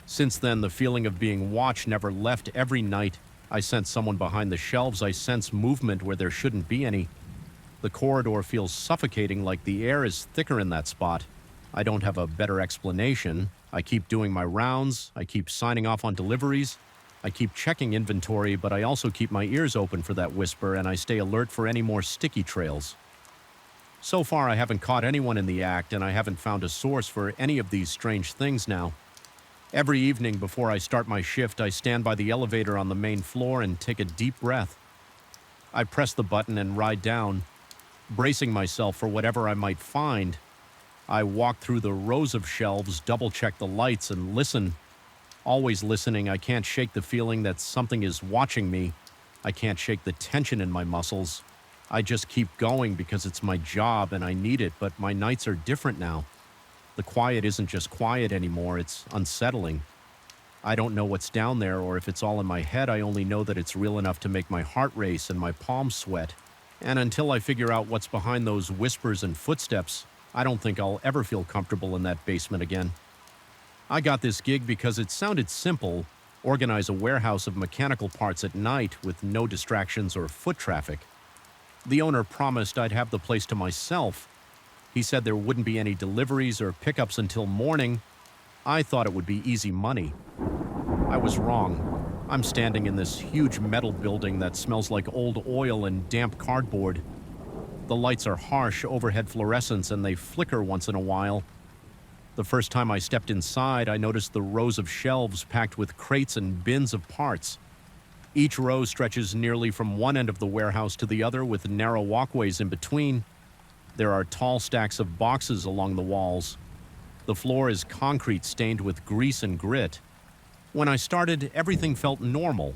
Since then, the feeling of being watched never left. Every night, I sense someone behind the shelves. I sense movement where there shouldn't be any. The corridor feels suffocating, like the air is thicker in that spot. I don't have a better explanation. I keep doing my rounds. I keep signing off on deliveries. I keep checking inventory, but I also keep my ears open for that whisper, and I stay alert for any more sticky trails. So far, I haven't caught anyone in the act, and I haven't found a source for any of these strange things now. Every evening before I start my shift, I stand by the elevator on the main floor and take a deep breath. I press the button and ride down, bracing myself for whatever I might find. I walk through the rows of shelves, double-check the lights, and listen. Always listening, I can't shake the feeling that something is watching me. I can't shake the tension in my muscles. I just keep going because it's my job and I need it, but my nights are different now. The quiet isn't just quiet anymore, it's unsettling. I don't know what's down there or if it's all in my head. I only know that it's real enough to make my heart race and my palms sweat. And until I figure out what's behind those whispers and footsteps, I don't think I'll ever feel comfortable in that basement again. I got this gig because it sounded simple: organize a warehouse of mechanical parts at night with no distractions or foot traffic. The owner promised I'd have the place to myself. He said there wouldn't be any deliveries or pickups until morning. I thought it would be easy money. I was wrong. I'm standing in this huge metal building that smells like old oil and damp cardboard. The lights are harsh overhead fluorescents and they flicker once in a while. The first time I stepped inside, I noticed the rows of shelves packed with crates and bins of parts. Each row stretches nearly from one end of the warehouse to the other with narrow walkways in between. There are tall stacks of boxes along the walls. The floor is concrete stained with grease and grit. When I started, everything felt normal.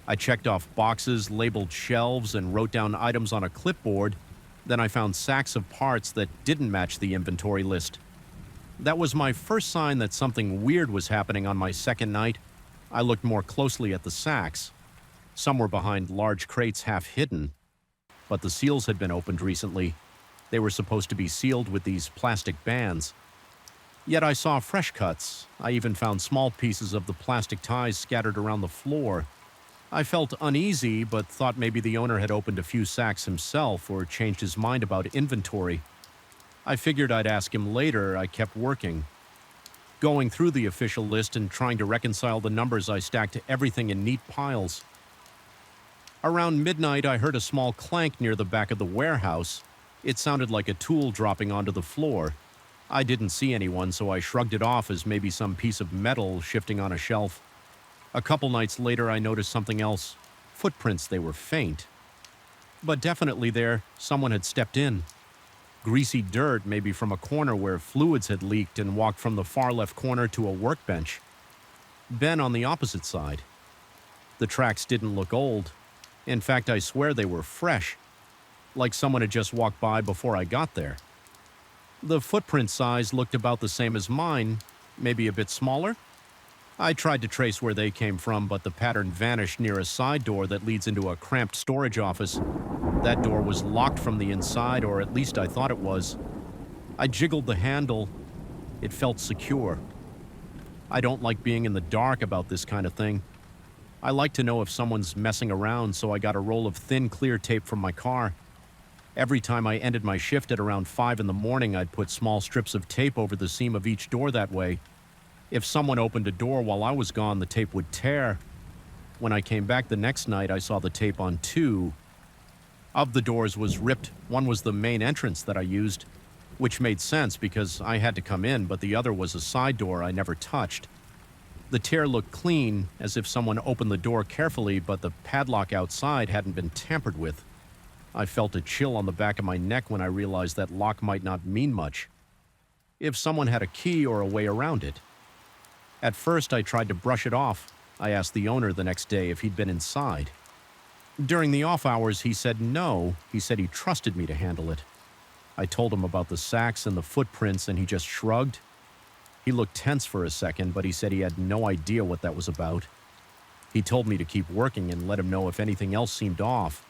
I checked off boxes, labeled shelves, and wrote down items on a clipboard. Then I found sacks of parts that didn't match the inventory list. That was my first sign that something weird was happening on my second night. I looked more closely at the sacks. Some were behind large crates half hidden, but the seals had been opened recently. They were supposed to be sealed with these plastic bands. Yet I saw fresh cuts. I even found small pieces of the plastic ties scattered around the floor. I felt uneasy, but thought maybe the owner had opened a few sacks himself or changed his mind about inventory. I figured I'd ask him later. I kept working. Going through the official list and trying to reconcile the numbers, I stacked everything in neat piles. Around midnight, I heard a small clank near the back of the warehouse. It sounded like a tool dropping onto the floor. I didn't see anyone, so I shrugged it off as maybe some piece of metal shifting on a shelf. A couple nights later, I noticed something else. footprints, they were faint. But definitely there, someone had stepped in. Greasy dirt, maybe from a corner where fluids had leaked, and walked from the far left corner to a workbench. Ben on the opposite side. The tracks didn't look old. In fact, I swear they were fresh, like someone had just walked by before I got there. The footprint size looked about the same as mine, maybe a bit smaller. I tried to trace where they came from, but the pattern vanished near a side door that leads into a cramped storage office. That door was locked from the inside, or at least I thought it was. I jiggled the handle. It felt secure. I don't like being in the dark about this kind of thing. I like to know if someone's messing around, so I got a roll of thin, clear tape from my car. Every time I ended my shift at around 5 in the morning, I'd put small strips of tape over the seam of each door that way. If someone opened a door while I was gone, the tape would tear. When I came back the next night, I saw the tape on 2 of the doors was ripped. One was the main entrance that I used, which made sense because I had to come in, but the other was a side door I never touched. The tear looked clean, as if someone opened the door carefully, but the padlock outside hadn't been tampered with. I felt a chill on the back of my neck when I realized that lock might not mean much if someone had a key or a way around it. At first, I tried to brush it off. I asked the owner the next day if he'd been inside. During the off hours, he said no. He said he trusted me to handle it. I told him about the sacks and the footprints, and he just shrugged. He looked tense for a second, but he said he had no idea what that was about. He told me to keep working and let him know if anything else seemed off.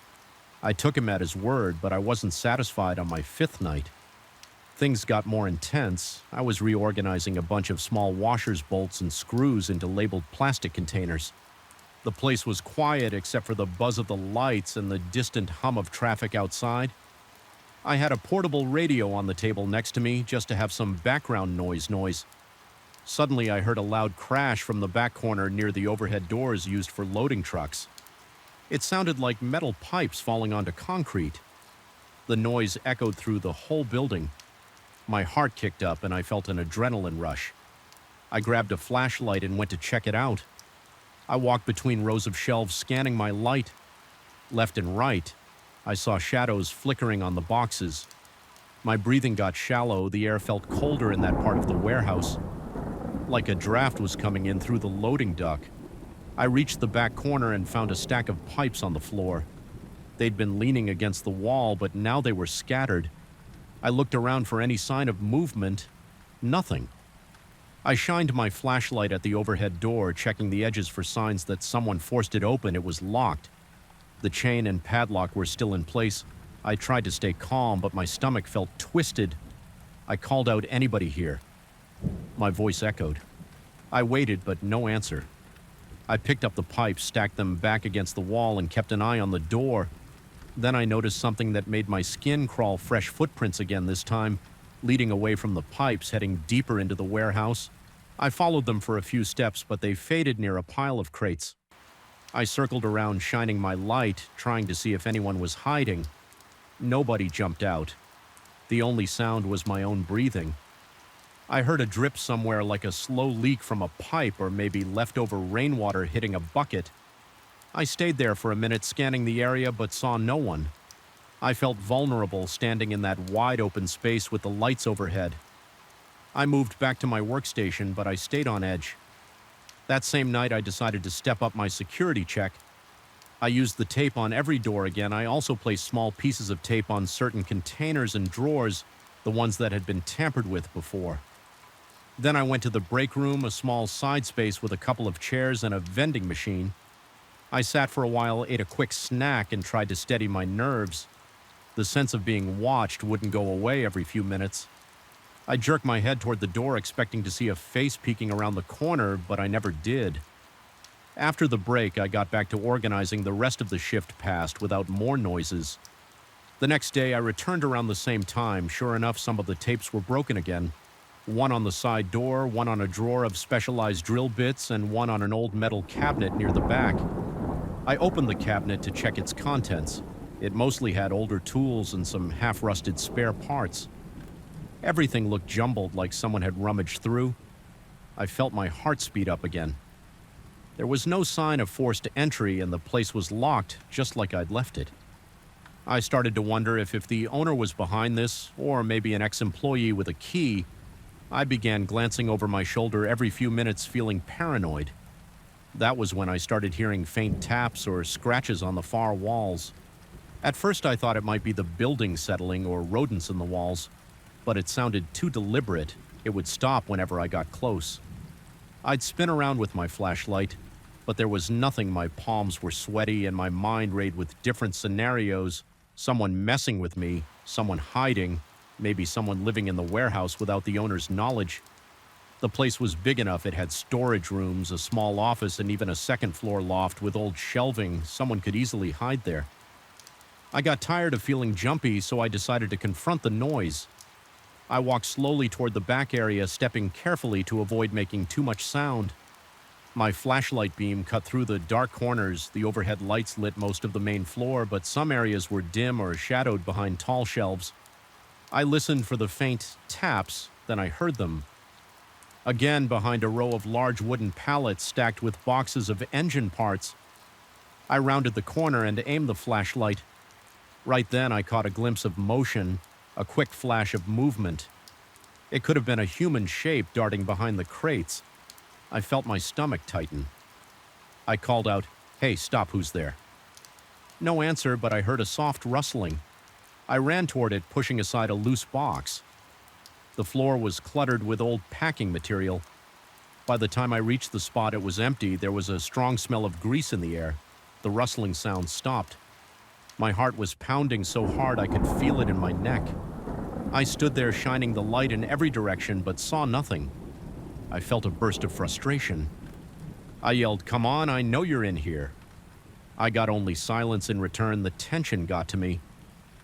I took him at his word, but I wasn't satisfied on my 5th night. Things got more intense. I was reorganizing a bunch of small washers, bolts, and screws into labeled plastic containers. The place was quiet except for the buzz of the lights and the distant hum of traffic outside. I had a portable radio on the table next to me just to have some background noise. Suddenly, I heard a loud crash from the back corner near the overhead doors used for loading trucks. It sounded like metal pipes falling onto concrete. The noise echoed through the whole building. My heart kicked up and I felt an adrenaline rush. I grabbed a flashlight and went to check it out. I walked between rows of shelves scanning my light. Left and right, I saw shadows flickering on the boxes. My breathing got shallow. The air felt colder in that part of the warehouse, like a draft was coming in through the loading dock. I reached the back corner and found a stack of pipes on the floor. They'd been leaning against the wall, but now they were scattered. I looked around for any sign of movement. Nothing. I shined my flashlight at the overhead door, checking the edges for signs that someone forced it open. It was locked. The chain and padlock were still in place. I tried to stay calm, but my stomach felt twisted. I called out, "Anybody here?" My voice echoed. I waited, but no answer. I picked up the pipes, stacked them back against the wall, and kept an eye on the door. Then I noticed something that made my skin crawl. Fresh footprints again, this time leading away from the pipes, heading deeper into the warehouse. I followed them for a few steps, but they faded near a pile of crates. I circled around, shining my light, trying to see if anyone was hiding. Nobody jumped out. The only sound was my own breathing. I heard a drip somewhere, like a slow leak from a pipe or maybe leftover rainwater hitting a bucket. I stayed there for a minute, scanning the area, but saw no one. I felt vulnerable standing in that wide open space with the lights overhead. I moved back to my workstation, but I stayed on edge. That same night, I decided to step up my security check. I used the tape on every door again. I also placed small pieces of tape on certain containers and drawers, the ones that had been tampered with before. Then I went to the break room, a small side space with a couple of chairs and a vending machine. I sat for a while, ate a quick snack, and tried to steady my nerves. The sense of being watched wouldn't go away every few minutes. I jerked my head toward the door, expecting to see a face peeking around the corner, but I never did. After the break, I got back to organizing. The rest of the shift passed without more noises. The next day, I returned around the same time. Sure enough, some of the tapes were broken again. One on the side door, one on a drawer of specialized drill bits, and one on an old metal cabinet near the back. I opened the cabinet to check its contents. It mostly had older tools and some half-rusted spare parts. Everything looked jumbled, like someone had rummaged through. I felt my heart speed up again. There was no sign of forced entry, and the place was locked just like I'd left it. I started to wonder if the owner was behind this, or maybe an ex-employee with a key. I began glancing over my shoulder every few minutes, feeling paranoid. That was when I started hearing faint taps or scratches on the far walls. At first I thought it might be the building settling or rodents in the walls, but it sounded too deliberate. It would stop whenever I got close. I'd spin around with my flashlight, but there was nothing. My palms were sweaty and my mind raced with different scenarios. Someone messing with me, someone hiding, maybe someone living in the warehouse without the owner's knowledge. The place was big enough. It had storage rooms, a small office, and even a second-floor loft with old shelving. Someone could easily hide there. I got tired of feeling jumpy, so I decided to confront the noise. I walked slowly toward the back area, stepping carefully to avoid making too much sound. My flashlight beam cut through the dark corners. The overhead lights lit most of the main floor, but some areas were dim or shadowed behind tall shelves. I listened for the faint taps, then I heard them. Again, behind a row of large wooden pallets stacked with boxes of engine parts. I rounded the corner and aimed the flashlight. Right then, I caught a glimpse of motion, a quick flash of movement. It could have been a human shape darting behind the crates. I felt my stomach tighten. I called out, "Hey, stop, who's there?" No answer, but I heard a soft rustling. I ran toward it, pushing aside a loose box. The floor was cluttered with old packing material. By the time I reached the spot, it was empty. There was a strong smell of grease in the air. The rustling sound stopped. My heart was pounding so hard I could feel it in my neck. I stood there shining the light in every direction, but saw nothing. I felt a burst of frustration. I yelled, "Come on, I know you're in here." I got only silence in return. The tension got to me.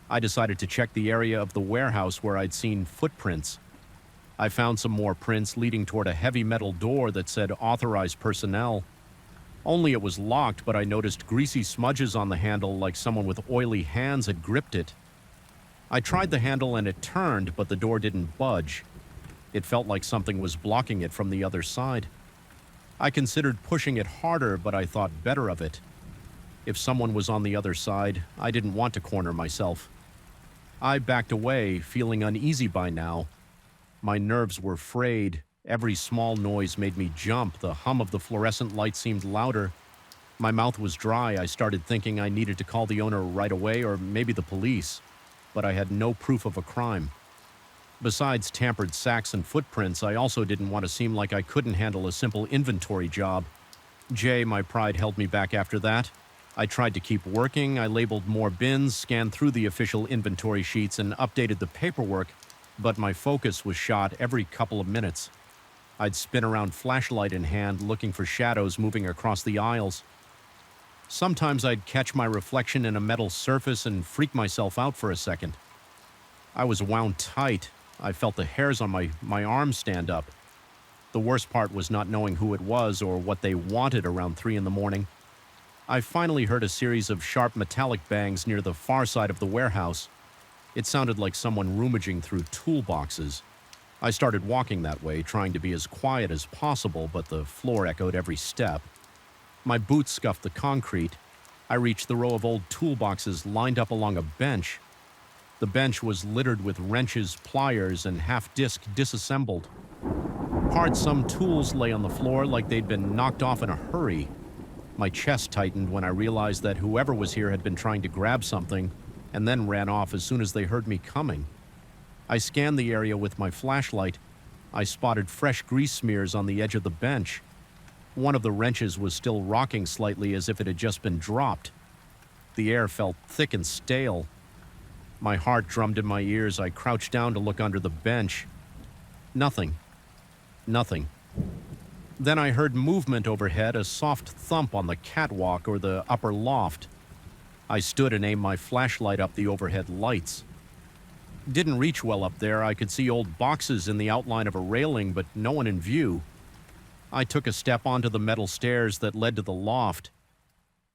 I decided to check the area of the warehouse where I'd seen footprints. I found some more prints leading toward a heavy metal door that said authorized personnel. Only it was locked, but I noticed greasy smudges on the handle like someone with oily hands had gripped it. I tried the handle and it turned, but the door didn't budge. It felt like something was blocking it from the other side. I considered pushing it harder, but I thought better of it. If someone was on the other side, I didn't want to corner myself. I backed away, feeling uneasy by now. My nerves were frayed. Every small noise made me jump. The hum of the fluorescent light seemed louder. My mouth was dry. I started thinking I needed to call the owner right away, or maybe the police. But I had no proof of a crime. Besides tampered sacks and footprints, I also didn't want to seem like I couldn't handle a simple inventory job. My pride held me back after that. I tried to keep working. I labeled more bins, scanned through the official inventory sheets, and updated the paperwork, but my focus was shot every couple of minutes. I'd spin around, flashlight in hand, looking for shadows moving across the aisles. Sometimes I'd catch my reflection in a metal surface and freak myself out for a second. I was wound tight. I felt the hairs on my arms stand up. The worst part was not knowing who it was or what they wanted around 3 in the morning. I finally heard a series of sharp metallic bangs near the far side of the warehouse. It sounded like someone rummaging through toolboxes. I started walking that way, trying to be as quiet as possible, but the floor echoed every step. My boots scuffed the concrete. I reached the row of old toolboxes lined up along a bench. The bench was littered with wrenches, pliers, and half-disc disassembled parts. Some tools lay on the floor like they'd been knocked off in a hurry. My chest tightened when I realized that whoever was here had been trying to grab something and then ran off as soon as they heard me coming. I scanned the area with my flashlight. I spotted fresh grease smears on the edge of the bench. One of the wrenches was still rocking slightly as if it had just been dropped. The air felt thick and stale. My heart drummed in my ears. I crouched down to look under the bench. Nothing. Nothing. Then I heard movement overhead, a soft thump on the catwalk or the upper loft. I stood and aimed my flashlight up the overhead lights. Didn't reach well up there. I could see old boxes in the outline of a railing, but no one in view. I took a step onto the metal stairs that led to the loft.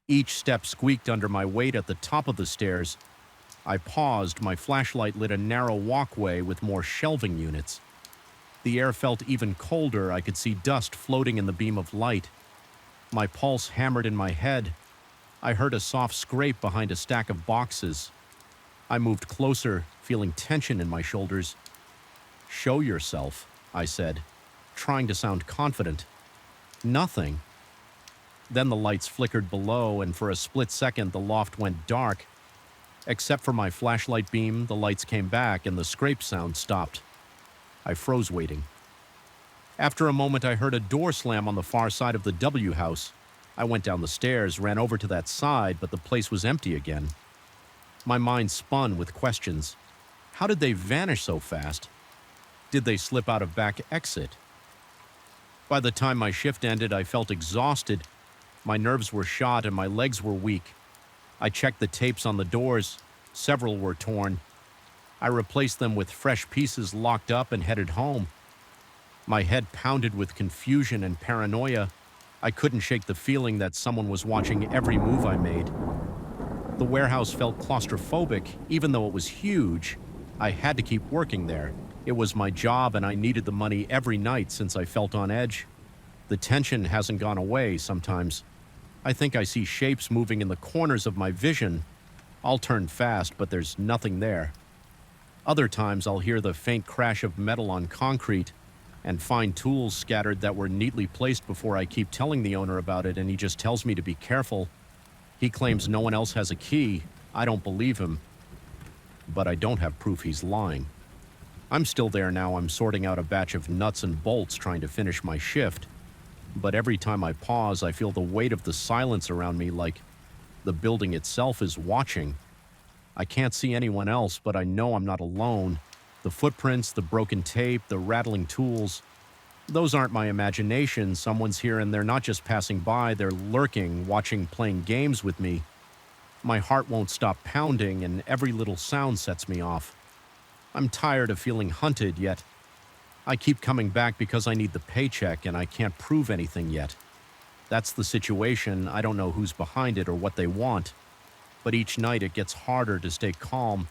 Each step squeaked under my weight at the top of the stairs. I paused. My flashlight lit a narrow walkway with more shelving units. The air felt even colder. I could see dust floating in the beam of light. My pulse hammered in my head. I heard a soft scrape behind a stack of boxes. I moved closer, feeling tension in my shoulders. "Show yourself," I said, trying to sound confident. Nothing. Then the lights flickered below, and for a split second the loft went dark. Except for my flashlight beam, the lights came back and the scrape sound stopped. I froze waiting. After a moment, I heard a door slam on the far side of the W house. I went down the stairs, ran over to that side, but the place was empty again. My mind spun with questions. How did they vanish so fast? Did they slip out of back exit? By the time my shift ended, I felt exhausted. My nerves were shot and my legs were weak. I checked the tapes on the doors. Several were torn. I replaced them with fresh pieces locked up and headed home. My head pounded with confusion and paranoia. I couldn't shake the feeling that someone was watching every move I made. The warehouse felt claustrophobic, even though it was huge. I had to keep working there. It was my job and I needed the money every night since I felt on edge. The tension hasn't gone away sometimes. I think I see shapes moving in the corners of my vision. I'll turn fast, but there's nothing there. Other times I'll hear the faint crash of metal on concrete and find tools scattered that were neatly placed before I keep telling the owner about it, and he just tells me to be careful. He claims no one else has a key. I don't believe him. But I don't have proof he's lying. I'm still there now. I'm sorting out a batch of nuts and bolts trying to finish my shift. But every time I pause, I feel the weight of the silence around me, like the building itself is watching. I can't see anyone else, but I know I'm not alone. The footprints, the broken tape, the rattling tools, those aren't my imagination. Someone's here and they're not just passing by, they're lurking, watching, playing games with me. My heart won't stop pounding and every little sound sets me off. I'm tired of feeling hunted, yet I keep coming back because I need the paycheck and I can't prove anything yet. That's the situation. I don't know who's behind it or what they want. But each night it gets harder to stay calm.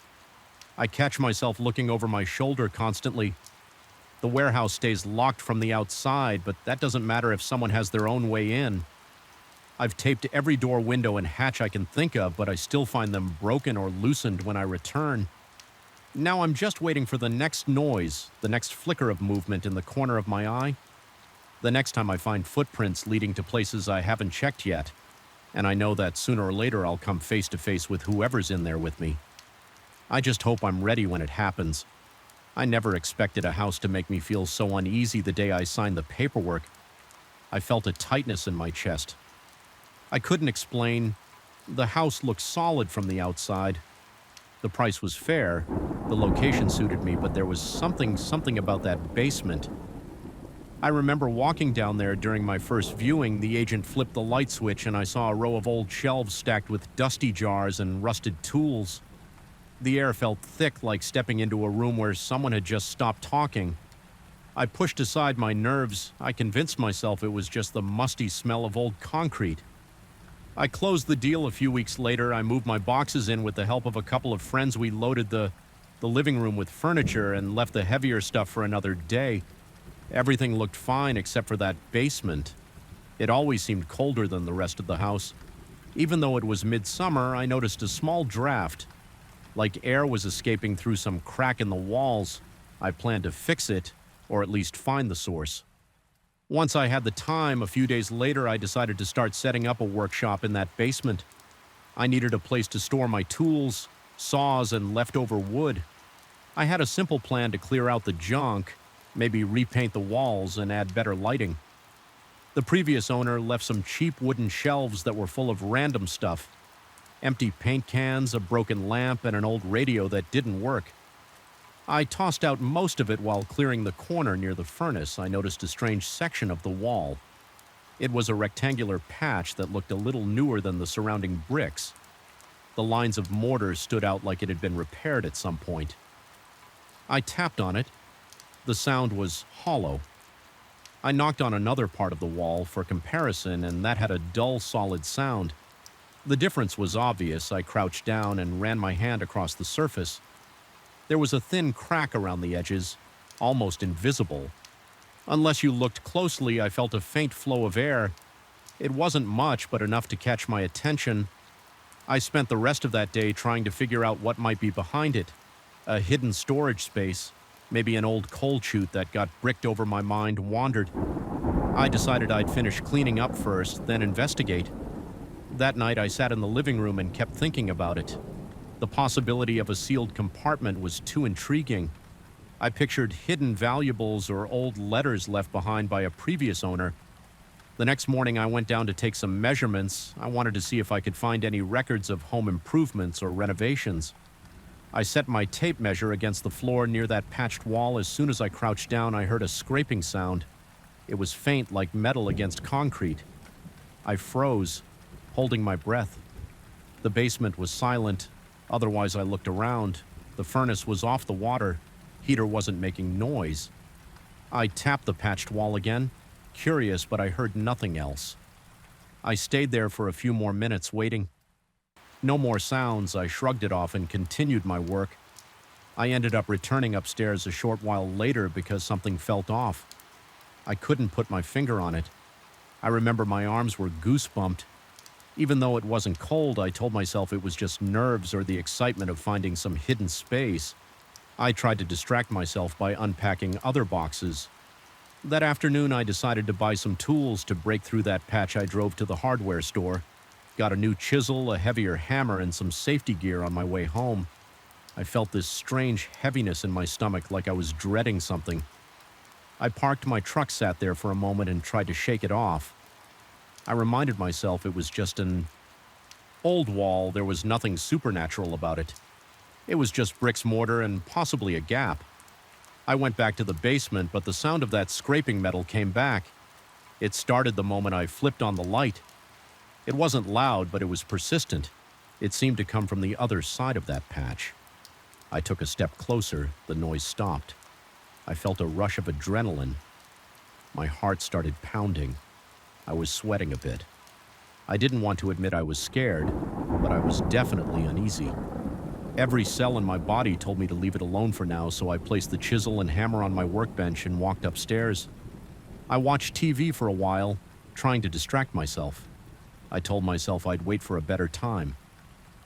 I catch myself looking over my shoulder constantly. The warehouse stays locked from the outside, but that doesn't matter if someone has their own way in. I've taped every door, window, and hatch I can think of, but I still find them broken or loosened when I return. Now I'm just waiting for the next noise, the next flicker of movement in the corner of my eye. The next time I find footprints leading to places I haven't checked yet. And I know that sooner or later I'll come face to face with whoever's in there with me. I just hope I'm ready when it happens. I never expected a house to make me feel so uneasy the day I signed the paperwork. I felt a tightness in my chest. I couldn't explain. The house looked solid from the outside. The price was fair. The location suited me, but there was something about that basement. I remember walking down there during my first viewing. The agent flipped the light switch and I saw a row of old shelves stacked with dusty jars and rusted tools. The air felt thick, like stepping into a room where someone had just stopped talking. I pushed aside my nerves. I convinced myself it was just the musty smell of old concrete. I closed the deal a few weeks later. I moved my boxes in with the help of a couple of friends. We loaded the living room with furniture and left the heavier stuff for another day. Everything looked fine except for that basement. It always seemed colder than the rest of the house. Even though it was midsummer, I noticed a small draft. Like air was escaping through some crack in the walls. I planned to fix it, or at least find the source. Once I had the time, a few days later, I decided to start setting up a workshop in that basement. I needed a place to store my tools, saws, and leftover wood. I had a simple plan to clear out the junk, maybe repaint the walls and add better lighting. The previous owner left some cheap wooden shelves that were full of random stuff. Empty paint cans, a broken lamp, and an old radio that didn't work. I tossed out most of it while clearing the corner near the furnace. I noticed a strange section of the wall. It was a rectangular patch that looked a little newer than the surrounding bricks. The lines of mortar stood out like it had been repaired at some point. I tapped on it. The sound was hollow. I knocked on another part of the wall for comparison, and that had a dull, solid sound. The difference was obvious. I crouched down and ran my hand across the surface. There was a thin crack around the edges, almost invisible. Unless you looked closely, I felt a faint flow of air. It wasn't much, but enough to catch my attention. I spent the rest of that day trying to figure out what might be behind it. A hidden storage space, maybe an old coal chute that got bricked over my mind wandered. I decided I'd finish cleaning up first, then investigate. That night I sat in the living room and kept thinking about it. The possibility of a sealed compartment was too intriguing. I pictured hidden valuables or old letters left behind by a previous owner. The next morning I went down to take some measurements. I wanted to see if I could find any records of home improvements or renovations. I set my tape measure against the floor near that patched wall. As soon as I crouched down, I heard a scraping sound. It was faint, like metal against concrete. I froze, holding my breath. The basement was silent. Otherwise, I looked around. The furnace was off the water. Heater wasn't making noise. I tapped the patched wall again, curious, but I heard nothing else. I stayed there for a few more minutes, waiting. No more sounds. I shrugged it off and continued my work. I ended up returning upstairs a short while later because something felt off. I couldn't put my finger on it. I remember my arms were goosebumped. Even though it wasn't cold, I told myself it was just nerves or the excitement of finding some hidden space. I tried to distract myself by unpacking other boxes. That afternoon, I decided to buy some tools to break through that patch. I drove to the hardware store, got a new chisel, a heavier hammer, and some safety gear on my way home. I felt this strange heaviness in my stomach, like I was dreading something. I parked my truck, sat there for a moment, and tried to shake it off. I reminded myself it was just an old wall. There was nothing supernatural about it. It was just bricks, mortar, and possibly a gap. I went back to the basement, but the sound of that scraping metal came back. It started the moment I flipped on the light. It wasn't loud, but it was persistent. It seemed to come from the other side of that patch. I took a step closer. The noise stopped. I felt a rush of adrenaline. My heart started pounding. I was sweating a bit. I didn't want to admit I was scared, but I was definitely uneasy. Every cell in my body told me to leave it alone for now, so I placed the chisel and hammer on my workbench and walked upstairs. I watched TV for a while, trying to distract myself. I told myself I'd wait for a better time.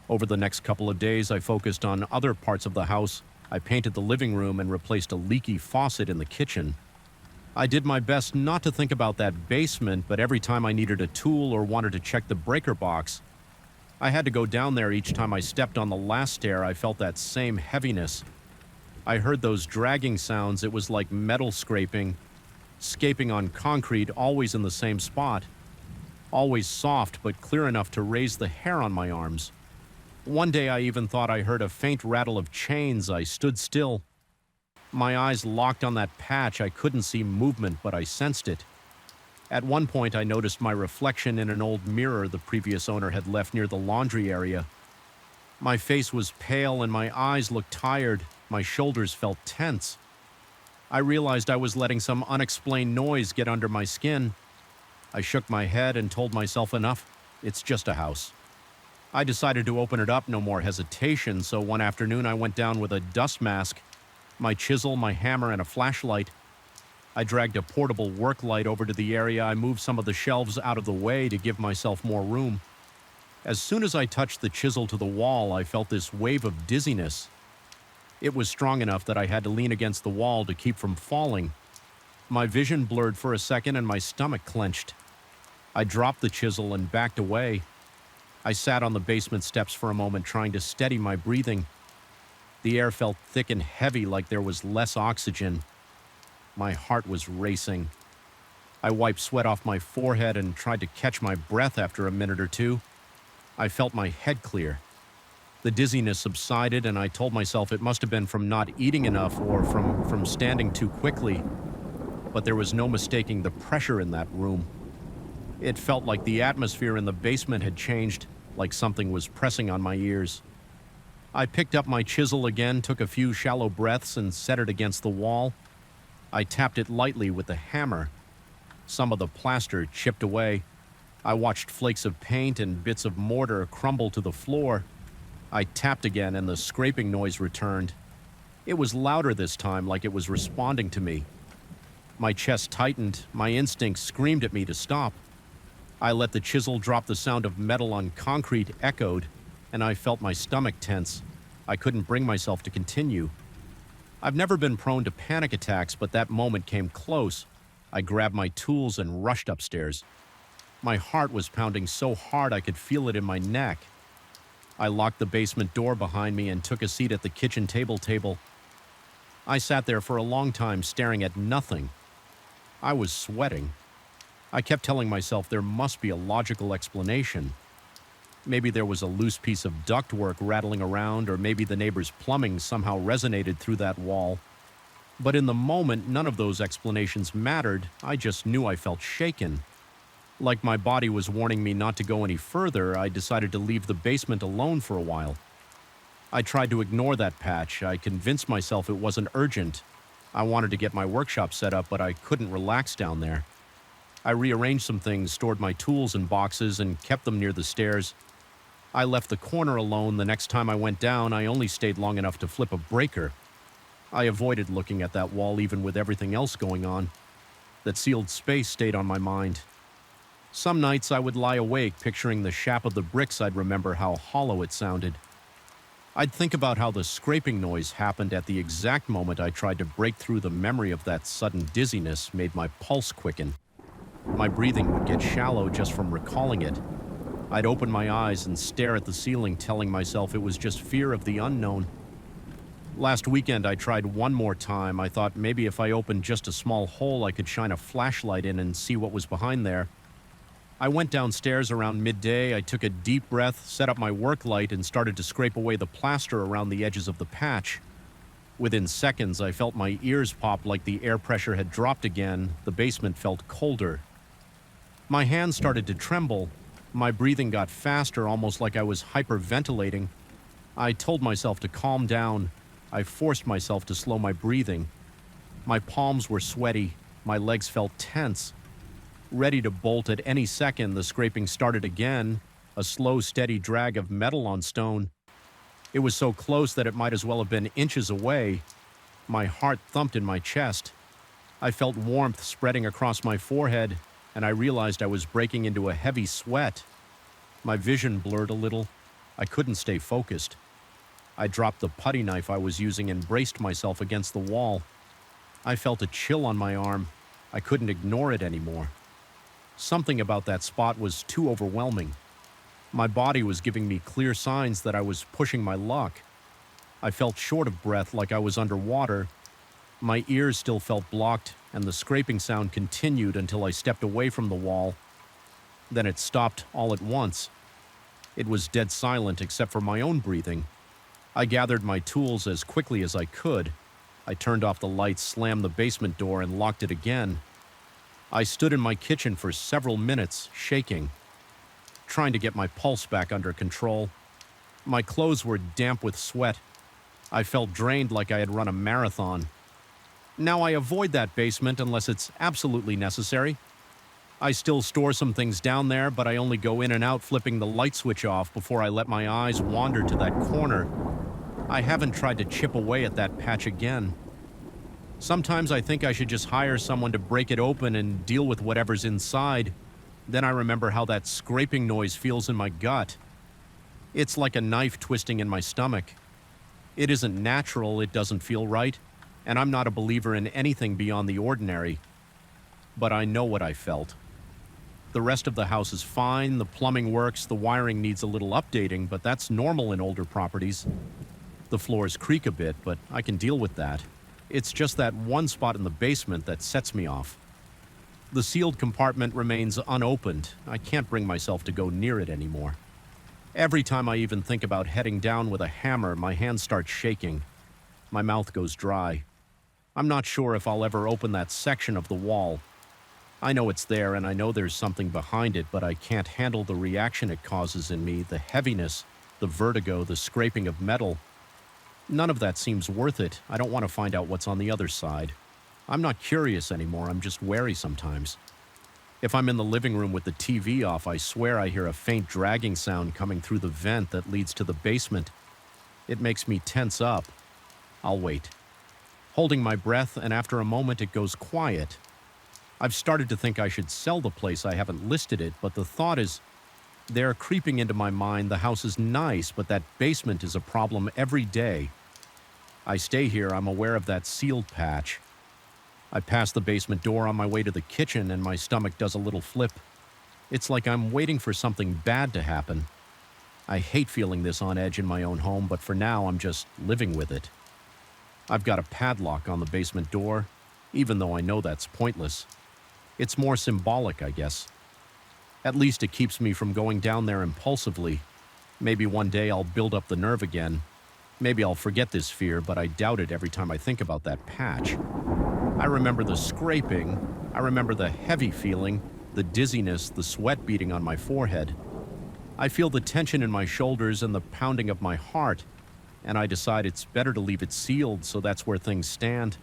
Over the next couple of days, I focused on other parts of the house. I painted the living room and replaced a leaky faucet in the kitchen. I did my best not to think about that basement, but every time I needed a tool or wanted to check the breaker box, I had to go down there. Each time I stepped on the last stair, I felt that same heaviness. I heard those dragging sounds. It was like metal scraping on concrete, always in the same spot. Always soft, but clear enough to raise the hair on my arms. One day I even thought I heard a faint rattle of chains. I stood still. My eyes locked on that patch. I couldn't see movement, but I sensed it. At one point, I noticed my reflection in an old mirror the previous owner had left near the laundry area. My face was pale and my eyes looked tired. My shoulders felt tense. I realized I was letting some unexplained noise get under my skin. I shook my head and told myself enough. It's just a house. I decided to open it up, no more hesitation, so one afternoon I went down with a dust mask, my chisel, my hammer, and a flashlight. I dragged a portable work light over to the area. I moved some of the shelves out of the way to give myself more room. As soon as I touched the chisel to the wall, I felt this wave of dizziness. It was strong enough that I had to lean against the wall to keep from falling. My vision blurred for a second and my stomach clenched. I dropped the chisel and backed away. I sat on the basement steps for a moment, trying to steady my breathing. The air felt thick and heavy, like there was less oxygen. My heart was racing. I wiped sweat off my forehead and tried to catch my breath after a minute or two. I felt my head clear. The dizziness subsided, and I told myself it must have been from not eating enough or from standing too quickly. But there was no mistaking the pressure in that room. It felt like the atmosphere in the basement had changed, like something was pressing on my ears. I picked up my chisel again, took a few shallow breaths, and set it against the wall. I tapped it lightly with the hammer. Some of the plaster chipped away. I watched flakes of paint and bits of mortar crumble to the floor. I tapped again and the scraping noise returned. It was louder this time, like it was responding to me. My chest tightened. My instincts screamed at me to stop. I let the chisel drop. The sound of metal on concrete echoed, and I felt my stomach tense. I couldn't bring myself to continue. I've never been prone to panic attacks, but that moment came close. I grabbed my tools and rushed upstairs. My heart was pounding so hard I could feel it in my neck. I locked the basement door behind me and took a seat at the kitchen table. I sat there for a long time staring at nothing. I was sweating. I kept telling myself there must be a logical explanation. Maybe there was a loose piece of ductwork rattling around, or maybe the neighbor's plumbing somehow resonated through that wall. But in the moment, none of those explanations mattered. I just knew I felt shaken. Like my body was warning me not to go any further, I decided to leave the basement alone for a while. I tried to ignore that patch. I convinced myself it wasn't urgent. I wanted to get my workshop set up, but I couldn't relax down there. I rearranged some things, stored my tools in boxes, and kept them near the stairs. I left the corner alone. The next time I went down, I only stayed long enough to flip a breaker. I avoided looking at that wall even with everything else going on. That sealed space stayed on my mind. Some nights I would lie awake picturing the shap of the bricks. I'd remember how hollow it sounded. I'd think about how the scraping noise happened at the exact moment I tried to break through. The memory of that sudden dizziness made my pulse quicken. My breathing would get shallow just from recalling it. I'd open my eyes and stare at the ceiling, telling myself it was just fear of the unknown. Last weekend I tried one more time. I thought maybe if I opened just a small hole I could shine a flashlight in and see what was behind there. I went downstairs around midday. I took a deep breath, set up my work light, and started to scrape away the plaster around the edges of the patch. Within seconds, I felt my ears pop like the air pressure had dropped again. The basement felt colder. My hands started to tremble. My breathing got faster, almost like I was hyperventilating. I told myself to calm down. I forced myself to slow my breathing. My palms were sweaty. My legs felt tense. Ready to bolt at any second, the scraping started again, a slow, steady drag of metal on stone. It was so close that it might as well have been inches away. My heart thumped in my chest. I felt warmth spreading across my forehead, and I realized I was breaking into a heavy sweat. My vision blurred a little. I couldn't stay focused. I dropped the putty knife I was using and braced myself against the wall. I felt a chill on my arm. I couldn't ignore it anymore. Something about that spot was too overwhelming. My body was giving me clear signs that I was pushing my luck. I felt short of breath, like I was underwater. My ears still felt blocked, and the scraping sound continued until I stepped away from the wall. Then it stopped all at once. It was dead silent except for my own breathing. I gathered my tools as quickly as I could. I turned off the lights, slammed the basement door, and locked it again. I stood in my kitchen for several minutes, shaking, trying to get my pulse back under control. My clothes were damp with sweat. I felt drained, like I had run a marathon. Now I avoid that basement unless it's absolutely necessary. I still store some things down there, but I only go in and out flipping the light switch off before I let my eyes wander to that corner. I haven't tried to chip away at that patch again. Sometimes I think I should just hire someone to break it open and deal with whatever's inside. Then I remember how that scraping noise feels in my gut. It's like a knife twisting in my stomach. It isn't natural, it doesn't feel right, and I'm not a believer in anything beyond the ordinary. But I know what I felt. The rest of the house is fine, the plumbing works, the wiring needs a little updating, but that's normal in older properties. The floors creak a bit, but I can deal with that. It's just that one spot in the basement that sets me off. The sealed compartment remains unopened. I can't bring myself to go near it anymore. Every time I even think about heading down with a hammer, my hands start shaking. My mouth goes dry. I'm not sure if I'll ever open that section of the wall. I know it's there and I know there's something behind it, but I can't handle the reaction it causes in me, the heaviness, the vertigo, the scraping of metal. None of that seems worth it. I don't want to find out what's on the other side. I'm not curious anymore, I'm just wary sometimes. If I'm in the living room with the TV off, I swear I hear a faint dragging sound coming through the vent that leads to the basement. It makes me tense up. I'll wait. Holding my breath, and after a moment it goes quiet. I've started to think I should sell the place. I haven't listed it, but the thought is they're creeping into my mind. The house is nice, but that basement is a problem every day. I stay here, I'm aware of that sealed patch. I pass the basement door on my way to the kitchen and my stomach does a little flip. It's like I'm waiting for something bad to happen. I hate feeling this on edge in my own home, but for now I'm just living with it. I've got a padlock on the basement door, even though I know that's pointless. It's more symbolic, I guess. At least it keeps me from going down there impulsively. Maybe one day I'll build up the nerve again. Maybe I'll forget this fear, but I doubt it every time I think about that patch. I remember the scraping. I remember the heavy feeling, the dizziness, the sweat beating on my forehead. I feel the tension in my shoulders and the pounding of my heart, and I decide it's better to leave it sealed, so that's where things stand.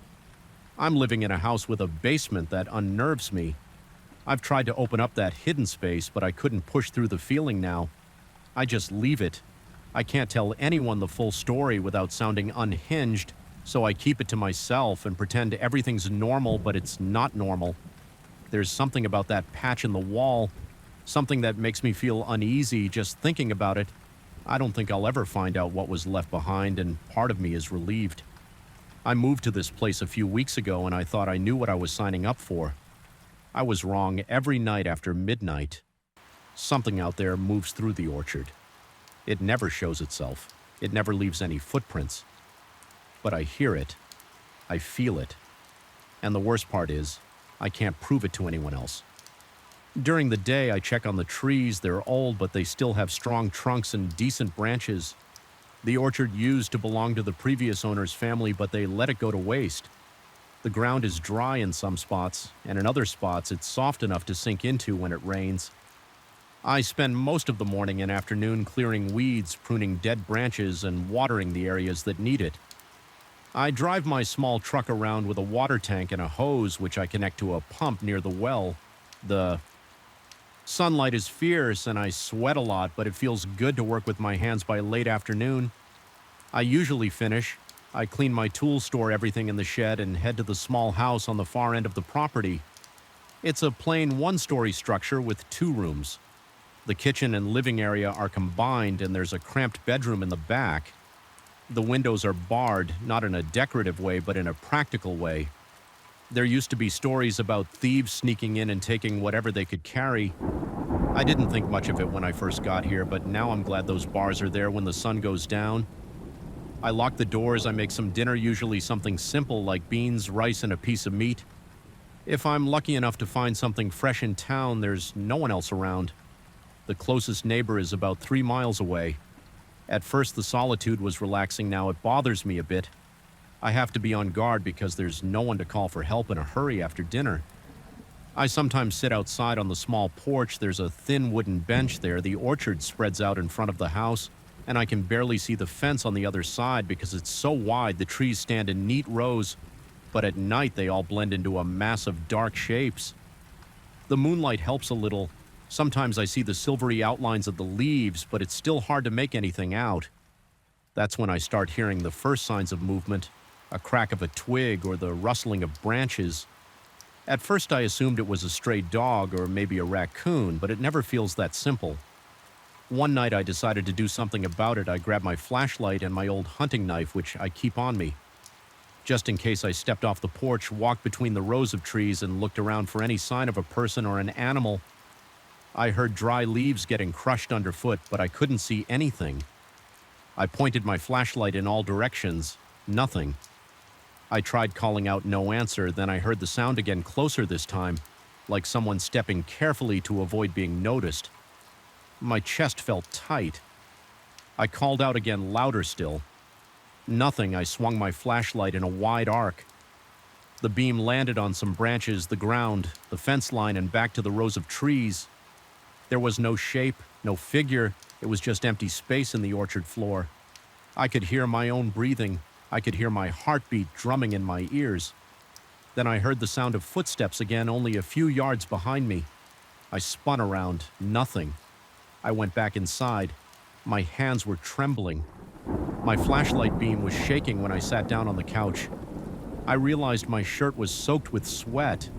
I'm living in a house with a basement that unnerves me. I've tried to open up that hidden space, but I couldn't push through the feeling now. I just leave it. I can't tell anyone the full story without sounding unhinged, so I keep it to myself and pretend everything's normal, but it's not normal. There's something about that patch in the wall, something that makes me feel uneasy just thinking about it. I don't think I'll ever find out what was left behind, and part of me is relieved. I moved to this place a few weeks ago and I thought I knew what I was signing up for. I was wrong. Every night after midnight, something out there moves through the orchard. It never shows itself. It never leaves any footprints. But I hear it. I feel it. And the worst part is, I can't prove it to anyone else. During the day, I check on the trees. They're old, but they still have strong trunks and decent branches. The orchard used to belong to the previous owner's family, but they let it go to waste. The ground is dry in some spots, and in other spots it's soft enough to sink into when it rains. I spend most of the morning and afternoon clearing weeds, pruning dead branches, and watering the areas that need it. I drive my small truck around with a water tank and a hose which I connect to a pump near the well. The sunlight is fierce and I sweat a lot, but it feels good to work with my hands by late afternoon. I usually finish. I clean my tools, store everything in the shed, and head to the small house on the far end of the property. It's a plain one-story structure with 2 rooms. The kitchen and living area are combined, and there's a cramped bedroom in the back. The windows are barred, not in a decorative way, but in a practical way. There used to be stories about thieves sneaking in and taking whatever they could carry. I didn't think much of it when I first got here, but now I'm glad those bars are there when the sun goes down. I lock the doors, I make some dinner, usually something simple like beans, rice, and a piece of meat. If I'm lucky enough to find something fresh in town, there's no one else around. The closest neighbor is about 3 miles away. At first the solitude was relaxing, now it bothers me a bit. I have to be on guard because there's no one to call for help in a hurry after dinner. I sometimes sit outside on the small porch. There's a thin wooden bench there. The orchard spreads out in front of the house, and I can barely see the fence on the other side because it's so wide. The trees stand in neat rows, but at night they all blend into a mass of dark shapes. The moonlight helps a little. Sometimes I see the silvery outlines of the leaves, but it's still hard to make anything out. That's when I start hearing the first signs of movement, a crack of a twig or the rustling of branches. At first I assumed it was a stray dog or maybe a raccoon, but it never feels that simple. One night I decided to do something about it. I grabbed my flashlight and my old hunting knife, which I keep on me. Just in case, I stepped off the porch, walked between the rows of trees, and looked around for any sign of a person or an animal. I heard dry leaves getting crushed underfoot, but I couldn't see anything. I pointed my flashlight in all directions. Nothing. I tried calling out, no answer. Then I heard the sound again, closer this time, like someone stepping carefully to avoid being noticed. My chest felt tight. I called out again, louder still. Nothing. I swung my flashlight in a wide arc. The beam landed on some branches, the ground, the fence line, and back to the rows of trees. There was no shape, no figure. It was just empty space in the orchard floor. I could hear my own breathing. I could hear my heartbeat drumming in my ears. Then I heard the sound of footsteps again, only a few yards behind me. I spun around. Nothing. I went back inside. My hands were trembling. My flashlight beam was shaking when I sat down on the couch. I realized my shirt was soaked with sweat.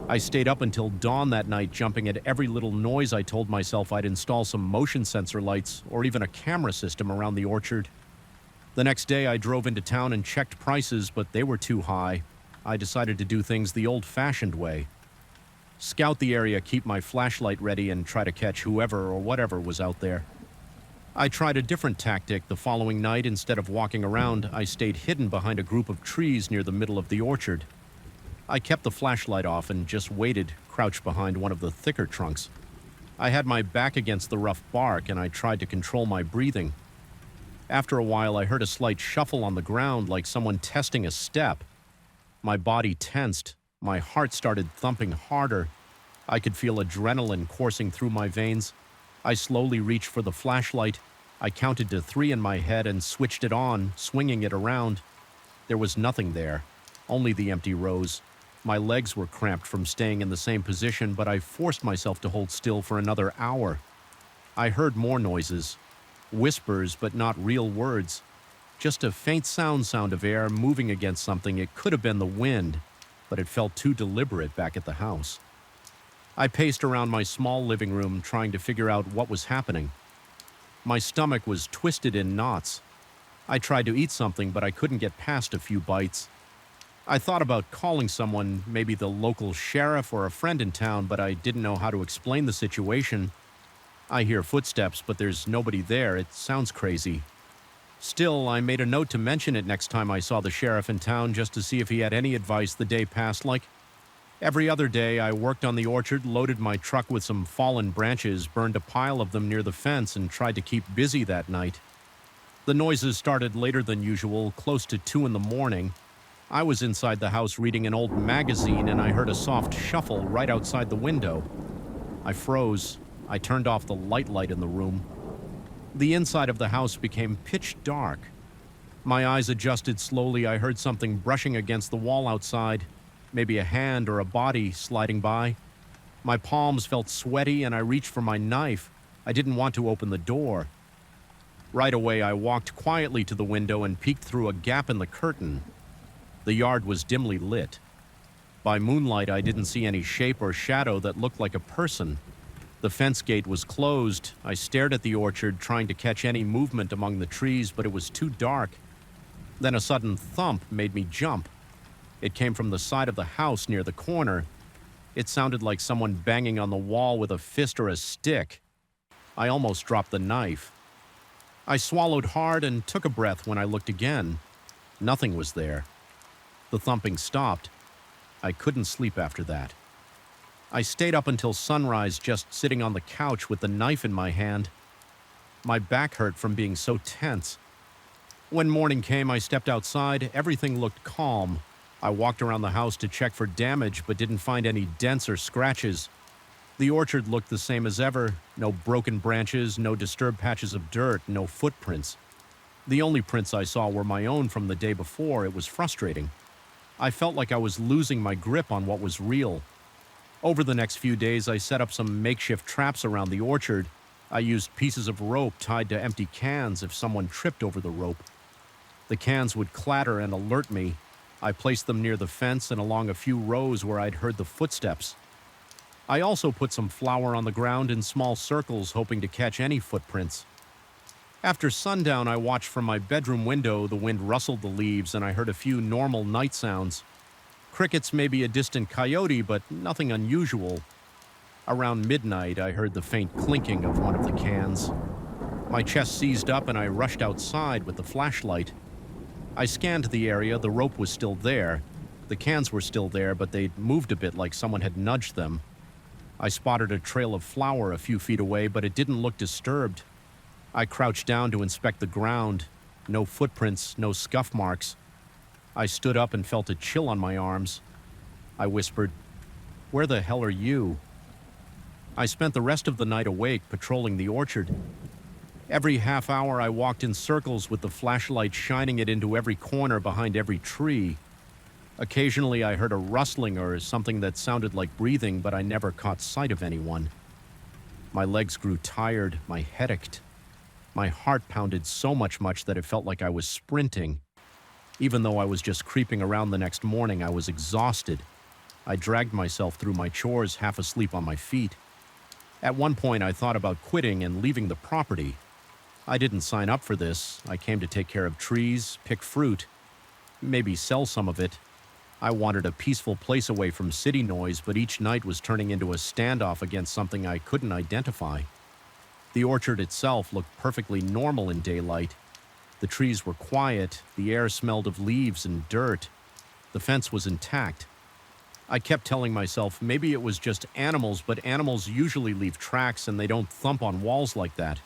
I stayed up until dawn that night, jumping at every little noise. I told myself I'd install some motion sensor lights or even a camera system around the orchard. The next day, I drove into town and checked prices, but they were too high. I decided to do things the old-fashioned way. Scout the area, keep my flashlight ready, and try to catch whoever or whatever was out there. I tried a different tactic the following night. Instead of walking around, I stayed hidden behind a group of trees near the middle of the orchard. I kept the flashlight off and just waited, crouched behind one of the thicker trunks. I had my back against the rough bark, and I tried to control my breathing. After a while, I heard a slight shuffle on the ground, like someone testing a step. My body tensed. My heart started thumping harder. I could feel adrenaline coursing through my veins. I slowly reached for the flashlight. I counted to 3 in my head and switched it on, swinging it around. There was nothing there, only the empty rows. My legs were cramped from staying in the same position, but I forced myself to hold still for another hour. I heard more noises, whispers, but not real words. Just a faint sound of air moving against something. It could have been the wind, but it felt too deliberate back at the house. I paced around my small living room, trying to figure out what was happening. My stomach was twisted in knots. I tried to eat something, but I couldn't get past a few bites. I thought about calling someone, maybe the local sheriff or a friend in town, but I didn't know how to explain the situation. I hear footsteps, but there's nobody there. It sounds crazy. Still, I made a note to mention it next time I saw the sheriff in town, just to see if he had any advice the day passed. Like every other day, I worked on the orchard, loaded my truck with some fallen branches, burned a pile of them near the fence, and tried to keep busy that night. The noises started later than usual, close to 2 in the morning. I was inside the house reading an old magazine, and I heard a soft shuffle right outside the window. I froze. I turned off the light in the room. The inside of the house became pitch dark. My eyes adjusted slowly. I heard something brushing against the wall outside, maybe a hand or a body sliding by. My palms felt sweaty, and I reached for my knife. I didn't want to open the door. Right away, I walked quietly to the window and peeked through a gap in the curtain. The yard was dimly lit. By moonlight, I didn't see any shape or shadow that looked like a person. The fence gate was closed. I stared at the orchard, trying to catch any movement among the trees, but it was too dark. Then a sudden thump made me jump. It came from the side of the house near the corner. It sounded like someone banging on the wall with a fist or a stick. I almost dropped the knife. I swallowed hard and took a breath when I looked again. Nothing was there. The thumping stopped. I couldn't sleep after that. I stayed up until sunrise, just sitting on the couch with the knife in my hand. My back hurt from being so tense. When morning came, I stepped outside. Everything looked calm. I walked around the house to check for damage, but didn't find any dents or scratches. The orchard looked the same as ever. No broken branches, no disturbed patches of dirt, no footprints. The only prints I saw were my own from the day before. It was frustrating. I felt like I was losing my grip on what was real. Over the next few days, I set up some makeshift traps around the orchard. I used pieces of rope tied to empty cans if someone tripped over the rope. The cans would clatter and alert me. I placed them near the fence and along a few rows where I'd heard the footsteps. I also put some flour on the ground in small circles, hoping to catch any footprints. After sundown, I watched from my bedroom window. The wind rustled the leaves, and I heard a few normal night sounds. Crickets, maybe a distant coyote, but nothing unusual. Around midnight, I heard the faint clinking of one of the cans. My chest seized up, and I rushed outside with the flashlight. I scanned the area. The rope was still there. The cans were still there, but they'd moved a bit, like someone had nudged them. I spotted a trail of flour a few feet away, but it didn't look disturbed. I crouched down to inspect the ground. No footprints, no scuff marks. I stood up and felt a chill on my arms. I whispered, "Where the hell are you?" I spent the rest of the night awake, patrolling the orchard. Every half hour, I walked in circles with the flashlight, shining it into every corner behind every tree. Occasionally, I heard a rustling or something that sounded like breathing, but I never caught sight of anyone. My legs grew tired. My head ached. My heart pounded so much that it felt like I was sprinting. Even though I was just creeping around the next morning, I was exhausted. I dragged myself through my chores half asleep on my feet. At one point, I thought about quitting and leaving the property. I didn't sign up for this. I came to take care of trees, pick fruit, maybe sell some of it. I wanted a peaceful place away from city noise, but each night was turning into a standoff against something I couldn't identify. The orchard itself looked perfectly normal in daylight. The trees were quiet, the air smelled of leaves and dirt. The fence was intact. I kept telling myself maybe it was just animals, but animals usually leave tracks and they don't thump on walls like that.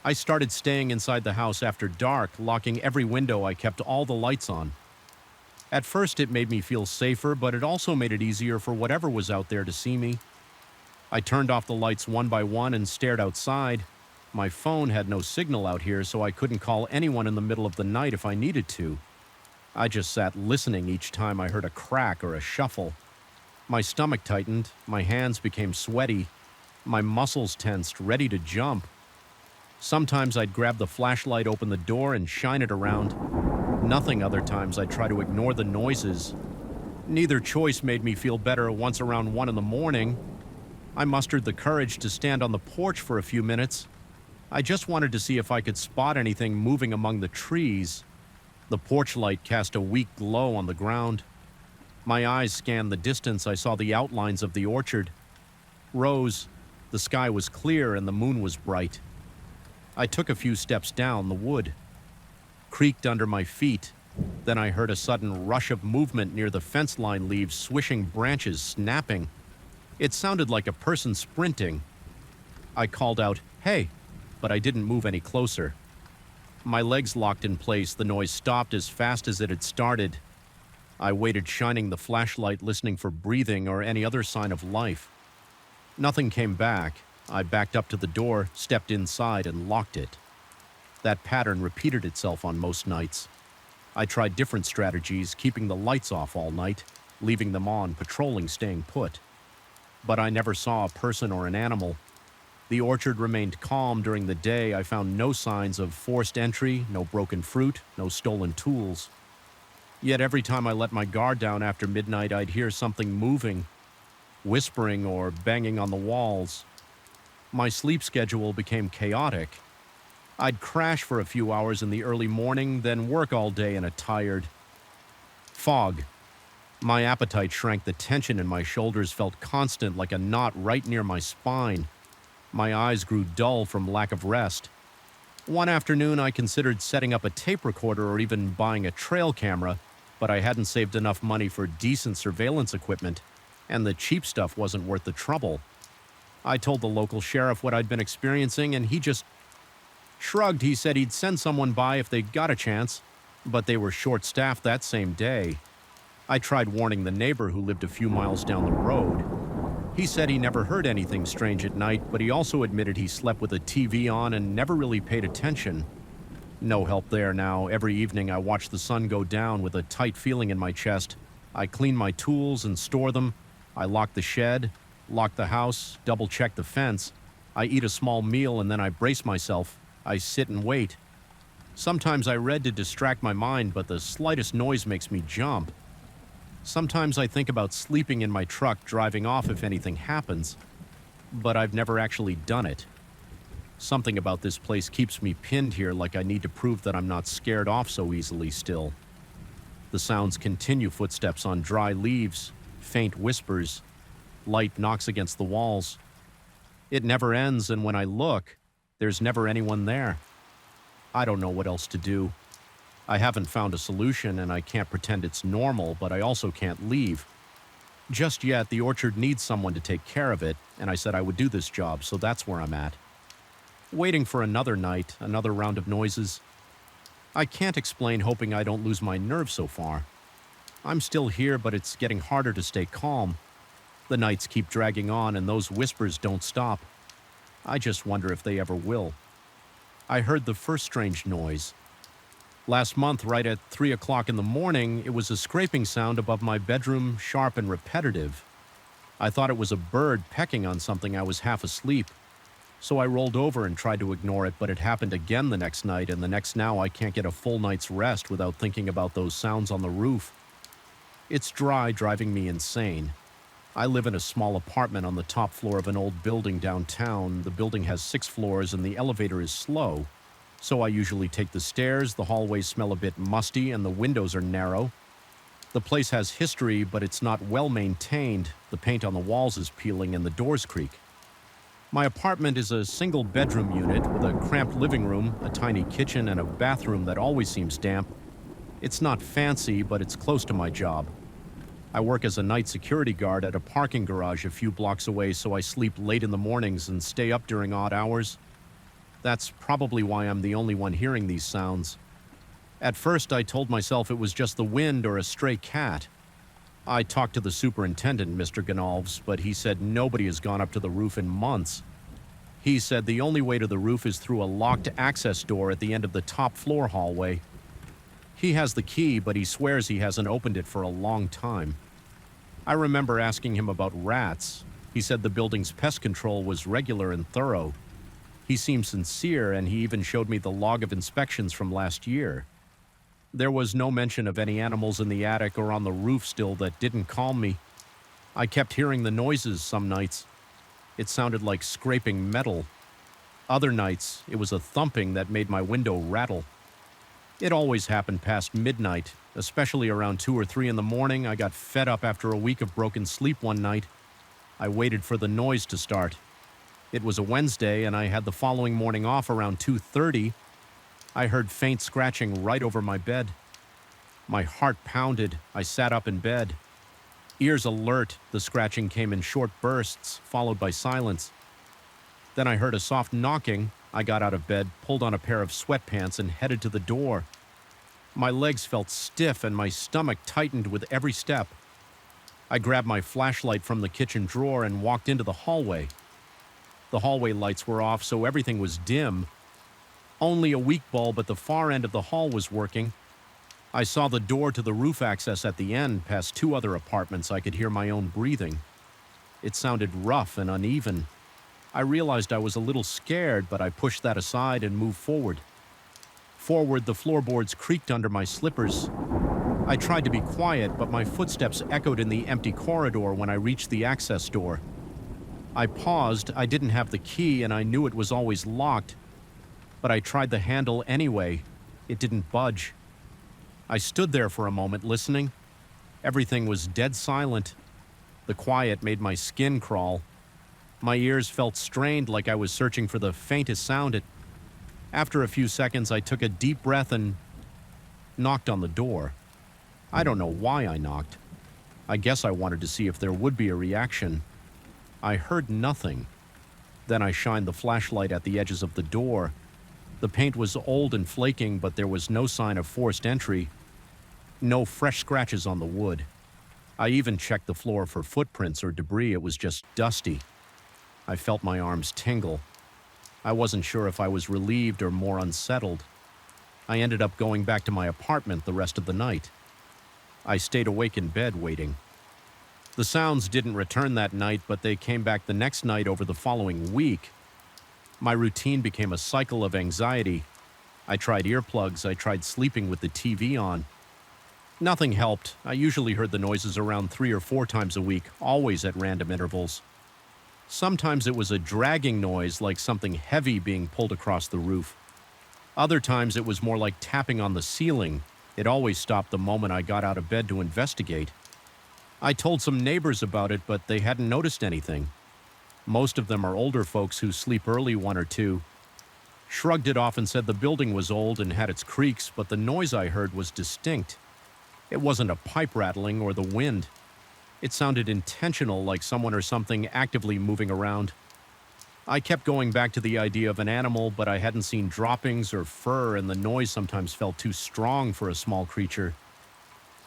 I started staying inside the house after dark, locking every window. I kept all the lights on. At first it made me feel safer, but it also made it easier for whatever was out there to see me. I turned off the lights one by one and stared outside. My phone had no signal out here, so I couldn't call anyone in the middle of the night if I needed to. I just sat listening each time I heard a crack or a shuffle. My stomach tightened, my hands became sweaty, my muscles tensed, ready to jump. Sometimes I'd grab the flashlight, open the door, and shine it around. Nothing other times I'd try to ignore the noises. Neither choice made me feel better. Once around 1 in the morning, I mustered the courage to stand on the porch for a few minutes. I just wanted to see if I could spot anything moving among the trees. The porch light cast a weak glow on the ground. My eyes scanned the distance. I saw the outlines of the orchard. Rose, the sky was clear and the moon was bright. I took a few steps down. The wood creaked under my feet. Then I heard a sudden rush of movement near the fence line, leaves swishing, branches snapping. It sounded like a person sprinting. I called out, "Hey," but I didn't move any closer. My legs locked in place. The noise stopped as fast as it had started. I waited, shining the flashlight, listening for breathing or any other sign of life. Nothing came back. I backed up to the door, stepped inside, and locked it. That pattern repeated itself on most nights. I tried different strategies, keeping the lights off all night, leaving them on, patrolling, staying put. But I never saw a person or an animal. The orchard remained calm during the day. I found no signs of forced entry, no broken fruit, no stolen tools. Yet every time I let my guard down after midnight, I'd hear something moving, whispering or banging on the walls. My sleep schedule became chaotic. I'd crash for a few hours in the early morning, then work all day in a tired fog. My appetite shrank. The tension in my shoulders felt constant, like a knot right near my spine. My eyes grew dull from lack of rest. One afternoon, I considered setting up a tape recorder or even buying a trail camera, but I hadn't saved enough money for decent surveillance equipment, and the cheap stuff wasn't worth the trouble. I told the local sheriff what I'd been experiencing, and he just shrugged. He said he'd send someone by if they got a chance, but they were short-staffed that same day. I tried warning the neighbor who lived a few miles down the road. He said he never heard anything strange at night, but he also admitted he slept with a TV on and never really paid attention. No help there now. Every evening I watch the sun go down with a tight feeling in my chest. I clean my tools and store them. I lock the shed, lock the house, double-check the fence. I eat a small meal and then I brace myself. I sit and wait. Sometimes I read to distract my mind, but the slightest noise makes me jump. Sometimes I think about sleeping in my truck, driving off if anything happens, but I've never actually done it. Something about this place keeps me pinned here, like I need to prove that I'm not scared off so easily still. The sounds continue: footsteps on dry leaves, faint whispers, light knocks against the walls. It never ends, and when I look, there's never anyone there. I don't know what else to do. I haven't found a solution, and I can't pretend it's normal, but I also can't leave. Just yet, the orchard needs someone to take care of it, and I said I would do this job, so that's where I'm at. Waiting for another night, another round of noises. I can't explain, hoping I don't lose my nerve so far. I'm still here, but it's getting harder to stay calm. The nights keep dragging on, and those whispers don't stop. I just wonder if they ever will. I heard the first strange noise. Last month, right at 3 o'clock in the morning, it was a scraping sound above my bedroom, sharp and repetitive. I thought it was a bird pecking on something. I was half asleep. So I rolled over and tried to ignore it, but it happened again the next night, and the next now I can't get a full night's rest without thinking about those sounds on the roof. It's dry, driving me insane. I live in a small apartment on the top floor of an old building downtown. The building has 6 floors and the elevator is slow, so I usually take the stairs. The hallways smell a bit musty and the windows are narrow. The place has history, but it's not well maintained. The paint on the walls is peeling and the doors creak. My apartment is a single bedroom unit with a cramped living room, a tiny kitchen, and a bathroom that always seems damp. It's not fancy, but it's close to my job. I work as a night security guard at a parking garage a few blocks away, so I sleep late in the mornings and stay up during odd hours. That's probably why I'm the only one hearing these sounds. At first, I told myself it was just the wind or a stray cat. I talked to the superintendent, Mr. Gonalves, but he said nobody has gone up to the roof in months. He said the only way to the roof is through a locked access door at the end of the top floor hallway. He has the key, but he swears he hasn't opened it for a long time. I remember asking him about rats. He said the building's pest control was regular and thorough. He seemed sincere, and he even showed me the log of inspections from last year. There was no mention of any animals in the attic or on the roof still that didn't calm me. I kept hearing the noises some nights. It sounded like scraping metal. Other nights, it was a thumping that made my window rattle. It always happened past midnight, especially around 2 or 3 in the morning. I got fed up after a week of broken sleep one night. I waited for the noise to start. It was a Wednesday, and I had the following morning off around 2:30. I heard faint scratching right over my bed. My heart pounded. I sat up in bed. Ears alert, the scratching came in short bursts, followed by silence. Then I heard a soft knocking. I got out of bed, pulled on a pair of sweatpants, and headed to the door. My legs felt stiff and my stomach tightened with every step. I grabbed my flashlight from the kitchen drawer and walked into the hallway. The hallway lights were off, so everything was dim. Only a weak bulb at the far end of the hall was working. I saw the door to the roof access at the end. Past 2 other apartments, I could hear my own breathing. It sounded rough and uneven. I realized I was a little scared, but I pushed that aside and moved forward. Forward, the floorboards creaked under my slippers. I tried to be quiet, but my footsteps echoed in the empty corridor when I reached the access door. I paused. I didn't have the key, and I knew it was always locked. But I tried the handle anyway. It didn't budge. I stood there for a moment, listening. Everything was dead silent. The quiet made my skin crawl. My ears felt strained, like I was searching for the faintest sound. After a few seconds, I took a deep breath and knocked on the door. I don't know why I knocked. I guess I wanted to see if there would be a reaction. I heard nothing. Then I shined the flashlight at the edges of the door. The paint was old and flaking, but there was no sign of forced entry. No fresh scratches on the wood. I even checked the floor for footprints or debris. It was just dusty. I felt my arms tingle. I wasn't sure if I was relieved or more unsettled. I ended up going back to my apartment the rest of the night. I stayed awake in bed waiting. The sounds didn't return that night, but they came back the next night over the following week. My routine became a cycle of anxiety. I tried earplugs. I tried sleeping with the TV on. Nothing helped. I usually heard the noises around 3 or 4 times a week, always at random intervals. Sometimes it was a dragging noise, like something heavy being pulled across the roof. Other times it was more like tapping on the ceiling. It always stopped the moment I got out of bed to investigate. I told some neighbors about it, but they hadn't noticed anything. Most of them are older folks who sleep early 1 or 2. Shrugged it off and said the building was old and had its creaks, but the noise I heard was distinct. It wasn't a pipe rattling or the wind. It sounded intentional, like someone or something actively moving around. I kept going back to the idea of an animal, but I hadn't seen droppings or fur, and the noise sometimes felt too strong for a small creature.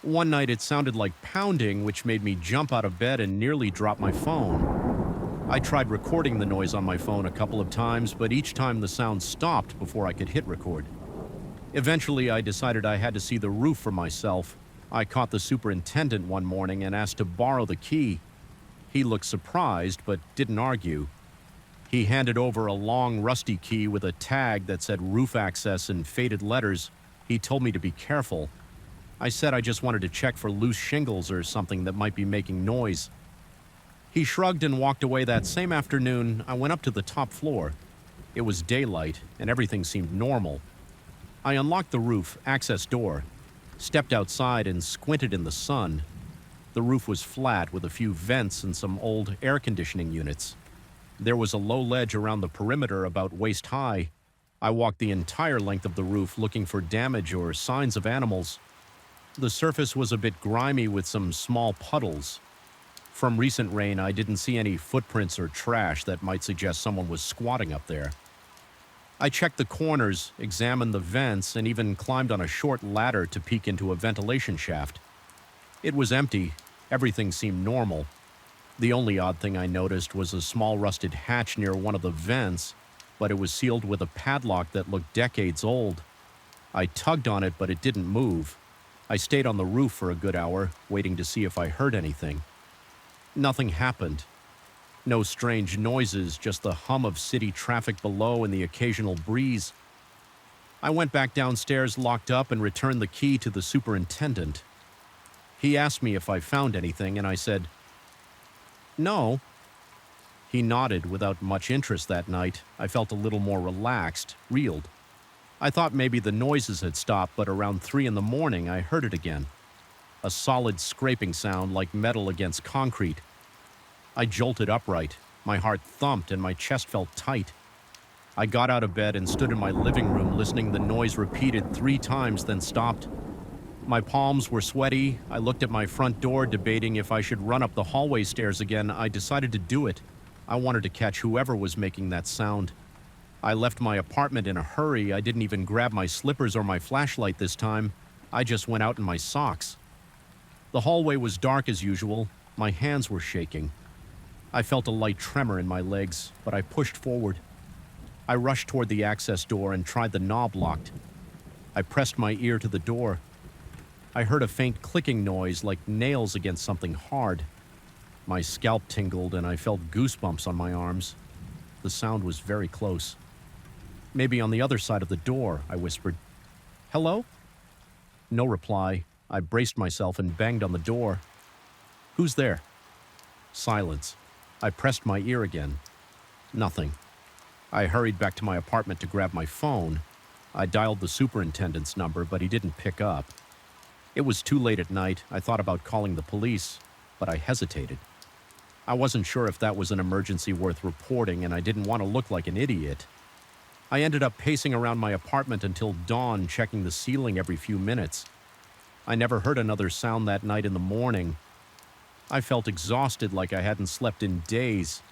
One night it sounded like pounding, which made me jump out of bed and nearly drop my phone. I tried recording the noise on my phone a couple of times, but each time the sound stopped before I could hit record. Eventually, I decided I had to see the roof for myself. I caught the superintendent one morning and asked to borrow the key. He looked surprised, but didn't argue. He handed over a long, rusty key with a tag that said roof access in faded letters. He told me to be careful. I said I just wanted to check for loose shingles or something that might be making noise. He shrugged and walked away. That same afternoon, I went up to the top floor. It was daylight, and everything seemed normal. I unlocked the roof access door, stepped outside, and squinted in the sun. The roof was flat with a few vents and some old air conditioning units. There was a low ledge around the perimeter about waist high. I walked the entire length of the roof looking for damage or signs of animals. The surface was a bit grimy with some small puddles. From recent rain, I didn't see any footprints or trash that might suggest someone was squatting up there. I checked the corners, examined the vents, and even climbed on a short ladder to peek into a ventilation shaft. It was empty. Everything seemed normal. The only odd thing I noticed was a small rusted hatch near one of the vents, but it was sealed with a padlock that looked decades old. I tugged on it, but it didn't move. I stayed on the roof for a good hour, waiting to see if I heard anything. Nothing happened. No strange noises, just the hum of city traffic below and the occasional breeze. I went back downstairs, locked up, and returned the key to the superintendent. He asked me if I found anything, and I said, "No." He nodded without much interest that night. I felt a little more relaxed, reeled. I thought maybe the noises had stopped, but around 3 in the morning I heard it again. A solid scraping sound like metal against concrete. I jolted upright. My heart thumped and my chest felt tight. I got out of bed and stood in my living room listening. The noise repeated 3 times, then stopped. My palms were sweaty. I looked at my front door, debating if I should run up the hallway stairs again. I decided to do it. I wanted to catch whoever was making that sound. I left my apartment in a hurry. I didn't even grab my slippers or my flashlight this time. I just went out in my socks. The hallway was dark as usual. My hands were shaking. I felt a light tremor in my legs, but I pushed forward. I rushed toward the access door and tried the knob locked. I pressed my ear to the door. I heard a faint clicking noise like nails against something hard. My scalp tingled and I felt goosebumps on my arms. The sound was very close. "Maybe on the other side of the door," I whispered. "Hello?" No reply. I braced myself and banged on the door. "Who's there?" Silence. I pressed my ear again. Nothing. I hurried back to my apartment to grab my phone. I dialed the superintendent's number, but he didn't pick up. It was too late at night. I thought about calling the police, but I hesitated. I wasn't sure if that was an emergency worth reporting, and I didn't want to look like an idiot. I ended up pacing around my apartment until dawn, checking the ceiling every few minutes. I never heard another sound that night in the morning. I felt exhausted, like I hadn't slept in days.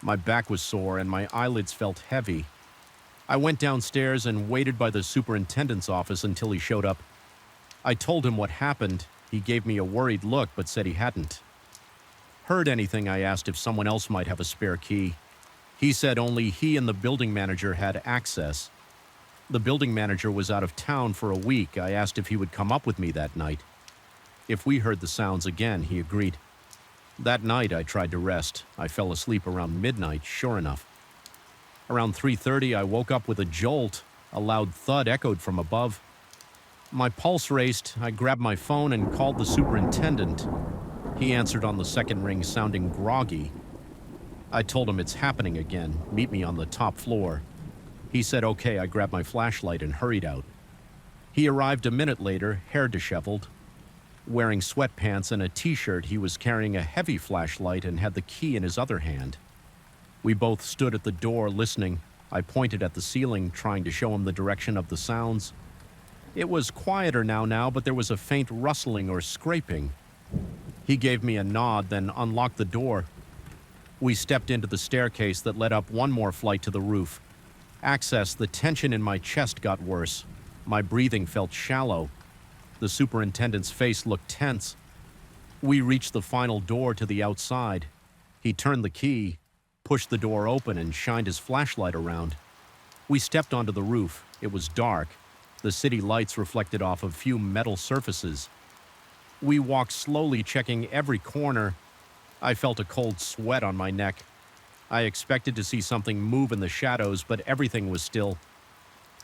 My back was sore and my eyelids felt heavy. I went downstairs and waited by the superintendent's office until he showed up. I told him what happened. He gave me a worried look but said he hadn't heard anything. I asked if someone else might have a spare key. He said only he and the building manager had access. The building manager was out of town for a week. I asked if he would come up with me that night. If we heard the sounds again, he agreed. That night I tried to rest. I fell asleep around midnight, sure enough. Around 3:30 I woke up with a jolt. A loud thud echoed from above. My pulse raced. I grabbed my phone and called the superintendent. He answered on the second ring, sounding groggy. I told him it's happening again. Meet me on the top floor. He said okay. I grabbed my flashlight and hurried out. He arrived a minute later, hair disheveled. Wearing sweatpants and a t-shirt, he was carrying a heavy flashlight and had the key in his other hand. We both stood at the door listening. I pointed at the ceiling, trying to show him the direction of the sounds. It was quieter now, but there was a faint rustling or scraping. He gave me a nod, then unlocked the door. We stepped into the staircase that led up one more flight to the roof. The tension in my chest got worse. My breathing felt shallow. The superintendent's face looked tense. We reached the final door to the outside. He turned the key, pushed the door open, and shined his flashlight around. We stepped onto the roof. It was dark. The city lights reflected off of few metal surfaces. We walked slowly, checking every corner. I felt a cold sweat on my neck. I expected to see something move in the shadows, but everything was still.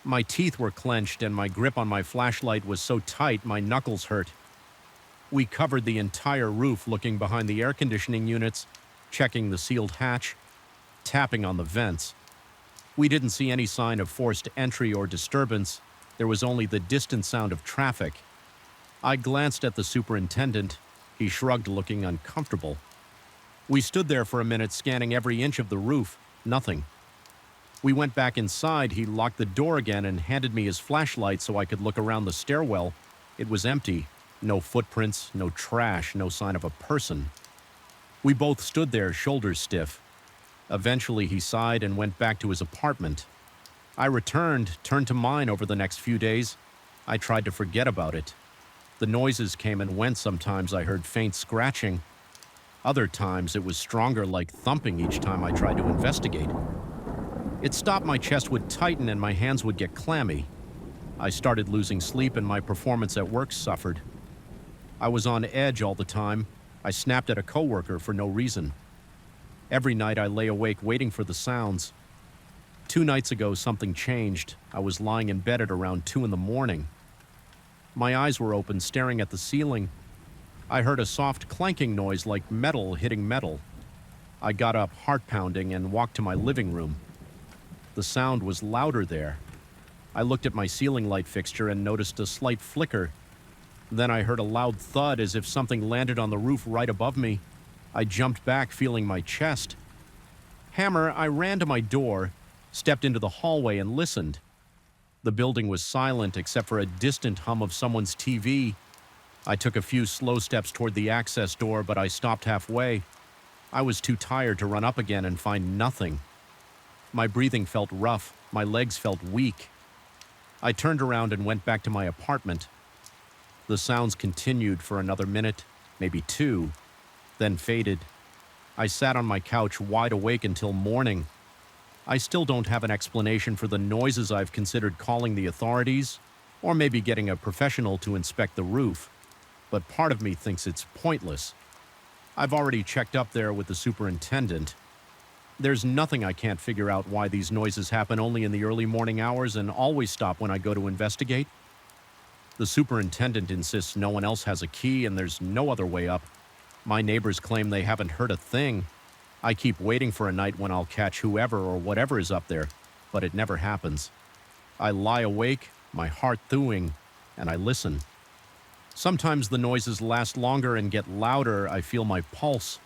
My teeth were clenched and my grip on my flashlight was so tight my knuckles hurt. We covered the entire roof looking behind the air conditioning units, checking the sealed hatch, tapping on the vents. We didn't see any sign of forced entry or disturbance. There was only the distant sound of traffic. I glanced at the superintendent. He shrugged, looking uncomfortable. We stood there for a minute, scanning every inch of the roof. Nothing. We went back inside. He locked the door again and handed me his flashlight so I could look around the stairwell. It was empty. No footprints, no trash, no sign of a person. We both stood there, shoulders stiff. Eventually, he sighed and went back to his apartment. I turned to mine over the next few days. I tried to forget about it. The noises came and went. Sometimes I heard faint scratching. Other times it was stronger, like thumping each time I tried to investigate. It stopped, my chest would tighten and my hands would get clammy. I started losing sleep and my performance at work suffered. I was on edge all the time. I snapped at a coworker for no reason. Every night I lay awake waiting for the sounds. 2 nights ago something changed. I was lying in bed at around 2 in the morning. My eyes were open, staring at the ceiling. I heard a soft clanking noise like metal hitting metal. I got up, heart pounding, and walked to my living room. The sound was louder there. I looked at my ceiling light fixture and noticed a slight flicker. Then I heard a loud thud as if something landed on the roof right above me. I jumped back, feeling my chest. Hammer, I ran to my door, stepped into the hallway and listened. The building was silent except for a distant hum of someone's TV. I took a few slow steps toward the access door, but I stopped halfway. I was too tired to run up again and find nothing. My breathing felt rough. My legs felt weak. I turned around and went back to my apartment. The sounds continued for another minute, maybe 2, then faded. I sat on my couch wide awake until morning. I still don't have an explanation for the noises. I've considered calling the authorities, or maybe getting a professional to inspect the roof, but part of me thinks it's pointless. I've already checked up there with the superintendent. There's nothing. I can't figure out why these noises happen only in the early morning hours and always stop when I go to investigate. The superintendent insists no one else has a key and there's no other way up. My neighbors claim they haven't heard a thing. I keep waiting for a night when I'll catch whoever or whatever is up there, but it never happens. I lie awake, my heart thawing, and I listen. Sometimes the noises last longer and get louder. I feel my pulse.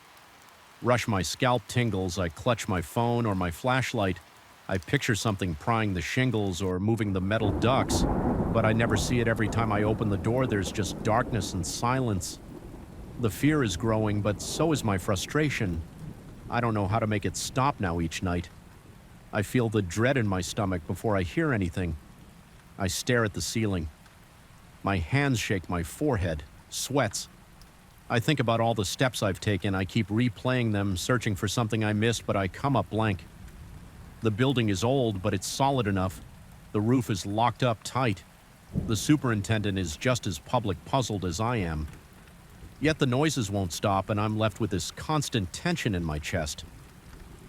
Rush, my scalp tingles. I clutch my phone or my flashlight. I picture something prying the shingles or moving the metal ducts, but I never see it. Every time I open the door, there's just darkness and silence. The fear is growing, but so is my frustration. I don't know how to make it stop now each night. I feel the dread in my stomach before I hear anything. I stare at the ceiling. My hands shake, my forehead sweats. I think about all the steps I've taken. I keep replaying them, searching for something I missed, but I come up blank. The building is old, but it's solid enough. The roof is locked up tight. The superintendent is just as public puzzled as I am. Yet the noises won't stop, and I'm left with this constant tension in my chest.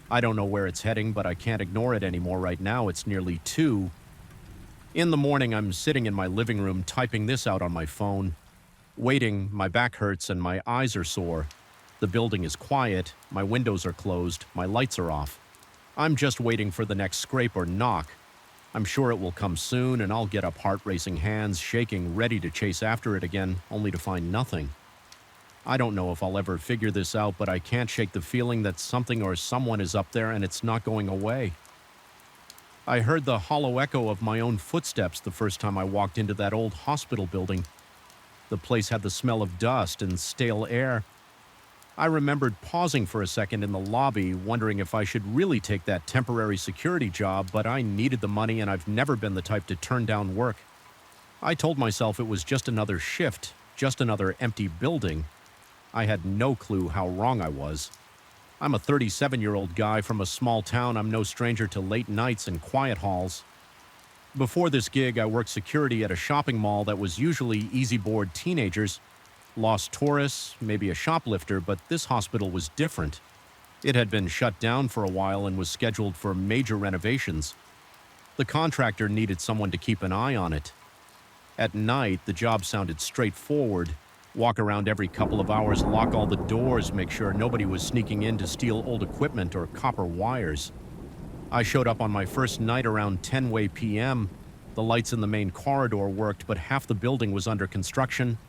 I don't know where it's heading, but I can't ignore it anymore right now. It's nearly 2. In the morning, I'm sitting in my living room typing this out on my phone. Waiting, my back hurts and my eyes are sore. The building is quiet, my windows are closed, my lights are off. I'm just waiting for the next scrape or knock. I'm sure it will come soon, and I'll get up, heart racing, hands shaking, ready to chase after it again, only to find nothing. I don't know if I'll ever figure this out, but I can't shake the feeling that something or someone is up there and it's not going away. I heard the hollow echo of my own footsteps the first time I walked into that old hospital building. The place had the smell of dust and stale air. I remembered pausing for a second in the lobby, wondering if I should really take that temporary security job, but I needed the money and I've never been the type to turn down work. I told myself it was just another shift, just another empty building. I had no clue how wrong I was. I'm a 37-year-old guy from a small town. I'm no stranger to late nights and quiet halls. Before this gig, I worked security at a shopping mall that was usually easy-board teenagers, lost tourists, maybe a shoplifter, but this hospital was different. It had been shut down for a while and was scheduled for major renovations. The contractor needed someone to keep an eye on it. At night, the job sounded straightforward. Walk around every couple of hours, lock all the doors, make sure nobody was sneaking in to steal old equipment or copper wires. I showed up on my first night around 10 p.m. The lights in the main corridor worked, but half the building was under construction.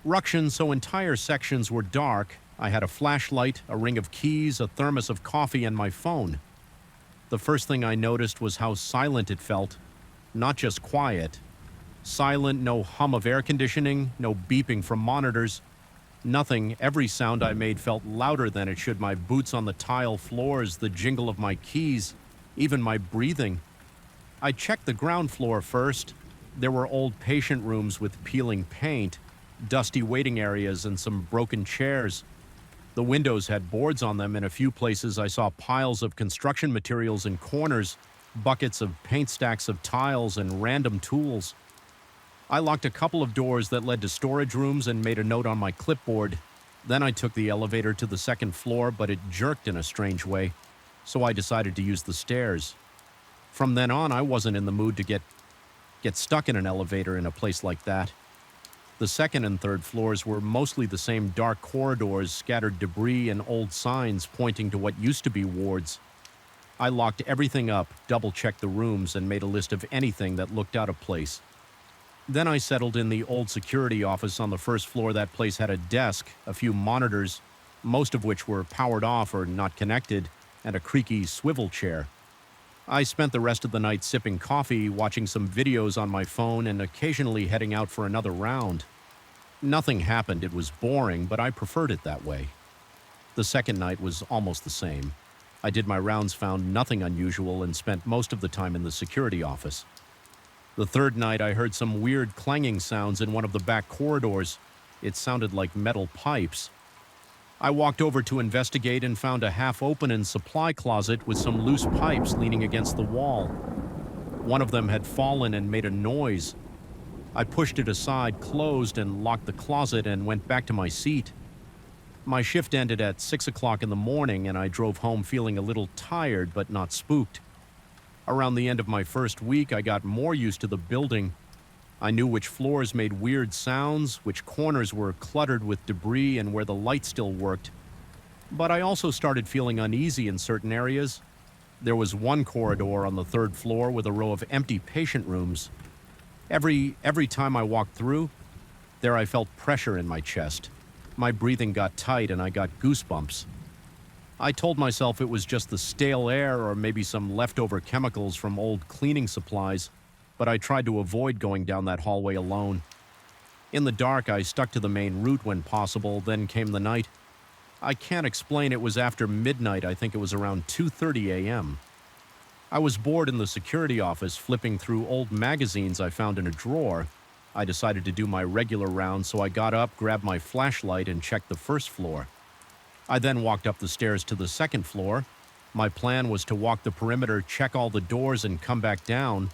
Ruction, so entire sections were dark. I had a flashlight, a ring of keys, a thermos of coffee, and my phone. The first thing I noticed was how silent it felt. Not just quiet. Silent, no hum of air conditioning, no beeping from monitors. Nothing. Every sound I made felt louder than it should. My boots on the tile floors, the jingle of my keys, even my breathing. I checked the ground floor first. There were old patient rooms with peeling paint, dusty waiting areas, and some broken chairs. The windows had boards on them. In a few places, I saw piles of construction materials in corners, buckets of paint, stacks of tiles, and random tools. I locked a couple of doors that led to storage rooms and made a note on my clipboard. Then I took the elevator to the second floor, but it jerked in a strange way, so I decided to use the stairs. From then on, I wasn't in the mood to get stuck in an elevator in a place like that. The second and third floors were mostly the same dark corridors, scattered debris, and old signs pointing to what used to be wards. I locked everything up, double-checked the rooms, and made a list of anything that looked out of place. Then I settled in the old security office on the first floor. That place had a desk, a few monitors, most of which were powered off or not connected, and a creaky swivel chair. I spent the rest of the night sipping coffee, watching some videos on my phone, and occasionally heading out for another round. Nothing happened. It was boring, but I preferred it that way. The second night was almost the same. I did my rounds, found nothing unusual, and spent most of the time in the security office. The third night, I heard some weird clanging sounds in one of the back corridors. It sounded like metal pipes. I walked over to investigate and found a half-open supply closet with some loose pipes leaning against the wall. One of them had fallen and made a noise. I pushed it aside, closed, and locked the closet and went back to my seat. My shift ended at 6 o'clock in the morning, and I drove home feeling a little tired but not spooked. Around the end of my first week, I got more used to the building. I knew which floors made weird sounds, which corners were cluttered with debris, and where the light still worked. But I also started feeling uneasy in certain areas. There was one corridor on the third floor with a row of empty patient rooms. Every time I walked through, there I felt pressure in my chest. My breathing got tight and I got goosebumps. I told myself it was just the stale air or maybe some leftover chemicals from old cleaning supplies, but I tried to avoid going down that hallway alone. In the dark, I stuck to the main route when possible. Then came the night. I can't explain. It was after midnight. I think it was around 2:30 a.m. I was bored in the security office, flipping through old magazines I found in a drawer. I decided to do my regular round, so I got up, grabbed my flashlight, and checked the first floor. I then walked up the stairs to the second floor. My plan was to walk the perimeter, check all the doors, and come back down.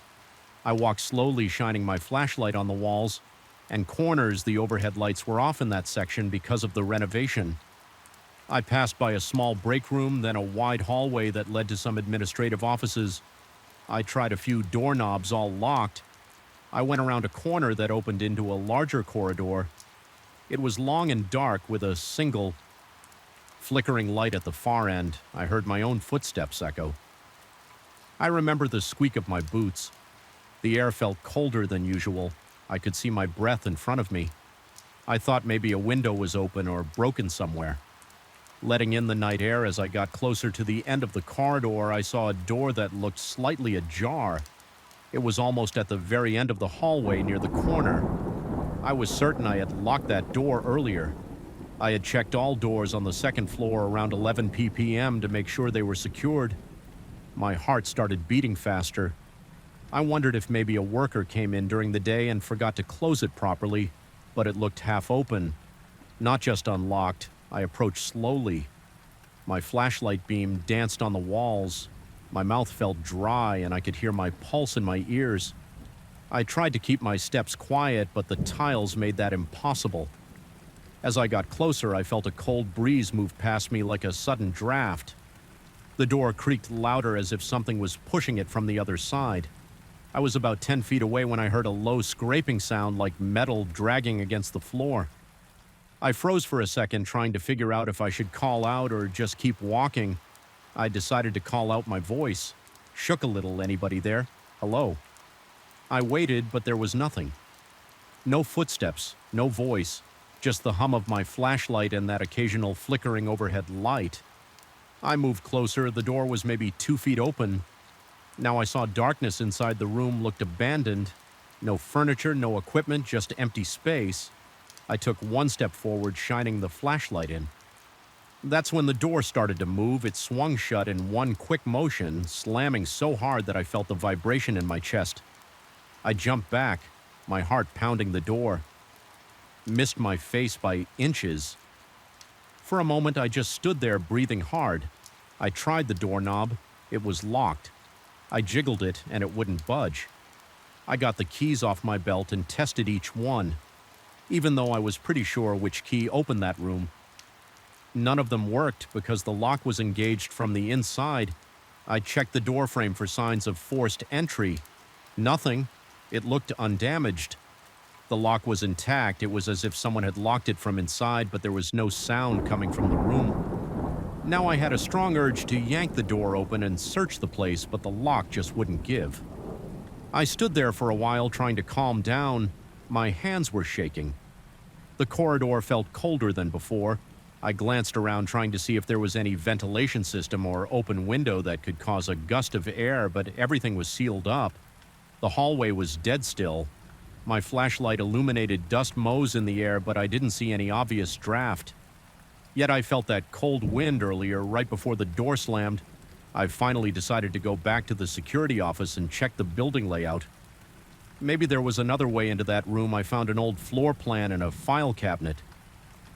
I walked slowly, shining my flashlight on the walls and corners. The overhead lights were off in that section because of the renovation. I passed by a small break room, then a wide hallway that led to some administrative offices. I tried a few doorknobs, all locked. I went around a corner that opened into a larger corridor. It was long and dark with a single flickering light at the far end. I heard my own footsteps echo. I remember the squeak of my boots. The air felt colder than usual. I could see my breath in front of me. I thought maybe a window was open or broken somewhere. Letting in the night air, as I got closer to the end of the corridor, I saw a door that looked slightly ajar. It was almost at the very end of the hallway near the corner. I was certain I had locked that door earlier. I had checked all doors on the second floor around 11 p.m. to make sure they were secured. My heart started beating faster. I wondered if maybe a worker came in during the day and forgot to close it properly, but it looked half open, not just unlocked. I approached slowly. My flashlight beam danced on the walls. My mouth felt dry and I could hear my pulse in my ears. I tried to keep my steps quiet, but the tiles made that impossible. As I got closer, I felt a cold breeze move past me like a sudden draft. The door creaked louder as if something was pushing it from the other side. I was about 10 feet away when I heard a low scraping sound like metal dragging against the floor. I froze for a second, trying to figure out if I should call out or just keep walking. I decided to call out my voice. Shook a little. Anybody there? Hello? I waited, but there was nothing. No footsteps, no voice, just the hum of my flashlight and that occasional flickering overhead light. I moved closer. The door was maybe 2 feet open. Now I saw darkness inside the room, looked abandoned. No furniture, no equipment, just empty space. I took one step forward, shining the flashlight in. That's when the door started to move. It swung shut in one quick motion, slamming so hard that I felt the vibration in my chest. I jumped back, my heart pounding the door. Missed my face by inches. For a moment, I just stood there, breathing hard. I tried the doorknob. It was locked. I jiggled it, and it wouldn't budge. I got the keys off my belt and tested each one, even though I was pretty sure which key opened that room. None of them worked because the lock was engaged from the inside. I checked the doorframe for signs of forced entry. Nothing. It looked undamaged. The lock was intact. It was as if someone had locked it from inside, but there was no sound coming from the room. Now I had a strong urge to yank the door open and search the place, but the lock just wouldn't give. I stood there for a while trying to calm down. My hands were shaking. The corridor felt colder than before. I glanced around trying to see if there was any ventilation system or open window that could cause a gust of air, but everything was sealed up. The hallway was dead still. My flashlight illuminated dust motes in the air, but I didn't see any obvious draft. Yet I felt that cold wind earlier, right before the door slammed. I finally decided to go back to the security office and check the building layout. Maybe there was another way into that room. I found an old floor plan in a file cabinet.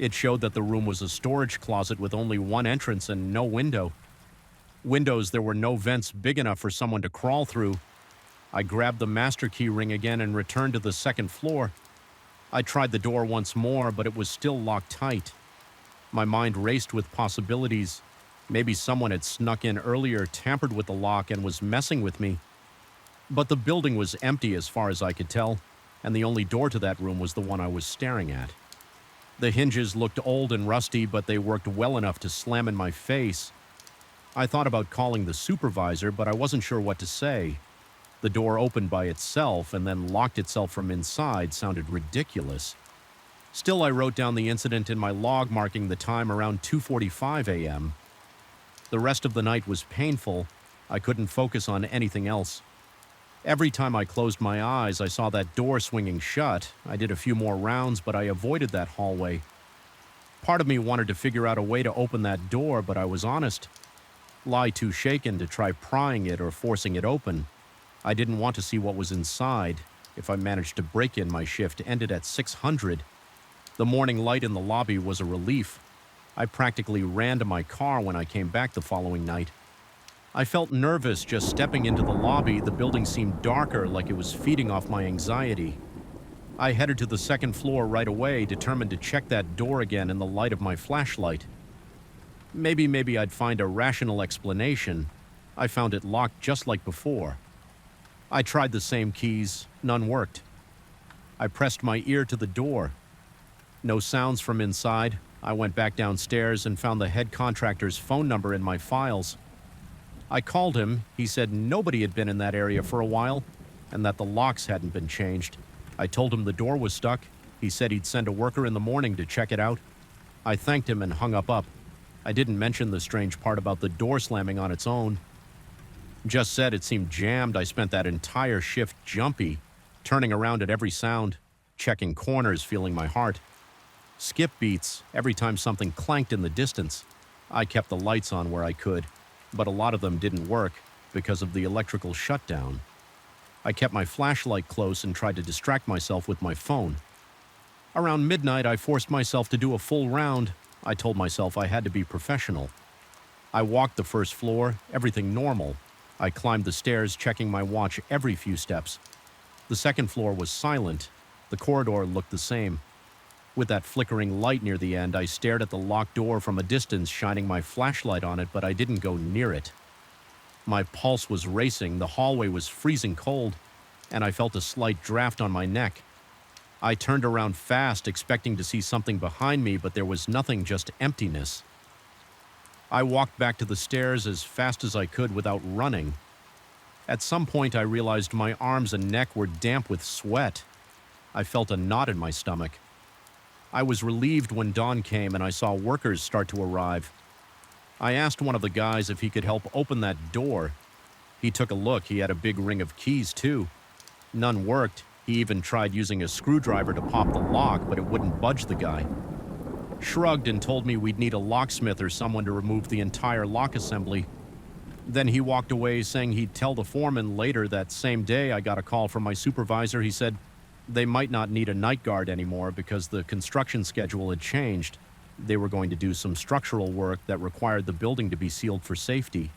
It showed that the room was a storage closet with only one entrance and no window. Windows, there were no vents big enough for someone to crawl through. I grabbed the master key ring again and returned to the second floor. I tried the door once more, but it was still locked tight. My mind raced with possibilities. Maybe someone had snuck in earlier, tampered with the lock, and was messing with me. But the building was empty as far as I could tell, and the only door to that room was the one I was staring at. The hinges looked old and rusty, but they worked well enough to slam in my face. I thought about calling the supervisor, but I wasn't sure what to say. The door opened by itself and then locked itself from inside sounded ridiculous. Still, I wrote down the incident in my log, marking the time around 2:45 a.m. The rest of the night was painful. I couldn't focus on anything else. Every time I closed my eyes, I saw that door swinging shut. I did a few more rounds, but I avoided that hallway. Part of me wanted to figure out a way to open that door, but I was honest. Lie too shaken to try prying it or forcing it open. I didn't want to see what was inside. If I managed to break in, my shift ended at 600. The morning light in the lobby was a relief. I practically ran to my car when I came back the following night. I felt nervous just stepping into the lobby. The building seemed darker, like it was feeding off my anxiety. I headed to the second floor right away, determined to check that door again in the light of my flashlight. Maybe I'd find a rational explanation. I found it locked just like before. I tried the same keys. None worked. I pressed my ear to the door. No sounds from inside. I went back downstairs and found the head contractor's phone number in my files. I called him. He said nobody had been in that area for a while and that the locks hadn't been changed. I told him the door was stuck. He said he'd send a worker in the morning to check it out. I thanked him and hung up. I didn't mention the strange part about the door slamming on its own. Just said it seemed jammed. I spent that entire shift jumpy, turning around at every sound, checking corners, feeling my heart. Skip beats every time something clanked in the distance. I kept the lights on where I could, but a lot of them didn't work because of the electrical shutdown. I kept my flashlight close and tried to distract myself with my phone. Around midnight, I forced myself to do a full round. I told myself I had to be professional. I walked the first floor, everything normal. I climbed the stairs, checking my watch every few steps. The second floor was silent. The corridor looked the same. With that flickering light near the end, I stared at the locked door from a distance, shining my flashlight on it, but I didn't go near it. My pulse was racing. The hallway was freezing cold. and I felt a slight draft on my neck. I turned around fast, expecting to see something behind me, but there was nothing, just emptiness. I walked back to the stairs as fast as I could without running. At some point, I realized my arms and neck were damp with sweat. I felt a knot in my stomach. I was relieved when dawn came and I saw workers start to arrive. I asked one of the guys if he could help open that door. He took a look. He had a big ring of keys, too. None worked. He even tried using a screwdriver to pop the lock, but it wouldn't budge the guy. Shrugged and told me we'd need a locksmith or someone to remove the entire lock assembly. Then he walked away, saying he'd tell the foreman later. That same day, I got a call from my supervisor. He said they might not need a night guard anymore because the construction schedule had changed. They were going to do some structural work that required the building to be sealed for safety.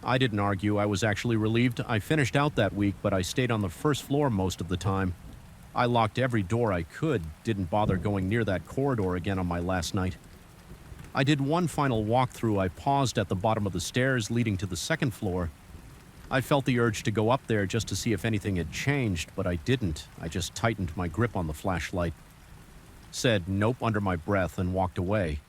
I didn't argue. I was actually relieved. I finished out that week, but I stayed on the first floor most of the time. I locked every door I could, didn't bother going near that corridor again on my last night. I did one final walkthrough. I paused at the bottom of the stairs leading to the second floor. I felt the urge to go up there just to see if anything had changed, but I didn't. I just tightened my grip on the flashlight, said nope under my breath, and walked away.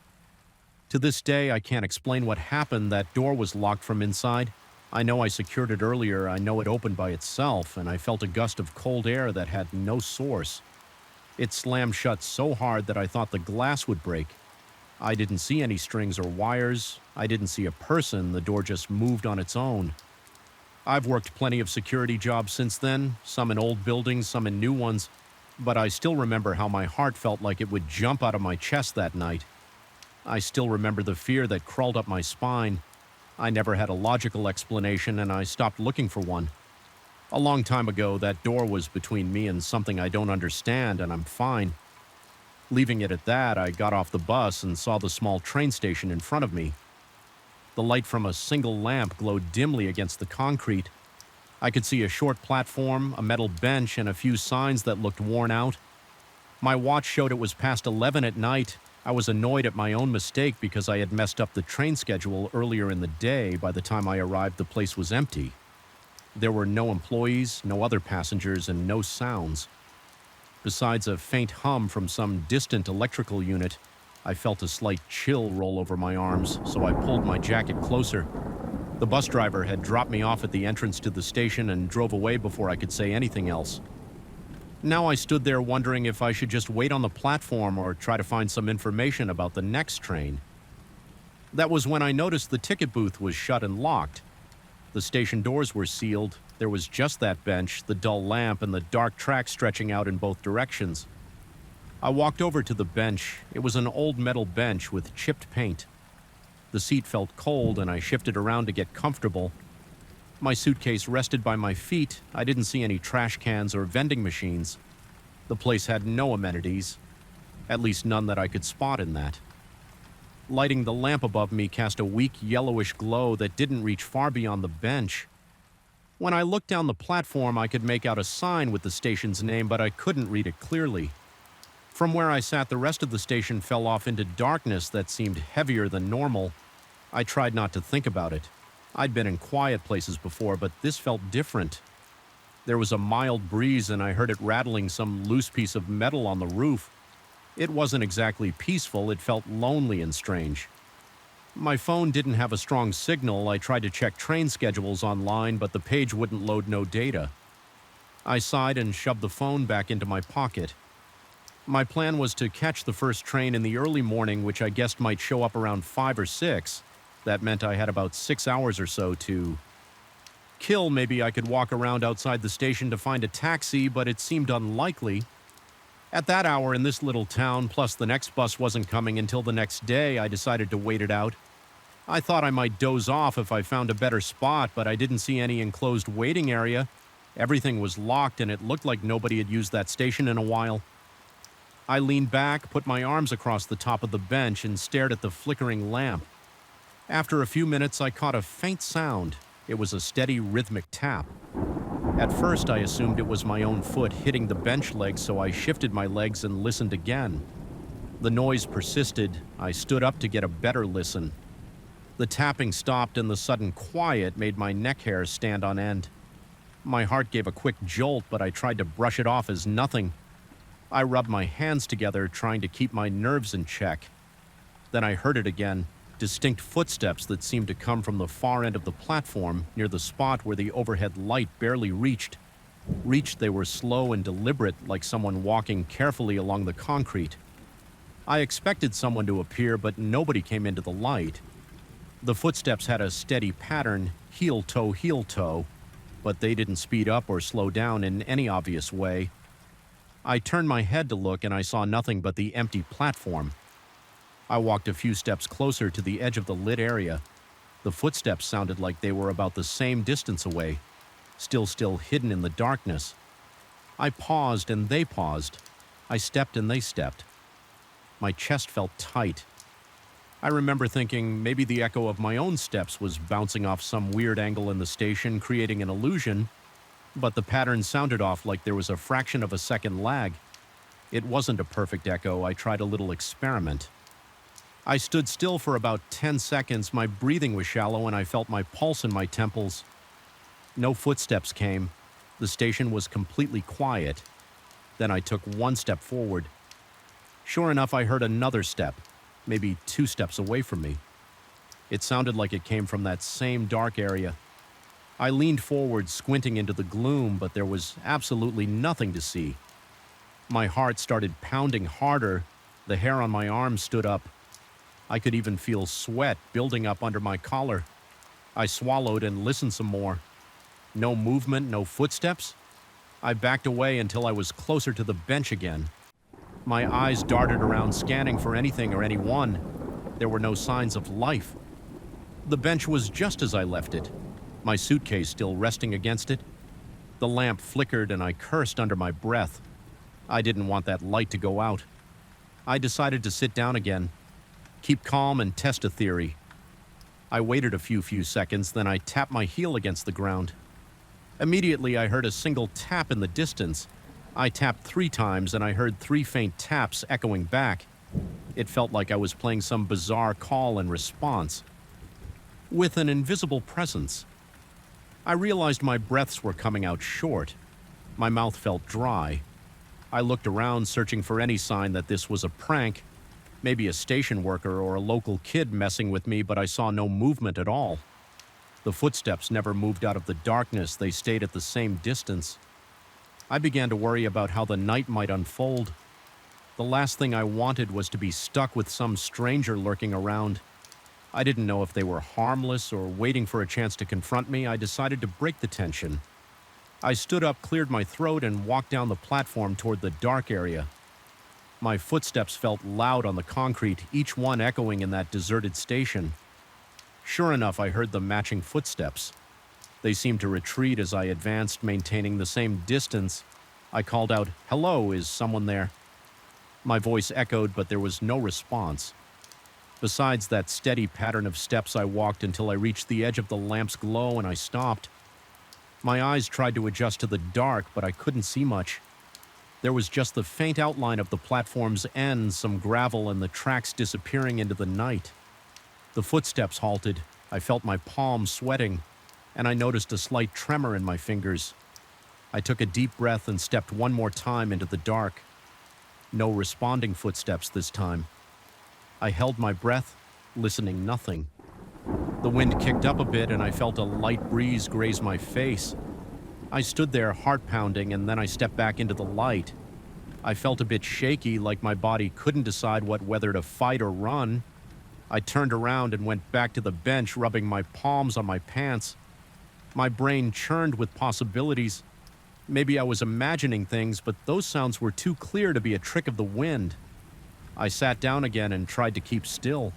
To this day, I can't explain what happened. That door was locked from inside. I know I secured it earlier. I know it opened by itself, and I felt a gust of cold air that had no source. It slammed shut so hard that I thought the glass would break. I didn't see any strings or wires. I didn't see a person. The door just moved on its own. I've worked plenty of security jobs since then, some in old buildings, some in new ones, but I still remember how my heart felt like it would jump out of my chest that night. I still remember the fear that crawled up my spine. I never had a logical explanation, and I stopped looking for one. A long time ago, that door was between me and something I don't understand, and I'm fine. Leaving it at that, I got off the bus and saw the small train station in front of me. The light from a single lamp glowed dimly against the concrete. I could see a short platform, a metal bench, and a few signs that looked worn out. My watch showed it was past 11 at night. I was annoyed at my own mistake because I had messed up the train schedule earlier in the day. By the time I arrived, the place was empty. There were no employees, no other passengers, and no sounds. Besides a faint hum from some distant electrical unit, I felt a slight chill roll over my arms, so I pulled my jacket closer. The bus driver had dropped me off at the entrance to the station and drove away before I could say anything else. Now I stood there wondering if I should just wait on the platform or try to find some information about the next train. That was when I noticed the ticket booth was shut and locked. The station doors were sealed. There was just that bench, the dull lamp, and the dark track stretching out in both directions. I walked over to the bench. It was an old metal bench with chipped paint. The seat felt cold, and I shifted around to get comfortable. My suitcase rested by my feet. I didn't see any trash cans or vending machines. The place had no amenities, at least none that I could spot in that. Lighting the lamp above me cast a weak yellowish glow that didn't reach far beyond the bench. When I looked down the platform, I could make out a sign with the station's name, but I couldn't read it clearly. From where I sat, the rest of the station fell off into darkness that seemed heavier than normal. I tried not to think about it. I'd been in quiet places before, but this felt different. There was a mild breeze, and I heard it rattling some loose piece of metal on the roof. It wasn't exactly peaceful. It felt lonely and strange. My phone didn't have a strong signal. I tried to check train schedules online, but the page wouldn't load no data. I sighed and shoved the phone back into my pocket. My plan was to catch the first train in the early morning, which I guessed might show up around 5 or 6. That meant I had about 6 hours or so to kill. Maybe I could walk around outside the station to find a taxi, but it seemed unlikely. At that hour in this little town, plus the next bus wasn't coming until the next day, I decided to wait it out. I thought I might doze off if I found a better spot, but I didn't see any enclosed waiting area. Everything was locked, and it looked like nobody had used that station in a while. I leaned back, put my arms across the top of the bench, and stared at the flickering lamp. After a few minutes, I caught a faint sound. It was a steady, rhythmic tap. At first, I assumed it was my own foot hitting the bench leg, so I shifted my legs and listened again. The noise persisted. I stood up to get a better listen. The tapping stopped, and the sudden quiet made my neck hair stand on end. My heart gave a quick jolt, but I tried to brush it off as nothing. I rubbed my hands together, trying to keep my nerves in check. Then I heard it again, distinct footsteps that seemed to come from the far end of the platform, near the spot where the overhead light barely reached. They were slow and deliberate, like someone walking carefully along the concrete. I expected someone to appear, but nobody came into the light. The footsteps had a steady pattern, heel toe, but they didn't speed up or slow down in any obvious way. I turned my head to look and I saw nothing but the empty platform. I walked a few steps closer to the edge of the lit area. The footsteps sounded like they were about the same distance away, still hidden in the darkness. I paused and they paused. I stepped and they stepped. My chest felt tight. I remember thinking maybe the echo of my own steps was bouncing off some weird angle in the station, creating an illusion, but the pattern sounded off like there was a fraction of a second lag. It wasn't a perfect echo. I tried a little experiment. I stood still for about 10 seconds. My breathing was shallow and I felt my pulse in my temples. No footsteps came. The station was completely quiet. Then I took one step forward. Sure enough, I heard another step, maybe 2 steps away from me. It sounded like it came from that same dark area. I leaned forward, squinting into the gloom, but there was absolutely nothing to see. My heart started pounding harder. The hair on my arm stood up. I could even feel sweat building up under my collar. I swallowed and listened some more. No movement, no footsteps. I backed away until I was closer to the bench again. My eyes darted around, scanning for anything or anyone. There were no signs of life. The bench was just as I left it, my suitcase still resting against it. The lamp flickered and I cursed under my breath. I didn't want that light to go out. I decided to sit down again, keep calm and test a theory. I waited a few seconds, then I tapped my heel against the ground. Immediately I heard a single tap in the distance. I tapped 3 times and I heard 3 faint taps echoing back. It felt like I was playing some bizarre call and response, with an invisible presence. I realized my breaths were coming out short. My mouth felt dry. I looked around, searching for any sign that this was a prank, maybe a station worker or a local kid messing with me, but I saw no movement at all. The footsteps never moved out of the darkness. They stayed at the same distance. I began to worry about how the night might unfold. The last thing I wanted was to be stuck with some stranger lurking around. I didn't know if they were harmless or waiting for a chance to confront me. I decided to break the tension. I stood up, cleared my throat, and walked down the platform toward the dark area. My footsteps felt loud on the concrete, each one echoing in that deserted station. Sure enough, I heard the matching footsteps. They seemed to retreat as I advanced, maintaining the same distance. I called out, "Hello, is someone there?" My voice echoed, but there was no response. Besides that steady pattern of steps, I walked until I reached the edge of the lamp's glow and I stopped. My eyes tried to adjust to the dark, but I couldn't see much. There was just the faint outline of the platform's end, some gravel, and the tracks disappearing into the night. The footsteps halted. I felt my palms sweating, and I noticed a slight tremor in my fingers. I took a deep breath and stepped one more time into the dark. No responding footsteps this time. I held my breath, listening nothing. The wind kicked up a bit and I felt a light breeze graze my face. I stood there, heart pounding, and then I stepped back into the light. I felt a bit shaky, like my body couldn't decide whether to fight or run. I turned around and went back to the bench, rubbing my palms on my pants. My brain churned with possibilities. Maybe I was imagining things, but those sounds were too clear to be a trick of the wind. I sat down again and tried to keep still.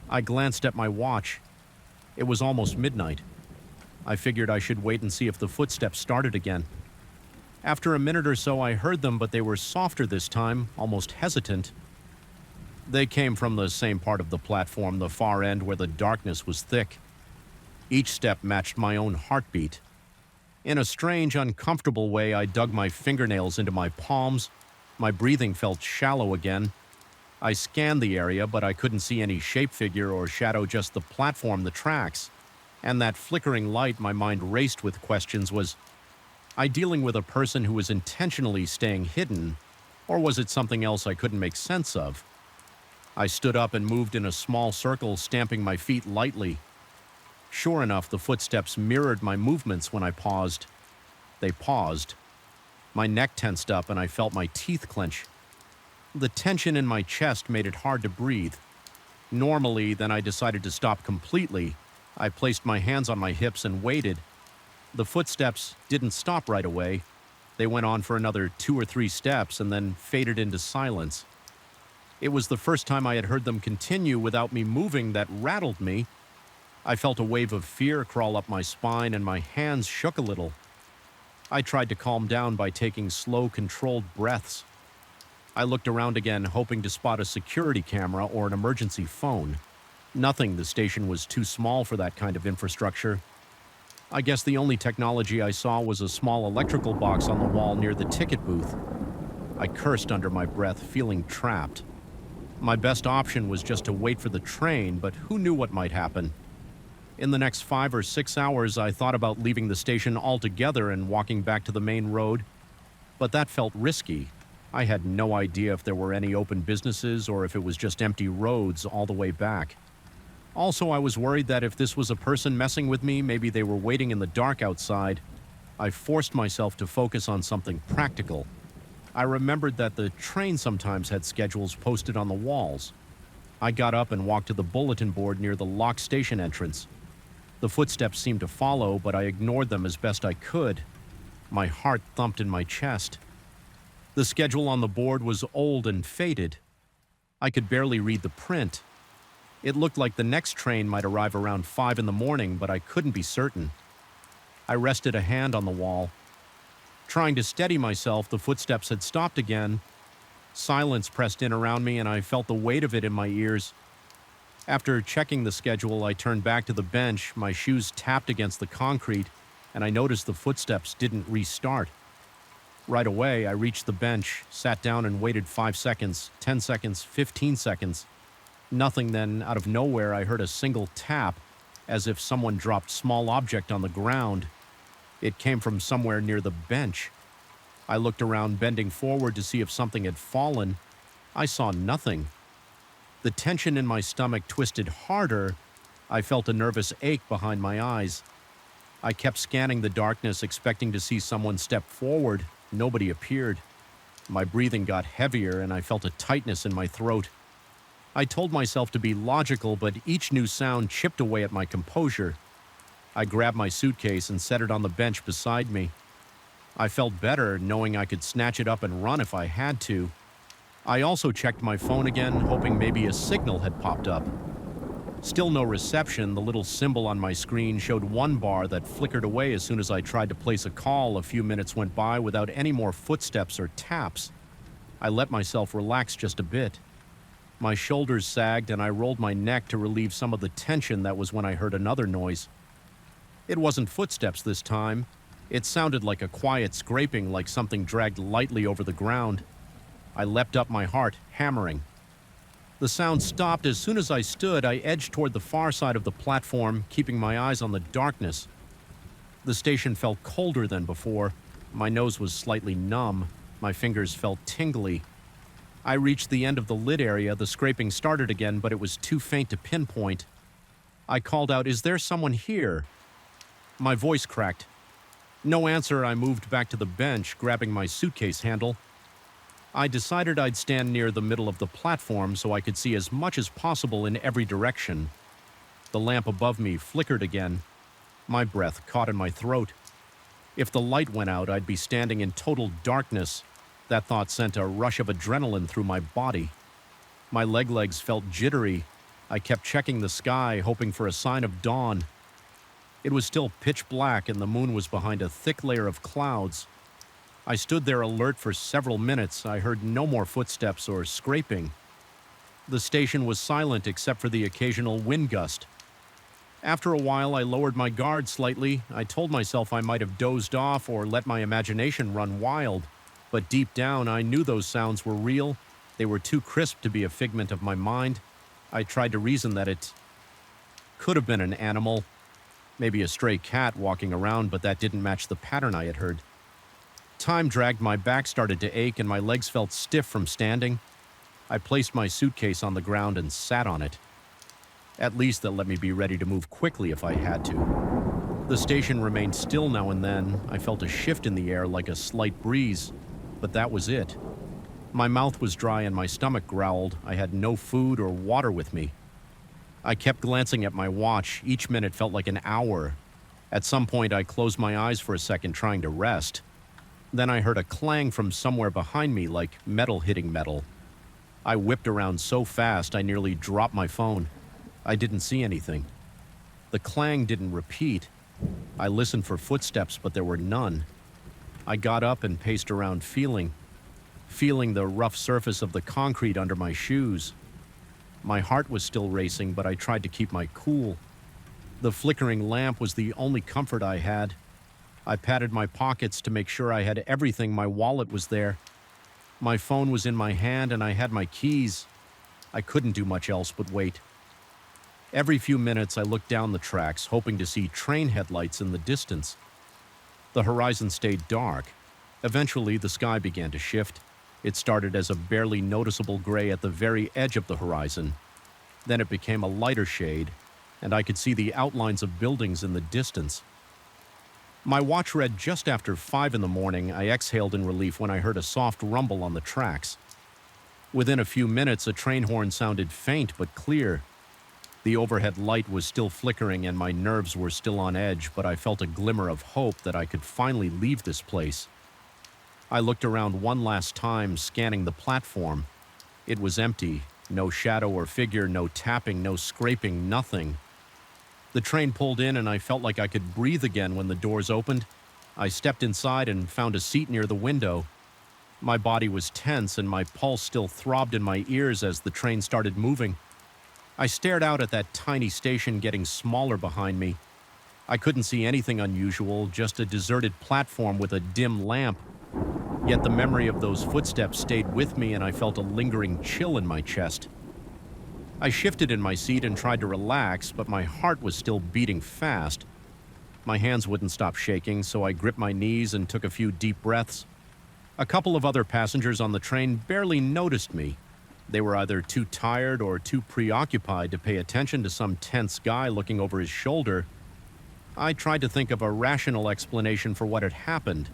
I glanced at my watch. It was almost midnight. I figured I should wait and see if the footsteps started again. After a minute or so, I heard them, but they were softer this time, almost hesitant. They came from the same part of the platform, the far end where the darkness was thick. Each step matched my own heartbeat. In a strange, uncomfortable way, I dug my fingernails into my palms. My breathing felt shallow again. I scanned the area, but I couldn't see any shape figure or shadow, just the platform, the tracks. And that flickering light. My mind raced with questions. Was I dealing with a person who was intentionally staying hidden, or was it something else I couldn't make sense of? I stood up and moved in a small circle, stamping my feet lightly. Sure enough, the footsteps mirrored my movements when I paused. They paused. My neck tensed up and I felt my teeth clench. The tension in my chest made it hard to breathe. Normally, then I decided to stop completely. I placed my hands on my hips and waited. The footsteps didn't stop right away. They went on for another 2 or 3 steps and then faded into silence. It was the first time I had heard them continue without me moving that rattled me. I felt a wave of fear crawl up my spine and my hands shook a little. I tried to calm down by taking slow, controlled breaths. I looked around again, hoping to spot a security camera or an emergency phone. Nothing. The station was too small for that kind of infrastructure. I guess the only technology I saw was a small electrical box on the wall near the ticket booth. I cursed under my breath, feeling trapped. My best option was just to wait for the train, but who knew what might happen? In the next 5 or 6 hours, I thought about leaving the station altogether and walking back to the main road, but that felt risky. I had no idea if there were any open businesses or if it was just empty roads all the way back. Also, I was worried that if this was a person messing with me, maybe they were waiting in the dark outside. I forced myself to focus on something practical. I remembered that the train sometimes had schedules posted on the walls. I got up and walked to the bulletin board near the locked station entrance. The footsteps seemed to follow, but I ignored them as best I could. My heart thumped in my chest. The schedule on the board was old and faded. I could barely read the print. It looked like the next train might arrive around 5 in the morning, but I couldn't be certain. I rested a hand on the wall. Trying to steady myself, the footsteps had stopped again. Silence pressed in around me, and I felt the weight of it in my ears. After checking the schedule, I turned back to the bench. My shoes tapped against the concrete, and I noticed the footsteps didn't restart. Right away, I reached the bench, sat down and waited 5 seconds, 10 seconds, 15 seconds. Nothing. Then, out of nowhere, I heard a single tap, as if someone dropped small object on the ground. It came from somewhere near the bench. I looked around, bending forward to see if something had fallen. I saw nothing. The tension in my stomach twisted harder. I felt a nervous ache behind my eyes. I kept scanning the darkness, expecting to see someone step forward. Nobody appeared. My breathing got heavier, and I felt a tightness in my throat. I told myself to be logical, but each new sound chipped away at my composure. I grabbed my suitcase and set it on the bench beside me. I felt better, knowing I could snatch it up and run if I had to. I also checked my phone again, hoping maybe a signal had popped up. Still no reception. The little symbol on my screen showed one bar that flickered away as soon as I tried to place a call. A few minutes went by without any more footsteps or taps. I let myself relax just a bit. My shoulders sagged and I rolled my neck to relieve some of the tension. That was when I heard another noise. It wasn't footsteps this time. It sounded like a quiet scraping, like something dragged lightly over the ground. I leapt up, my heart hammering. The sound stopped as soon as I stood. I edged toward the far side of the platform, keeping my eyes on the darkness. The station felt colder than before. My nose was slightly numb. My fingers felt tingly. I reached the end of the lid area. The scraping started again, but it was too faint to pinpoint. I called out, "Is there someone here?" My voice cracked. No answer. I moved back to the bench, grabbing my suitcase handle. I decided I'd stand near the middle of the platform so I could see as much as possible in every direction. The lamp above me flickered again. My breath caught in my throat. If the light went out, I'd be standing in total darkness. That thought sent a rush of adrenaline through my body. My legs felt jittery. I kept checking the sky, hoping for a sign of dawn. It was still pitch black and the moon was behind a thick layer of clouds. I stood there alert for several minutes. I heard no more footsteps or scraping. The station was silent except for the occasional wind gust. After a while, I lowered my guard slightly. I told myself I might have dozed off or let my imagination run wild. But deep down, I knew those sounds were real. They were too crisp to be a figment of my mind. I tried to reason that it could have been an animal, maybe a stray cat walking around, but that didn't match the pattern I had heard. Time dragged, my back started to ache, and my legs felt stiff from standing. I placed my suitcase on the ground and sat on it. At least that let me be ready to move quickly if I had to. The station remained still now and then. I felt a shift in the air like a slight breeze, but that was it. My mouth was dry and my stomach growled. I had no food or water with me. I kept glancing at my watch. Each minute felt like an hour. At some point, I closed my eyes for a second, trying to rest. Then I heard a clang from somewhere behind me, like metal hitting metal. I whipped around so fast I nearly dropped my phone. I didn't see anything. The clang didn't repeat. I listened for footsteps, but there were none. I got up and paced around, feeling the rough surface of the concrete under my shoes. My heart was still racing, but I tried to keep my cool. The flickering lamp was the only comfort I had. I patted my pockets to make sure I had everything. My wallet was there. My phone was in my hand, and I had my keys. I couldn't do much else but wait. Every few minutes, I looked down the tracks, hoping to see train headlights in the distance. The horizon stayed dark. Eventually, the sky began to shift. It started as a barely noticeable gray at the very edge of the horizon. Then it became a lighter shade, and I could see the outlines of buildings in the distance. My watch read just after 5 in the morning. I exhaled in relief when I heard a soft rumble on the tracks. Within a few minutes, a train horn sounded faint but clear. The overhead light was still flickering and my nerves were still on edge, but I felt a glimmer of hope that I could finally leave this place. I looked around one last time, scanning the platform. It was empty. No shadow or figure, no tapping, no scraping, nothing. The train pulled in and I felt like I could breathe again when the doors opened. I stepped inside and found a seat near the window. My body was tense and my pulse still throbbed in my ears as the train started moving. I stared out at that tiny station getting smaller behind me. I couldn't see anything unusual, just a deserted platform with a dim lamp. Yet the memory of those footsteps stayed with me and I felt a lingering chill in my chest. I shifted in my seat and tried to relax, but my heart was still beating fast. My hands wouldn't stop shaking, so I gripped my knees and took a few deep breaths. A couple of other passengers on the train barely noticed me. They were either too tired or too preoccupied to pay attention to some tense guy looking over his shoulder. I tried to think of a rational explanation for what had happened.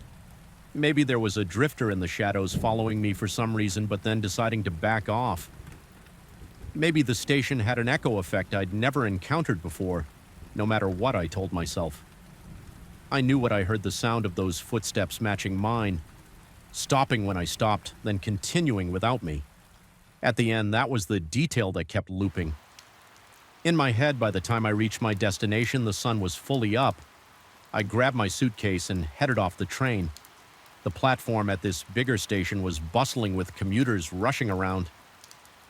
Maybe there was a drifter in the shadows following me for some reason, but then deciding to back off. Maybe the station had an echo effect I'd never encountered before, no matter what I told myself. I knew what I heard, the sound of those footsteps matching mine, stopping when I stopped, then continuing without me. At the end, that was the detail that kept looping. In my head, by the time I reached my destination, the sun was fully up. I grabbed my suitcase and headed off the train. The platform at this bigger station was bustling with commuters rushing around.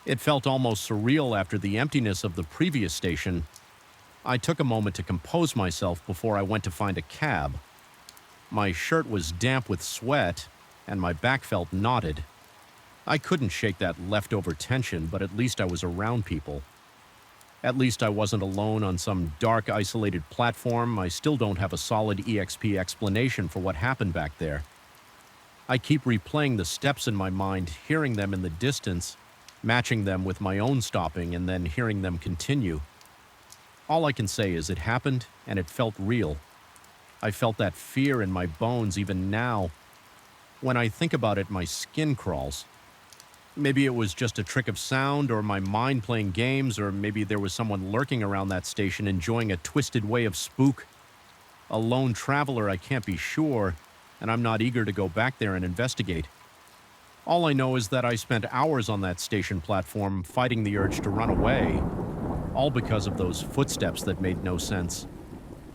It felt almost surreal after the emptiness of the previous station. I took a moment to compose myself before I went to find a cab. My shirt was damp with sweat, and my back felt knotted. I couldn't shake that leftover tension, but at least I was around people. At least I wasn't alone on some dark, isolated platform. I still don't have a solid EXP explanation for what happened back there. I keep replaying the steps in my mind, hearing them in the distance, matching them with my own stopping, and then hearing them continue. All I can say is it happened, and it felt real. I felt that fear in my bones even now. When I think about it, my skin crawls. Maybe it was just a trick of sound, or my mind playing games, or maybe there was someone lurking around that station enjoying a twisted way of spook. A lone traveler, I can't be sure, and I'm not eager to go back there and investigate. All I know is that I spent hours on that station platform fighting the urge to run away, all because of those footsteps that made no sense.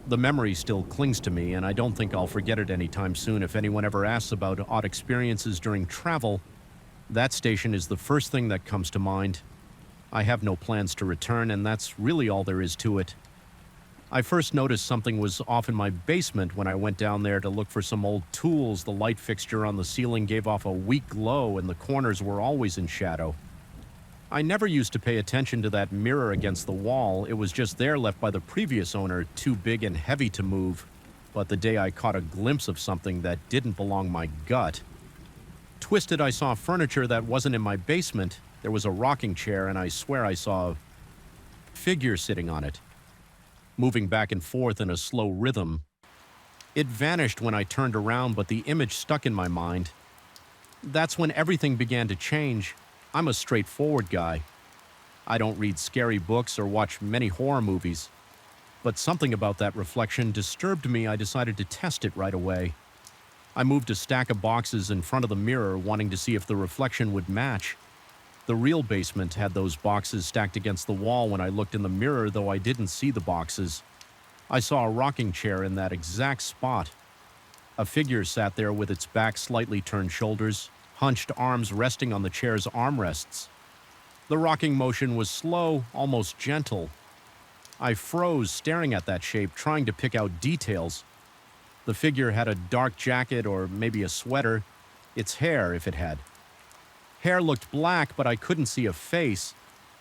The memory still clings to me, and I don't think I'll forget it anytime soon. If anyone ever asks about odd experiences during travel, that station is the first thing that comes to mind. I have no plans to return, and that's really all there is to it. I first noticed something was off in my basement when I went down there to look for some old tools. The light fixture on the ceiling gave off a weak glow, and the corners were always in shadow. I never used to pay attention to that mirror against the wall. It was just there, left by the previous owner, too big and heavy to move. but the day I caught a glimpse of something that didn't belong my gut. Twisted, I saw furniture that wasn't in my basement. There was a rocking chair, and I swear I saw a figure sitting on it, moving back and forth in a slow rhythm. It vanished when I turned around, but the image stuck in my mind. That's when everything began to change. I'm a straightforward guy. I don't read scary books or watch many horror movies. But something about that reflection disturbed me. I decided to test it right away. I moved a stack of boxes in front of the mirror, wanting to see if the reflection would match. The real basement had those boxes stacked against the wall when I looked in the mirror, though I didn't see the boxes. I saw a rocking chair in that exact spot. A figure sat there with its back slightly turned shoulders, hunched arms resting on the chair's armrests. The rocking motion was slow, almost gentle. I froze, staring at that shape, trying to pick out details. The figure had a dark jacket or maybe a sweater. Its hair, if it had. Hair looked black, but I couldn't see a face.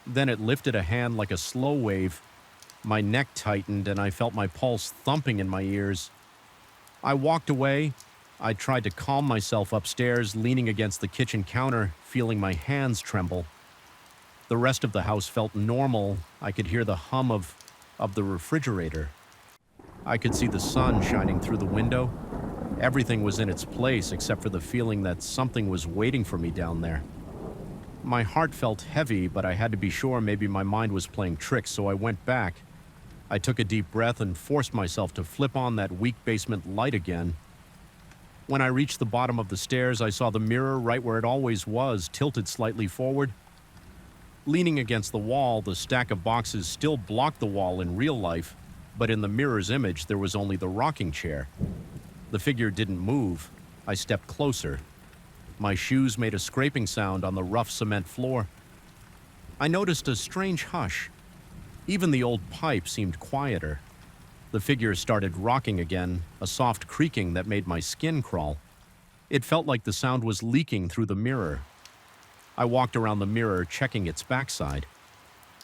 Then it lifted a hand like a slow wave. My neck tightened, and I felt my pulse thumping in my ears. I walked away. I tried to calm myself upstairs, leaning against the kitchen counter, feeling my hands tremble. The rest of the house felt normal. I could hear the hum of the refrigerator. I could see the sun shining through the window. Everything was in its place except for the feeling that something was waiting for me down there. My heart felt heavy, but I had to be sure maybe my mind was playing tricks, so I went back. I took a deep breath and forced myself to flip on that weak basement light again. When I reached the bottom of the stairs, I saw the mirror right where it always was, tilted slightly forward. Leaning against the wall, the stack of boxes still blocked the wall in real life, but in the mirror's image, there was only the rocking chair. The figure didn't move. I stepped closer. My shoes made a scraping sound on the rough cement floor. I noticed a strange hush. Even the old pipe seemed quieter. The figure started rocking again, a soft creaking that made my skin crawl. It felt like the sound was leaking through the mirror. I walked around the mirror, checking its backside.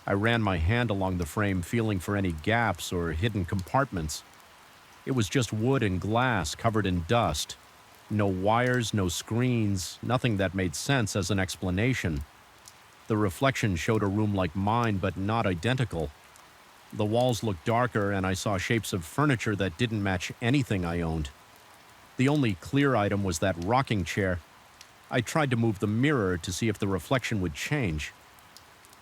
I ran my hand along the frame, feeling for any gaps or hidden compartments. It was just wood and glass covered in dust. No wires, no screens, nothing that made sense as an explanation. The reflection showed a room like mine, but not identical. The walls looked darker, and I saw shapes of furniture that didn't match anything I owned. The only clear item was that rocking chair. I tried to move the mirror to see if the reflection would change.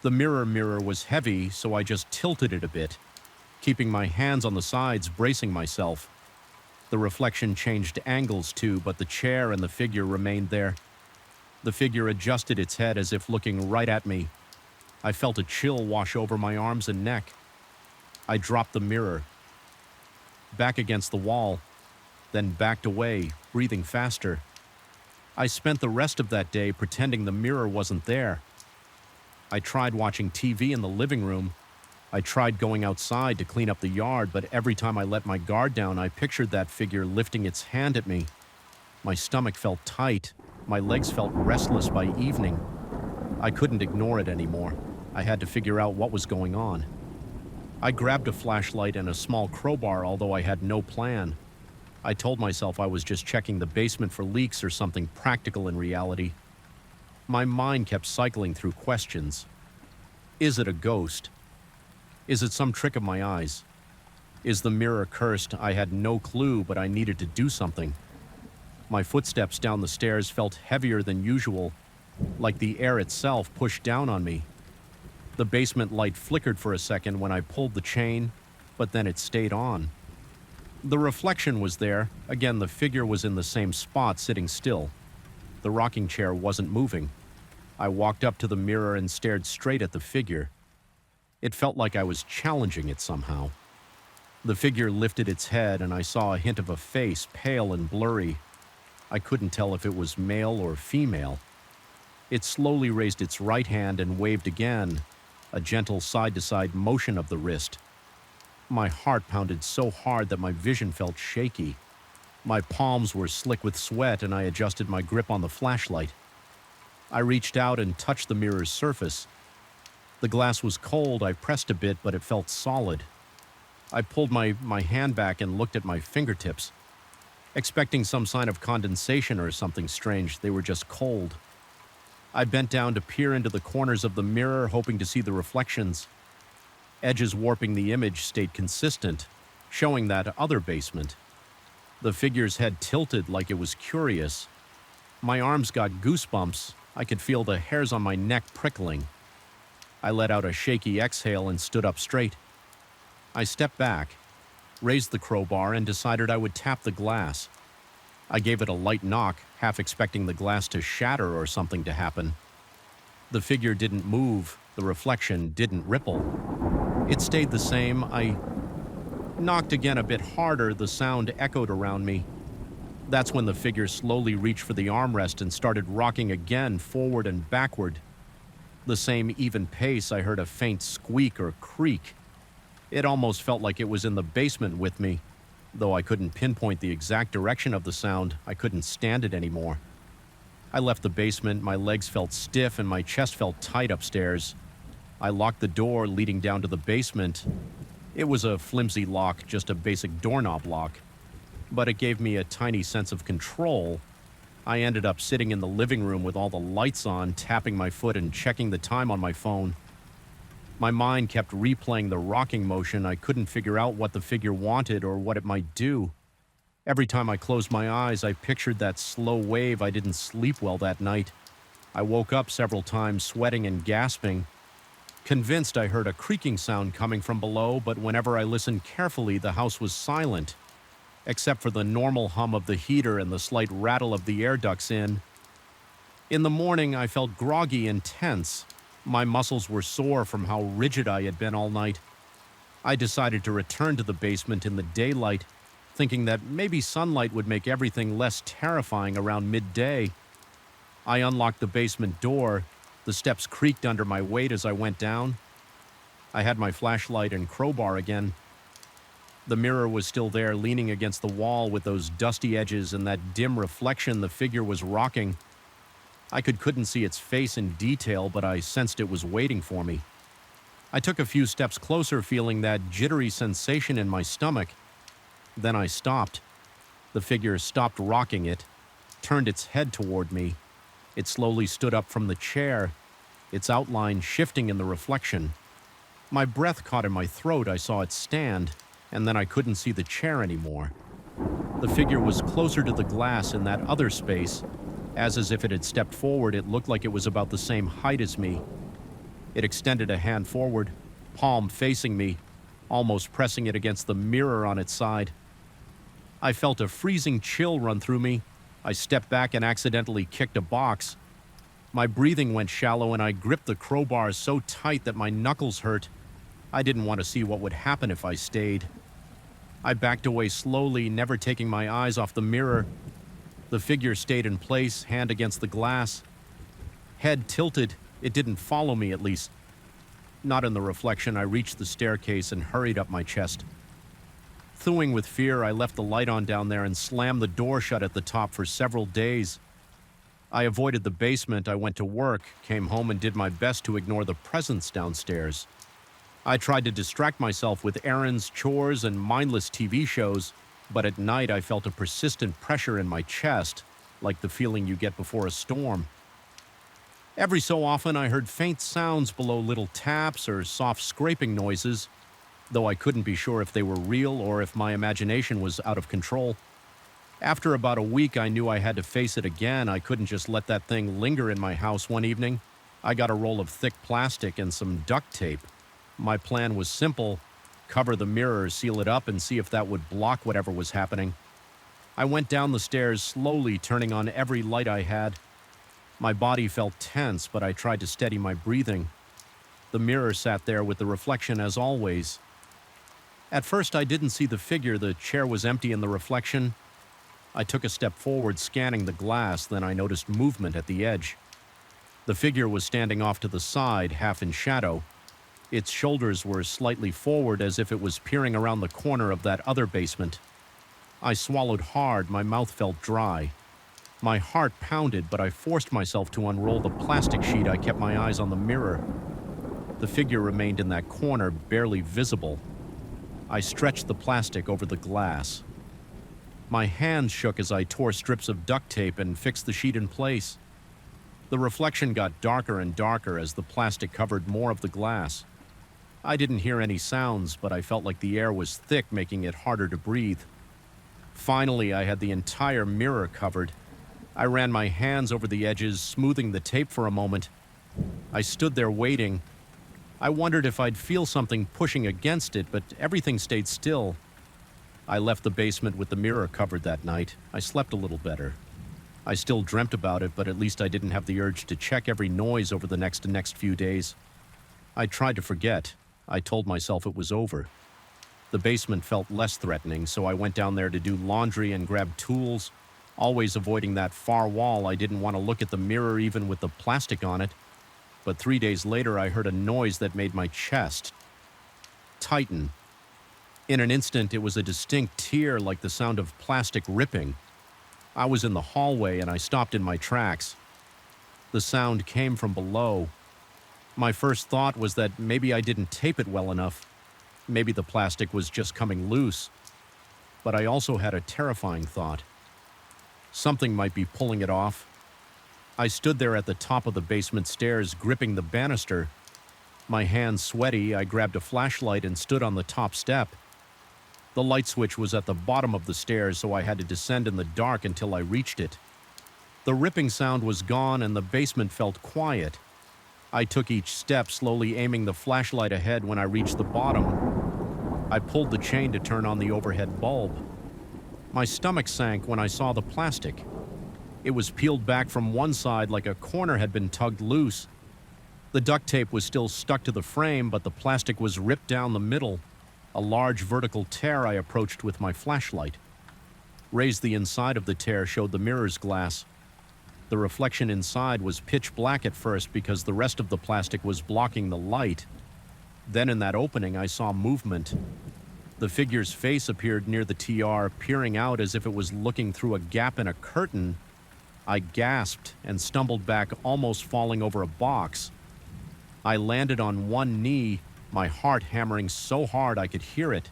The mirror was heavy, so I just tilted it a bit, keeping my hands on the sides, bracing myself. The reflection changed angles too, but the chair and the figure remained there. The figure adjusted its head as if looking right at me. I felt a chill wash over my arms and neck. I dropped the mirror, back against the wall, then backed away, breathing faster. I spent the rest of that day pretending the mirror wasn't there. I tried watching TV in the living room. I tried going outside to clean up the yard, but every time I let my guard down, I pictured that figure lifting its hand at me. My stomach felt tight. My legs felt restless by evening. I couldn't ignore it anymore. I had to figure out what was going on. I grabbed a flashlight and a small crowbar, although I had no plan. I told myself I was just checking the basement for leaks or something practical in reality. My mind kept cycling through questions. Is it a ghost? Is it some trick of my eyes? Is the mirror cursed? I had no clue, but I needed to do something. My footsteps down the stairs felt heavier than usual, like the air itself pushed down on me. The basement light flickered for a second when I pulled the chain, but then it stayed on. The reflection was there. Again, the figure was in the same spot, sitting still. The rocking chair wasn't moving. I walked up to the mirror and stared straight at the figure. It felt like I was challenging it somehow. The figure lifted its head, and I saw a hint of a face, pale and blurry. I couldn't tell if it was male or female. It slowly raised its right hand and waved again, a gentle side-to-side motion of the wrist. My heart pounded so hard that my vision felt shaky. My palms were slick with sweat, and I adjusted my grip on the flashlight. I reached out and touched the mirror's surface. The glass was cold. I pressed a bit, but it felt solid. I pulled my hand back and looked at my fingertips, expecting some sign of condensation or something strange. They were just cold. I bent down to peer into the corners of the mirror, hoping to see the reflections. Edges warping the image stayed consistent, showing that other basement. The figure's head tilted like it was curious. My arms got goosebumps. I could feel the hairs on my neck prickling. I let out a shaky exhale and stood up straight. I stepped back, raised the crowbar, and decided I would tap the glass. I gave it a light knock, half expecting the glass to shatter or something to happen. The figure didn't move, the reflection didn't ripple. It stayed the same. I knocked again a bit harder, the sound echoed around me. That's when the figure slowly reached for the armrest and started rocking again, forward and backward. The same even pace. I heard a faint squeak or creak. It almost felt like it was in the basement with me. Though I couldn't pinpoint the exact direction of the sound, I couldn't stand it anymore. I left the basement, my legs felt stiff and my chest felt tight upstairs. I locked the door leading down to the basement. It was a flimsy lock, just a basic doorknob lock. But it gave me a tiny sense of control. I ended up sitting in the living room with all the lights on, tapping my foot and checking the time on my phone. My mind kept replaying the rocking motion. I couldn't figure out what the figure wanted or what it might do. Every time I closed my eyes, I pictured that slow wave. I didn't sleep well that night. I woke up several times, sweating and gasping. Convinced I heard a creaking sound coming from below, but whenever I listened carefully, the house was silent, except for the normal hum of the heater and the slight rattle of the air ducts in. In the morning, I felt groggy and tense. My muscles were sore from how rigid I had been all night. I decided to return to the basement in the daylight, thinking that maybe sunlight would make everything less terrifying around midday. I unlocked the basement door. The steps creaked under my weight as I went down. I had my flashlight and crowbar again. The mirror was still there, leaning against the wall with those dusty edges and that dim reflection. The figure was rocking. I couldn't see its face in detail, but I sensed it was waiting for me. I took a few steps closer, feeling that jittery sensation in my stomach. Then I stopped. The figure stopped rocking it, turned its head toward me. It slowly stood up from the chair, its outline shifting in the reflection. My breath caught in my throat. I saw it stand, and then I couldn't see the chair anymore. The figure was closer to the glass in that other space. As if it had stepped forward, it looked like it was about the same height as me. It extended a hand forward, palm facing me, almost pressing it against the mirror on its side. I felt a freezing chill run through me. I stepped back and accidentally kicked a box. My breathing went shallow and I gripped the crowbar so tight that my knuckles hurt. I didn't want to see what would happen if I stayed. I backed away slowly, never taking my eyes off the mirror. The figure stayed in place, hand against the glass. Head tilted. It didn't follow me, at least. Not in the reflection. I reached the staircase and hurried up my chest. Thewing with fear, I left the light on down there and slammed the door shut at the top for several days. I avoided the basement. I went to work, came home and did my best to ignore the presence downstairs. I tried to distract myself with errands, chores, and mindless TV shows, but at night I felt a persistent pressure in my chest, like the feeling you get before a storm. Every so often I heard faint sounds below, little taps or soft scraping noises, though I couldn't be sure if they were real or if my imagination was out of control. After about a week, I knew I had to face it again. I couldn't just let that thing linger in my house. One evening, I got a roll of thick plastic and some duct tape. My plan was simple: cover the mirror, seal it up, and see if that would block whatever was happening. I went down the stairs slowly, turning on every light I had. My body felt tense, but I tried to steady my breathing. The mirror sat there with the reflection as always. At first, I didn't see the figure. The chair was empty in the reflection. I took a step forward, scanning the glass. Then I noticed movement at the edge. The figure was standing off to the side, half in shadow. Its shoulders were slightly forward, as if it was peering around the corner of that other basement. I swallowed hard. My mouth felt dry. My heart pounded, but I forced myself to unroll the plastic sheet. I kept my eyes on the mirror. The figure remained in that corner, barely visible. I stretched the plastic over the glass. My hands shook as I tore strips of duct tape and fixed the sheet in place. The reflection got darker and darker as the plastic covered more of the glass. I didn't hear any sounds, but I felt like the air was thick, making it harder to breathe. Finally, I had the entire mirror covered. I ran my hands over the edges, smoothing the tape for a moment. I stood there waiting. I wondered if I'd feel something pushing against it, but everything stayed still. I left the basement with the mirror covered that night. I slept a little better. I still dreamt about it, but at least I didn't have the urge to check every noise over the next few days. I tried to forget. I told myself it was over. The basement felt less threatening, so I went down there to do laundry and grab tools, always avoiding that far wall. I didn't want to look at the mirror even with the plastic on it. But 3 days later, I heard a noise that made my chest tighten. In an instant, it was a distinct tear, like the sound of plastic ripping. I was in the hallway and I stopped in my tracks. The sound came from below. My first thought was that maybe I didn't tape it well enough. Maybe the plastic was just coming loose. But I also had a terrifying thought. Something might be pulling it off. I stood there at the top of the basement stairs, gripping the banister. My hands sweaty, I grabbed a flashlight and stood on the top step. The light switch was at the bottom of the stairs, so I had to descend in the dark until I reached it. The ripping sound was gone and the basement felt quiet. I took each step, slowly aiming the flashlight ahead. When I reached the bottom, I pulled the chain to turn on the overhead bulb. My stomach sank when I saw the plastic. It was peeled back from one side like a corner had been tugged loose. The duct tape was still stuck to the frame, but the plastic was ripped down the middle. A large vertical tear I approached with my flashlight. Raised the inside of the tear, showed the mirror's glass. The reflection inside was pitch black at first because the rest of the plastic was blocking the light. Then in that opening, I saw movement. The figure's face appeared near the TR, peering out as if it was looking through a gap in a curtain. I gasped and stumbled back, almost falling over a box. I landed on one knee, my heart hammering so hard I could hear it.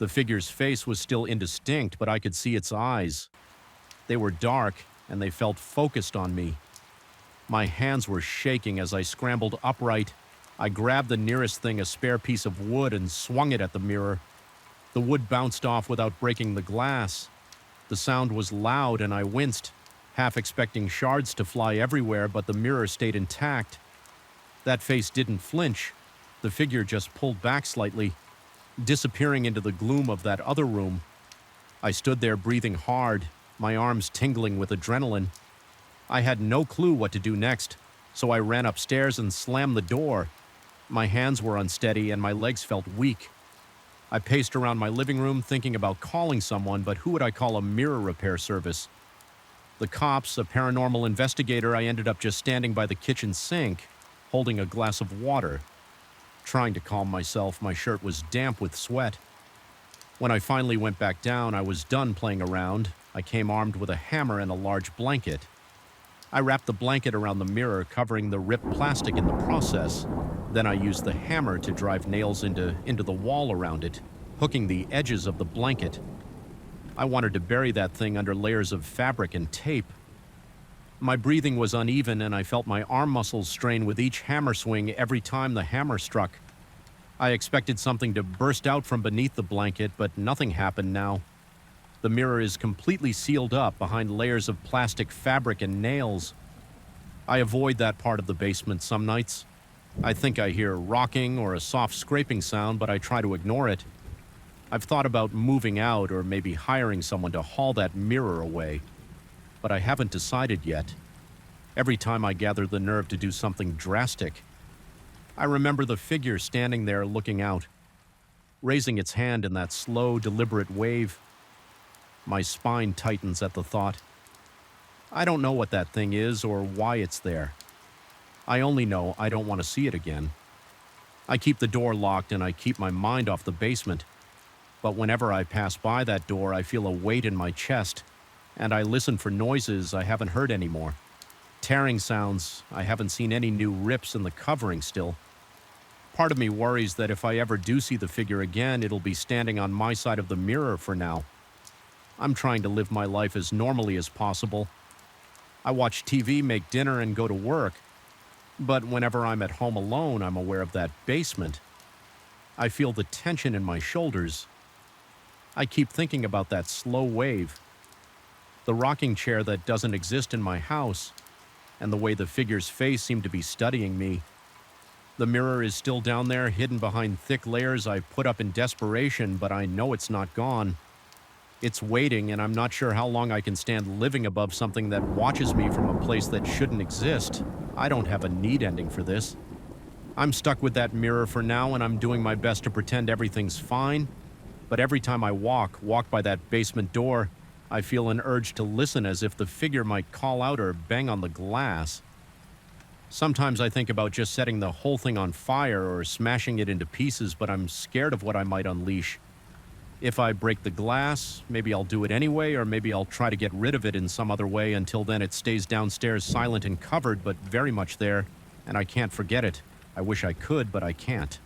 The figure's face was still indistinct, but I could see its eyes. They were dark, and they felt focused on me. My hands were shaking as I scrambled upright. I grabbed the nearest thing, a spare piece of wood, and swung it at the mirror. The wood bounced off without breaking the glass. The sound was loud, and I winced, half expecting shards to fly everywhere, but the mirror stayed intact. That face didn't flinch. The figure just pulled back slightly, disappearing into the gloom of that other room. I stood there breathing hard, my arms tingling with adrenaline. I had no clue what to do next, so I ran upstairs and slammed the door. My hands were unsteady and my legs felt weak. I paced around my living room thinking about calling someone, but who would I call a mirror repair service? The cops, a paranormal investigator. I ended up just standing by the kitchen sink, holding a glass of water. Trying to calm myself, my shirt was damp with sweat. When I finally went back down, I was done playing around. I came armed with a hammer and a large blanket. I wrapped the blanket around the mirror, covering the ripped plastic in the process. Then I used the hammer to drive nails into the wall around it, hooking the edges of the blanket. I wanted to bury that thing under layers of fabric and tape. My breathing was uneven, and I felt my arm muscles strain with each hammer swing every time the hammer struck. I expected something to burst out from beneath the blanket, but nothing happened now. The mirror is completely sealed up behind layers of plastic fabric and nails. I avoid that part of the basement some nights. I think I hear rocking or a soft scraping sound, but I try to ignore it. I've thought about moving out or maybe hiring someone to haul that mirror away, but I haven't decided yet. Every time I gather the nerve to do something drastic, I remember the figure standing there looking out, raising its hand in that slow, deliberate wave. My spine tightens at the thought. I don't know what that thing is or why it's there. I only know I don't want to see it again. I keep the door locked and I keep my mind off the basement. But whenever I pass by that door, I feel a weight in my chest, and I listen for noises I haven't heard anymore. Tearing sounds. I haven't seen any new rips in the covering still. Part of me worries that if I ever do see the figure again, it'll be standing on my side of the mirror for now. I'm trying to live my life as normally as possible. I watch TV, make dinner, and go to work. But whenever I'm at home alone, I'm aware of that basement. I feel the tension in my shoulders. I keep thinking about that slow wave, the rocking chair that doesn't exist in my house, and the way the figure's face seemed to be studying me. The mirror is still down there, hidden behind thick layers I put up in desperation, but I know it's not gone. It's waiting, and I'm not sure how long I can stand living above something that watches me from a place that shouldn't exist. I don't have a need ending for this. I'm stuck with that mirror for now, and I'm doing my best to pretend everything's fine. But every time I walk by that basement door, I feel an urge to listen, as if the figure might call out or bang on the glass. Sometimes I think about just setting the whole thing on fire or smashing it into pieces, but I'm scared of what I might unleash. If I break the glass, maybe I'll do it anyway, or maybe I'll try to get rid of it in some other way. Until then, it stays downstairs silent and covered, but very much there, and I can't forget it. I wish I could, but I can't.